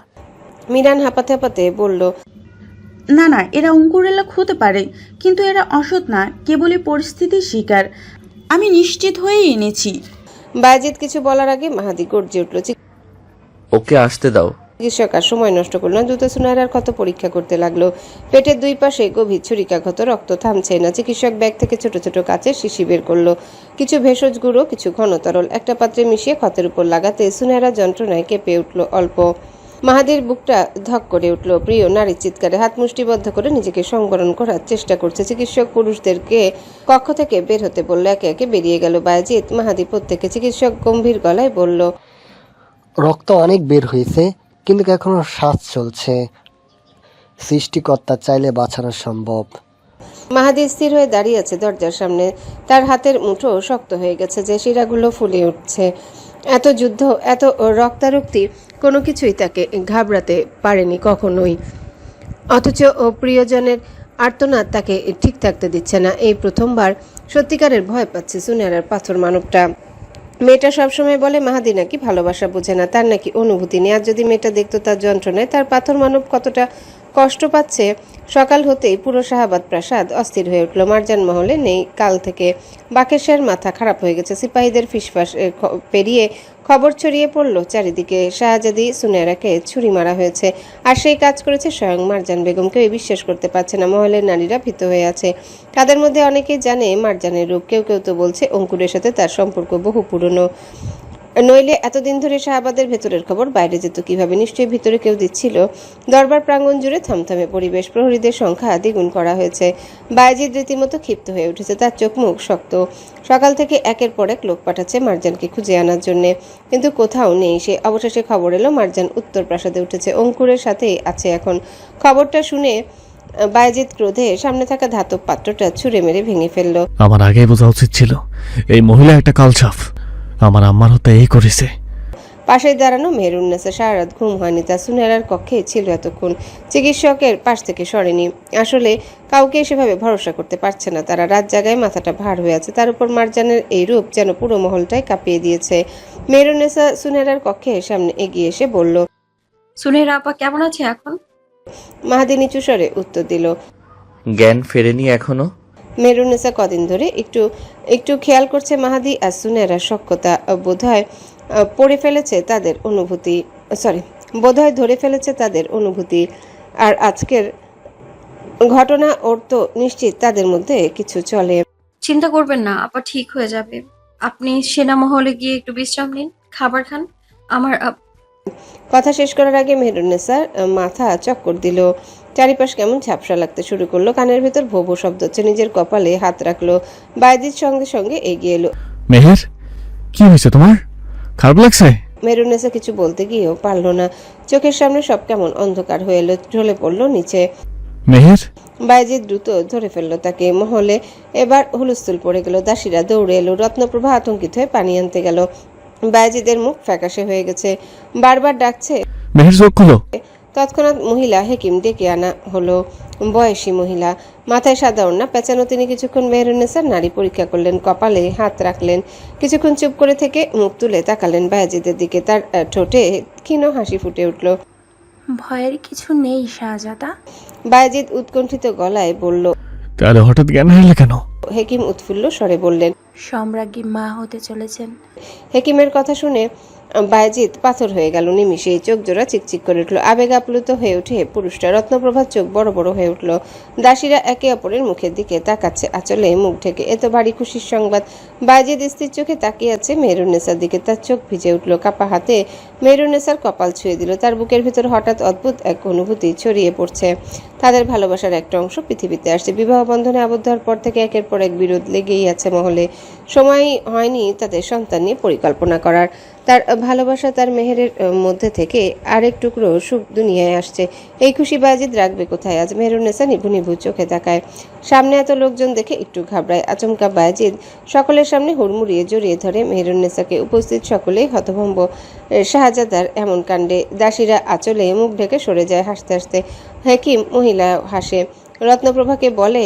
মিরান হাঁপাতে হাঁপাতে বলল, না না, এরা অঙ্কুরের লোক হতে পারে, কিন্তু এরা অসৎ না, কেবলই পরিস্থিতির শিকার। আমি নিশ্চিত হয়েই এনেছি। বায়েজিদ কিছু বলার আগে মাহাদি গর্জে উঠল। ওকে আসতে দাও। চিকিৎসক আর সময় নষ্ট করল না। দ্রুত সুনায়রার ক্ষত পরীক্ষা করতে লাগলো। পেটের দুই পাশে গভীর ছুরিকাঘাত। রক্ত থামছে না। চিকিৎসক ব্যাগ থেকে ছোট ছোট কাচের শিশি বের করলো। কিছু ভেষজ গুঁড়ো, কিছু ঘন তরল একটা পাত্রে মিশিয়ে ক্ষতের উপর লাগাতে সুনায়রা যন্ত্রণায় কেঁপে উঠল অল্প। মাহাদির বুকটা ধক করে উঠল। প্রিয় নারীর চিৎকারে। হাত মুষ্টিবদ্ধ করে নিজেকে সংবরণ করার চেষ্টা করছে। চিকিৎসক পুরুষদেরকে কক্ষ থেকে বের হতে বলল। একে একে বেরিয়ে গেল বায়েজিদ, মাহাদি প্রত্যেকে। চিকিৎসক গম্ভীর গলায় বলল, রক্ত অনেক বের হয়েছে, কিন্তু এখনো শ্বাস চলছে। সৃষ্টিকর্তা চাইলে বাঁচানো সম্ভব। মাহাদি স্থির হয়ে দাঁড়িয়ে আছে দরজার সামনে। তার হাতের মুঠো শক্ত হয়ে গেছে যে শিরাগুলো ফুলে উঠছে। এত যুদ্ধ, এত রক্তারক্তি, কোনো কিছুই তাকে ঘাবড়াতে পারেনি কখনোই। অথচ প্রিয়জনের আর্তনাদ তাকে ঠিক থাকতে দিচ্ছে না। এই প্রথমবার সত্যিকারের ভয় পাচ্ছে সুনায়রার পাথর মানবটা। মেয়েটা সবসময় বলে মাহাদি নাকি ভালোবাসা বোঝে না, তার নাকি অনুভূতি নেই। আর যদি মেয়েটা দেখতো তার যন্ত্রণায়, তার পাথর মানব কতটা কষ্ট পাচ্ছে। সকাল হতেই পুরো শাহাবাদ প্রাসাদ অস্থির হয়ে উঠল। মারজান মহলে নেই কাল থেকে। বাকেশের মাথা খারাপ হয়ে গেছে। সিপাহীদের ফিসফাস পেরিয়ে খবর ছড়িয়ে পড়ল চারিদিকে। শাহজাদি সুনায়রাকে ছুরি মারা হয়েছে, আর সেই কাজ করেছে স্বয়ং মারজান বেগম। কেউ বিশ্বাস করতে পারছে না। মহলের নারীরা ভীত হয়ে আছে। তাদের মধ্যে অনেকেই জানে মারজানের রূপ। কেউ কেউ তো বলছে অঙ্কুরের সাথে তার সম্পর্ক বহু পুরনো। নইলে এতদিন ধরে শাহবাদের ভেতরের খবর বাইরে যেত কিভাবে? নিশ্চয়ই ভিতরে কেউ দিচ্ছিল। দরবার প্রাঙ্গণ জুড়ে থমথমে পরিবেশ। প্রহরীদের সংখ্যা দ্বিগুণ করা হয়েছে। বায়েজিদ রীতিমতো ক্ষিপ্ত হয়ে উঠেছে। তার চোখ মুখ শক্ত। সকাল থেকে একের পর এক লোক পাঠাচ্ছে মারজানকে খুঁজে আনার জন্য, কিন্তু কোথাও নেই সে। অবশেষে খবর এলো মারজান উত্তর প্রাসাদে উঠেছে। অঙ্কুরের সাথেই আছে এখন। খবরটা শুনে বায়েজিদ ক্রোধে সামনে থাকা ধাতব পাত্রটা ছুঁড়ে মেরে ভেঙে ফেলল। আমার আগেই বোঝা উচিত ছিল এই মহিলা একটা কালছাপ। আমার আম্মার হত্যা এই করেছে। পাশে দাঁড়ানো মেহরুন্নেসা সারা রাত ঘুম হয়নি। তা সুনায়রার কক্ষে ছিল এতক্ষণ। চিকিৎসকের পাশ থেকে সরেনি। আসলে কাউকে সেভাবে ভরসা করতে পারছে না তারা। রাত জায়গায় মাথাটা ভার হয়ে আছে। তার উপর মারজানের এই রূপ যেন পুরো মহলটাই কাঁপিয়ে দিয়েছে। মেহরুন্নেসা সুনায়রার কক্ষে সামনে এগিয়ে এসে বলল, সুনেরা আপা কেমন আছে এখন? মাহাদি নিচু স্বরে উত্তর দিল, জ্ঞান ফেরেনি এখনো? মেহরুন্নেসা কদিন ধরে একটু একটু খেয়াল করছে মাহাদি আর সুনেরা সক্ষতা বোধহয় পড়ে ফেলেছে তাদের অনুভূতি, বোধহয় ধরে ফেলেছে তাদের অনুভূতি। আর আজকের ঘটনা ওর তো নিশ্চিত তাদের মধ্যে কিছু চলে। চিন্তা করবেন না, আপা ঠিক হয়ে যাবে। আপনি সেনা মহলে গিয়ে একটু বিশ্রাম নিন, খাবার খান। আমার কথা শেষ করার আগে মেহরুন্নেসার মাথা চক্কর দিল, চারিপাশ কেমন ঝাপসা লাগতে শুরু করলো, কানের ভেতর ভো ভো শব্দ হচ্ছে। নিজের কপালে হাত রাখলো। বাইজির সঙ্গে সঙ্গে এগিয়ে এলো। মেহের, কি হয়েছে তোমার? খারাপ লাগছে? মেহরুন্নেসা কিছু বলতে গিয়েও পারল না। চোখের সামনে সব কেমন অন্ধকার হয়ে এলো, ঢলে পড়লো নিচে। মেহের, বাইজিৎ দ্রুত ধরে ফেললো তাকে। মহলে এবার হুলস্থুল পড়ে গেল। দাসীরা দৌড়ে এলো। রত্নপ্রভা আতঙ্কিত হয়ে পানি আনতে গেল। বাইজিদের মুখ ফ্যাকাশে হয়ে গেছে, বারবার ডাকছে মেহের চোখ খুলো। তৎক্ষণাৎ মহিলা হেকিম ডেকে আনা হলো। বয়সী মহিলা, মাথায় সাদা ওড়না পেঁচানো। তিনি কিছুক্ষণ মেহরুন্নেসার নাড়ি পরীক্ষা করলেন, কপালে হাত রাখলেন। কিছুক্ষণ চুপ করে থেকে মুখ তুলে তাকালেন বায়েজিদের দিকে। তার ঠোঁটে ক্ষীণ হাসি ফুটে উঠল। ভয়ের কিছু নেই শাহজাদা। বায়েজিদ উৎকণ্ঠিত গলায় বলল। তাহলে হঠাৎ জ্ঞান হারালে কেন? হেকিম উৎফুল্ল স্বরে বললেন। সম্রাজ্ঞী মা হতে চলেছেন। হেকিমের কথা শুনে বায়েজিদ পাথর হয়ে গেল নিমিষেই। চোখ জোড়া চিকচিক করে উঠল। আবেগ আপ্লুত হয়ে উঠে পুরুষটা। রত্নপ্রভার চোখ বড় বড় হয়ে উঠল। দাসীরা একে অপরের মুখের দিকে তাকাচ্ছে, আঁচলে মুখ ঢেকে। এত ভারী খুশির সংবাদ। বায়েজিদ স্থির চোখে তাকিয়ে আছে মেহরুন্নেসার দিকে। তার চোখ ভিজে উঠল। কাপা হাতে মেহরুন্নেসার কপাল ছুঁয়ে দিল। তার বুকের ভিতর হঠাৎ অদ্ভুত এক অনুভূতি ছড়িয়ে পড়ছে। তাদের ভালোবাসার একটা অংশ পৃথিবীতে আসছে। বিবাহ বন্ধনে আবদ্ধ হওয়ার পর থেকে একের পর এক বিরোধ লেগেই আছে মহলে। সময় হয়নি তাদের সন্তান নিয়ে পরিকল্পনা করার। তার ভালোবাসা, তার মেহেরের মধ্যে থেকে আরেক টুকরো সুখ দুনিয়ায় আসছে। এই খুশি বায়েজিদ রাখবে কোথায় আজ? মেহরুন্নেসা নিভু নিভু চোখে তাকায়। সামনে এত লোকজন দেখে একটু ঘাবড়ায়। আচমকা বায়েজিদ সকলের সামনে হুড়মুড়িয়ে জড়িয়ে ধরে মেহরুন্নেসাকে। উপস্থিত সকলেই হতভম্ব শাহজাদার এমন কাণ্ডে। দাসীরা আঁচলে মুখ ঢেকে সরে যায় হাসতে হাসতে। হেকিম মহিলা হাসে। রত্নপ্রভাকে বলে,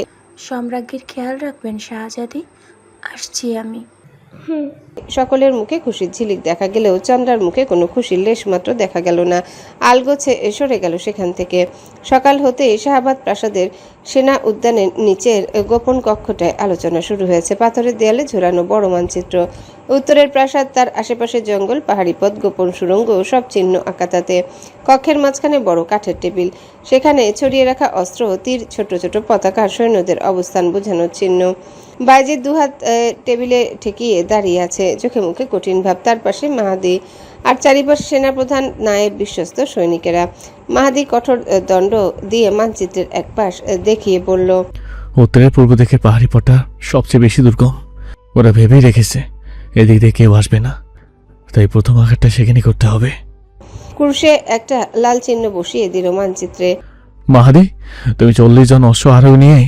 সম্রাজ্ঞীর খেয়াল রাখবেন শাহজাদি, আসছি আমি। সকলের মুখে খুশির ঝিলিক দেখা গেলেও চন্দ্রার মুখে কোনো খুশির লেশ মাত্র দেখা গেল না। আলগোছে সরে গেল সেখান থেকে। সকাল হতেই শাহাবাদ প্রাসাদের সেনা উদ্যানের নিচের গোপন কক্ষটায় আলোচনা শুরু হয়েছে। পাথরের দেয়ালে ঝোলানো বড় মানচিত্র। উত্তরের প্রাসাদ, তার আশেপাশে জঙ্গল, পাহাড়ি পথ, গোপন সুড়ঙ্গ, সব চিহ্ন আঁকা তাতে। কক্ষের মাঝখানে বড় কাঠের টেবিল, সেখানে ছড়িয়ে রাখা অস্ত্র, তীর, ছোট ছোট পতাকা, সৈন্যদের অবস্থান বোঝানোর চিহ্ন। বাইজিদ দুহাত টেবিলে ঠেকিয়ে দাঁড়িয়ে আছে, চোখে মুখে কঠিন ভাব। তার পাশে মাহাদি, আর চারিপাশে সেনাপ্রধান, নায়েব, বিশ্বস্ত সৈনিকেরা। মাহাদি কঠোর দণ্ড দিয়ে মানচিত্রের এক পাশ দেখিয়ে বলল, উত্তরের পূর্ব দিকে পাহাড়ি পথটা সবচেয়ে বেশি দুর্গম। ওরা ভেবেই রেখেছে এদিক দিয়ে কেউ আসবে না, তাই প্রথম আঘাতটা সেখানে করতে হবে। ক্রুশে একটা লাল চিহ্ন বসিয়ে দিল মানচিত্রে। মাহাদি, তুমি 40 জন অশ্ব আরোহ নিয়ে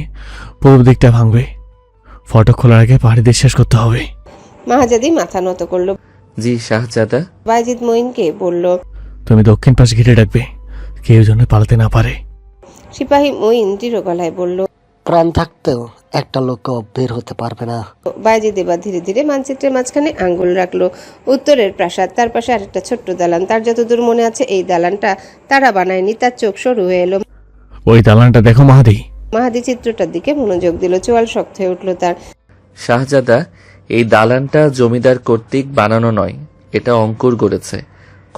পূর্ব দিকটা ভাঙবে। ফটক খোলার আগে পাহাড়ি দিয়ে শেষ করতে হবে। মাহাজাদি মাথা নত করলো। জি শাহজাদা। বাইজিদ মঈনকে বলল, তুমি দক্ষিণ পাশে ঘিরে রাখবে, কেউ যেন পালাতে না পারে। সিপাহী মঈন দৃঢ় গলায় বলল, প্রাণ থাকতেও একটা লোকও বের হতে পারবে না। বাইজিদ এবার ধীরে ধীরে মানচিত্রের মাঝখানে আঙ্গুল রাখলো। উত্তরের প্রাসাদ, তার পাশে আরেকটা ছোট্ট দালান। তার যতদূর মনে আছে এই দালানটা তারা বানায়নি। তার চোখ সরু হয়ে এলো। ওই দালানটা দেখো মাহাদি। মাহাদি চিত্রটার দিকে মনোযোগ দিল। চোয়াল শক্ত হয়ে উঠল তার। শাহজাদা, এই দালানটা জমিদার কর্তৃক বানানো নয়, এটা অঙ্কুর গড়েছে।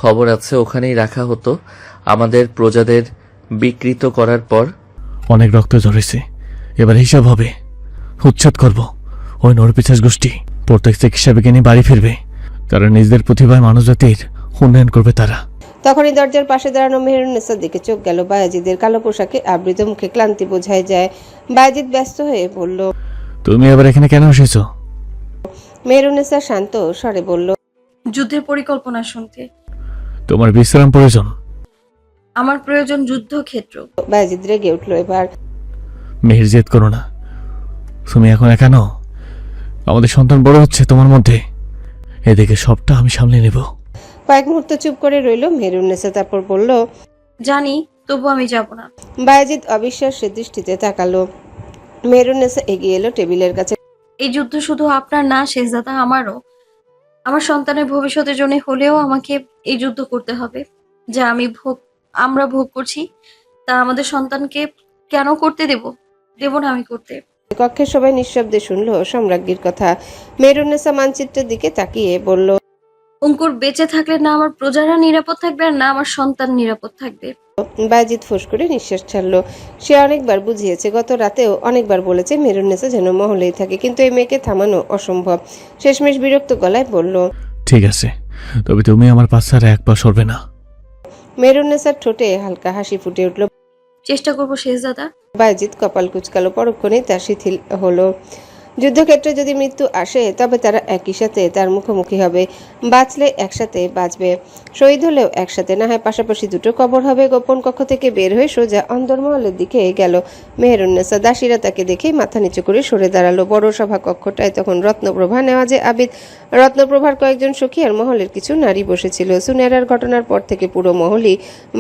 খবর আছে ওখানেই রাখা হতো আমাদের প্রজাদের বিকৃত করার পর। অনেক রক্ত ঝরেছে, এবার হিসাব হবে। উচ্ছেদ করব ওই নরপিশাচ গোষ্ঠী। প্রত্যেক চিকিৎসা বিজ্ঞানী বাড়ি ফিরবে, তারা নিজেদের প্রতিভায় মানবজাতির উন্নয়ন করবে। তারা তখনই দরজার পাশে দাঁড়ানো মেহরুন্নেসার দিকে চোখ গেল। বায়েজিদের কালো পোশাকে আবৃত, মুখে ক্লান্তি বোঝাই যায়। বায়েজিদ ব্যস্ত হয়ে বলল, তুমি এবার এখানে কেন এসেছো? মেহরুন্নেসা শান্ত স্বরে বলল, যুদ্ধের পরিকল্পনা শুনতে। তোমার বিশ্রাম প্রয়োজন। আমার প্রয়োজন যুদ্ধক্ষেত্র। বায়েজিদ রেগে উঠল এবার। মেহের, জেদ করো না। তুমি এখন একা নও, আমাদের সন্তান বড় হচ্ছে তোমার মধ্যে। এদিকে সবটা আমি সামলে নেব। কয়েক মুহূর্ত চুপ করে রইল মেহরুন্নেসা, তারপর বলল, জানি, তবু আমি যাব না। বায়েজিদ অবিশ্বাসের দৃষ্টিতে তাকালো। মেহরুন্নেসা এগিয়ে এলো টেবিলের কাছে। এই যুদ্ধ শুধু আপনার না শেহজাদা, আমারও। আমার সন্তানের ভবিষ্যতের জন্য হলেও আমাকে এই যুদ্ধ করতে হবে। যা আমরা ভোগ করছি তা আমাদের সন্তানকে কেন করতে দেব? দেব না আমি করতে। কক্ষের সবাই নিঃশব্দে শুনল সম্রাজ্ঞীর কথা। মেহেরুন্নেসা মানচিত্রের দিকে তাকিয়ে বলল, অঙ্কুর বেঁচে থাকলে না আমার প্রজারা নিরাপদ থাকবে আর না আমার সন্তান নিরাপদ থাকবে। বায়েজিদ ফোঁস করে নিঃশ্বাস ছাড়ল। সে অনেকবার বুঝিয়েছে, গত রাতেও অনেকবার বলেছে মেহেরুন্নেসা যেন মহলেই থাকে, কিন্তু এই মেয়েকে থামানো অসম্ভব। শেষমেশ বিরক্ত গলায় বলল, ঠিক আছে, তবে তুমি আমার পাশ ছাড়া এক পা সরবে না। মেহেরুন্নেসার ঠোঁটে হালকা হাসি ফুটে উঠল। চেষ্টা করবো শেহজাদা। বায়েজিদ কপাল কুঁচকালো, পরক্ষণেই তার শিথিল হলো। যুদ্ধক্ষেত্রে যদি মৃত্যু আসে তবে তারা একই সাথে তার মুখোমুখি হবে, বাঁচলে একসাথে বাঁচবে, শহীদ হলেও একসাথে, না হয় পাশাপাশি দুটো কবর হবে। গোপন কক্ষ থেকে বের হয়ে সোজা অন্দরমহলের দিকে গেল মেহেরুন্নেসা। দাসীরা তাকে দেখে মাথা নিচু করে সরে দাঁড়ালো। বড় সভা কক্ষটায় তখন রত্নপ্রভা, নেওয়াজে আবিদ, রত্নপ্রভার কয়েকজন সখী আর মহলের কিছু নারী বসেছিল। সুনেরার ঘটনার পর থেকে পুরো মহলই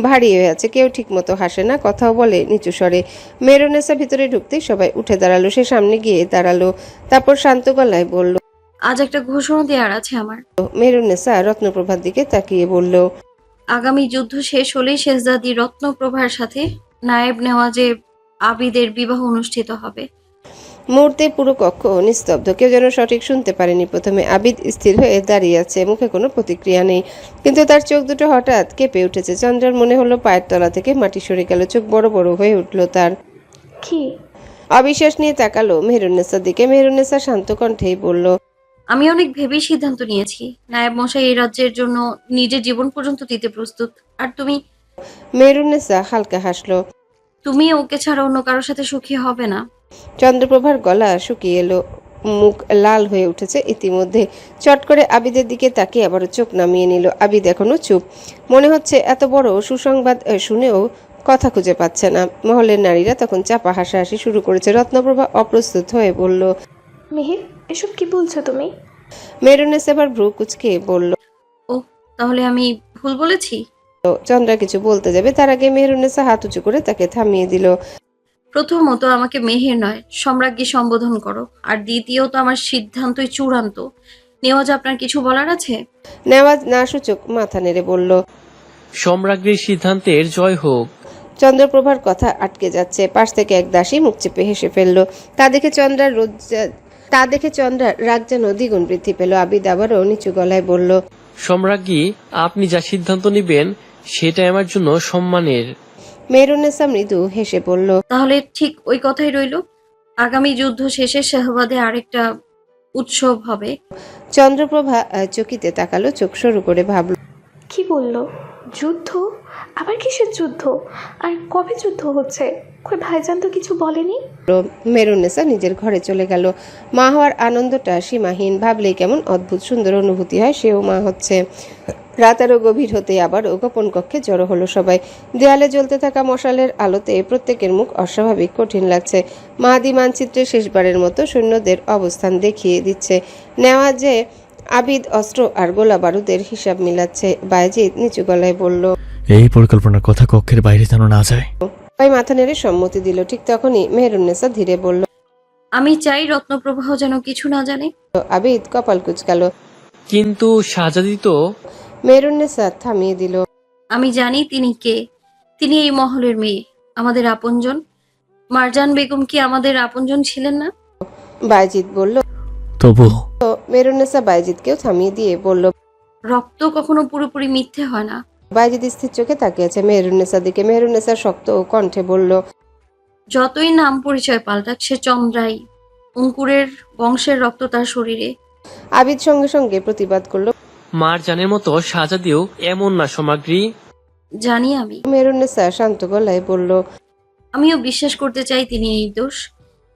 ভারী হয়ে আছে, কেউ ঠিক মতো হাসে না, কথাও বলে নিচু স্বরে। মেহেরুন্নেসা ভিতরে ঢুকতেই সবাই উঠে দাঁড়ালো। সে সামনে গিয়ে দাঁড়ালো, তারপর শান্ত গলায় বলল, আজ একটা ঘোষণা দেওয়ার আছে আমার। মেহেরুন্নেসা রত্নপ্রভার দিকে তাকিয়ে বলল, আগামী যুদ্ধ শেষ হলেই শেহজাদি রত্নপ্রভার সাথে নায়েব নেওয়াজে আবিদের বিবাহ অনুষ্ঠিত হবে। মুহূর্তে পুরো কক্ষ নিস্তব্ধ, কেউ যেন সঠিক শুনতে পারেনি। প্রথমে আবিদ স্থির হয়ে দাঁড়িয়ে আছে, মুখে কোনো প্রতিক্রিয়া নেই, কিন্তু তার চোখ দুটো হঠাৎ কেঁপে উঠেছে। চন্দ্রার মনে হলো পায়ের তলা থেকে মাটি সরে গেল, চোখ বড় বড় হয়ে উঠল তার। কি? অবিশ্বাস নিয়ে তাকালো মেহেরুন্নেসার দিকে। মেহেরুন্নেসা শান্ত কণ্ঠেই বলল, আমি অনেক ভেবেই সিদ্ধান্ত নিয়েছি। নায়েব মশাই এই রাজ্যের জন্য নিজের জীবন পর্যন্ত দিতে প্রস্তুত। আর তুমি? মেহেরুন্নেসা হালকা হাসলো। তুমি ওকে ছাড়া অন্য কারোর সাথে সুখী হবে না। চন্দ্রপ্রভার গলা শুকিয়ে এলো, মুখ লাল হয়ে উঠেছে ইতিমধ্যে। চট করে আবিদের দিকে তাকিয়ে আবারও চোখ নামিয়ে নিল। আবিদ এখনো চুপ, মনে হচ্ছে এত বড় সুসংবাদ শুনেও কথা খুঁজে পাচ্ছে না। মহলের নারীরা তখন চাপা হাসাহাসি শুরু করেছে। রত্নপ্রভা অপ্রস্তুত হয়ে বলল, মিহির, এসব কি বলছো তুমি? মেহেরুন্নেসা এবার ভ্রু কুঁচকে বলল, ও, তাহলে আমি ভুল বলেছি? চন্দ্রা কিছু বলতে যাবে, তার আগে মেহেরুন্নেসা হাত উঁচু করে তাকে থামিয়ে দিল। প্রথমত আমাকে মেহের নয় সম্রাজ্ঞী সম্বোধন করো, আর দ্বিতীয়ত আমার সিদ্ধান্তই চূড়ান্ত। নেওয়াজ, আপনার কিছু বলার আছে? নেওয়াজ না সূচক মাথা নেড়ে বলল, সম্রাজ্ঞীর সিদ্ধান্তের জয় হোক। চন্দ্রপ্রভার কথা আটকে যাচ্ছে। পাশ থেকে এক দাসী মুখ চেপে হেসে ফেলল। তা দেখে চন্দ্রার রাগ যেন দ্বিগুণ বৃদ্ধি পেল। আবিদ আবারও নিচু গলায় বলল, সম্রাজ্ঞী, আপনি যা সিদ্ধান্ত নেবেন সেটা আমার জন্য সম্মানের। মেহেরুন্নেসা মৃদু হেসে বলল, তাহলে ঠিক ওই কথাই রইল। আগামী যুদ্ধ শেষে শাহবাদে আরেকটা উৎসব হবে। চন্দ্রপ্রভা চকিতে তাকালো, চোখ সরু করে ভাবল, কি বললো? যুদ্ধ? আবার কিসের যুদ্ধ? আর কবে যুদ্ধ হচ্ছে? কই ভাইজান তো কিছু বলেনি। মেহেরুন্নেসা নিজের ঘরে চলে গেল। মা হওয়ার আনন্দটা সীমাহীন, ভাবলেই কেমন অদ্ভুত সুন্দর অনুভূতি হয়, সেও মা হচ্ছে। রাত আরো গভীর হতে আবারও গোপন কক্ষে জড়ো হলো সবাই। দেয়ালে জ্বলতে থাকা মশালের আলোতে প্রত্যেকের মুখ অস্বাভাবিক কঠিন লাগছে। মাহাদি মানচিত্রে শেষবারের মতো সৈন্যদের অবস্থান দেখিয়ে দিচ্ছে। নেওয়াজে আবিদ অস্ত্র আর গোলা বারুদের হিসাব মিলাচ্ছে। বায়েজিদ নিচু গলায় বলল, এই পরিকল্পনার কথা কক্ষের বাইরে যেন না যায়। সবাই মাথা নেড়ে সম্মতি দিল। ঠিক তখনই মেহেরুন্নেসা ধীরে বলল, আমি চাই রত্নপ্রবাহ যেন কিছু না জানে। আবিদ কপাল কুঁচকালো। কিন্তু শাহজাদি তো। মেহেরুন্নেসা থামিয়ে দিল, আমি জানি তিনি কে। তিনি এই মহলের মেয়ে, আমাদের আপনজন। মারজান বেগম কি আমাদের আপনজন ছিলেন না? বায়েজিদ বলল। তবু মেহেরুন্নেসা বায়েজিদকেও থামিয়ে দিয়ে বলল, রক্ত কখনো পুরোপুরি মিথ্যে হয় না। বায়েজিদ স্থির চোখে তাকিয়েছে মেহেরুন্নেসার দিকে। মেহেরুন্নেসা শক্ত কণ্ঠে বলল, যতই নাম পরিচয় পাল্টাক সে চন্দ্রাই। অঙ্কুরের বংশের রক্ত তার শরীরে। আবিদ সঙ্গে সঙ্গে প্রতিবাদ করল, মারজানের মতো শাহজাদিও এমন না সম্রাজ্ঞী। জানি আমি। মেহেরুন্নেসা শান্ত গলায় বলল, আমিও বিশ্বাস করতে চাই তিনি নির্দোষ,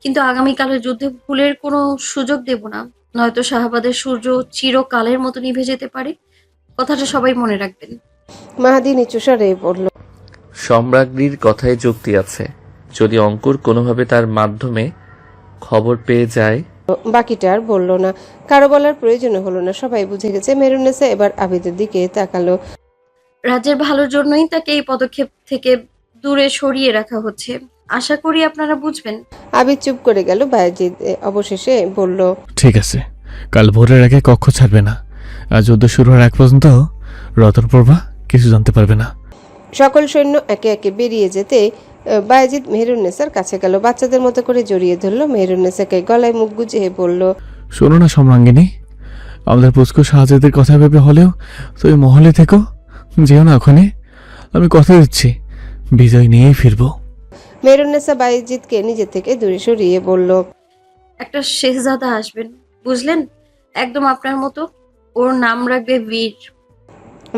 কিন্তু আগামীকালের যুদ্ধে ভুলের কোনো সুযোগ দেব না, নয়তো শাহবাদের সূর্য চিরকালের মতো নিভে যেতে পারে। কথাটা সবাই মনে রাখবেন। মাহাদি নিচু স্বরে বলল, সম্রাজ্ঞীর কথায় যুক্তি আছে। যদি অঙ্কুর কোনোভাবে তার মাধ্যমে খবর পেয়ে যায়। বাকিটা আর বলল না। কারো বলার প্রয়োজন হলো না, সবাই বুঝে গেছে। মেহেরুন্নেসা এবার আবিদের দিকে তাকালো। রাজ্যের ভালোর জন্যই তাকে এই পদক্ষেপ থেকে দূরে সরিয়ে রাখা হচ্ছে। আশা করি আপনারা বুঝবেন। আবিদ চুপ করে গেল। বায়েজিদ অবশেষে বলল, ঠিক আছে, কাল ভোরের আগে কক্ষ ছাড়বে না। আর যুদ্ধ শুরু হওয়ার এক পর্যন্ত রতনপ্রভা কিছু জানতে পারবে না। সকল সৈন্য একে একে বেরিয়ে যেতে বায়েজিদ মেহেরুন্নেসার কাছে গেল, বাচ্চাদের মতো করে জড়িয়ে ধরল মেহেরুন্নেসাকে, গলায় মুখ গুজে বলল, শোনো না সম্রাঙ্গিনী, আমাদের পুষ্কর শাহজাদের কথা ভেবে হলেও তুমি মহলে থেকো, যেও না ওখানে। আমি কথা দিচ্ছি বিজয় নিয়েই ফিরবো। মেহেরুন্নেসা বায়েজিদকে নিজে থেকে দূরে সরিয়ে বলল, একটা শেহজাদা আসবেন, বুঝলেন? একদম আপনার মতো। ওর নাম রাখবে বীর।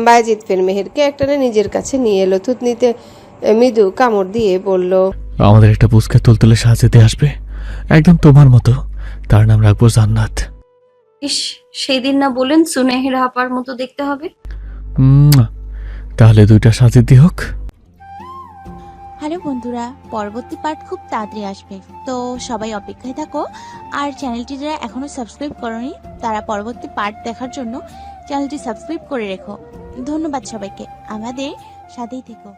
বায়েজিদ ফের মেহেরকে একটানে নিজের কাছে নিয়ে এলো, থুতনিতে মৃদু কামড় দিয়ে বলল, আমাদের একটা পুষ্কার তুলতুলে শাহজাদি আসবে, একদম তোমার মতো। তার নাম রাখবো জান্নাত। ইস, সেই দিন না বলেন সুনেহেরা আপার মতো দেখতে হবে? তাহলে 2টা শাহজাদি হোক। হ্যালো বন্ধুরা, পরবর্তী পার্ট খুব তাড়াতাড়ি আসবে, তো সবাই অপেক্ষায় থাকো। আর চ্যানেলটি যারা এখনো সাবস্ক্রাইব করোনি তারা পরবর্তী পার্ট দেখার জন্য চ্যানেলটি সাবস্ক্রাইব করে রেখো। ধন্যবাদ সবাইকে, আমাদের সাথেই থেকো।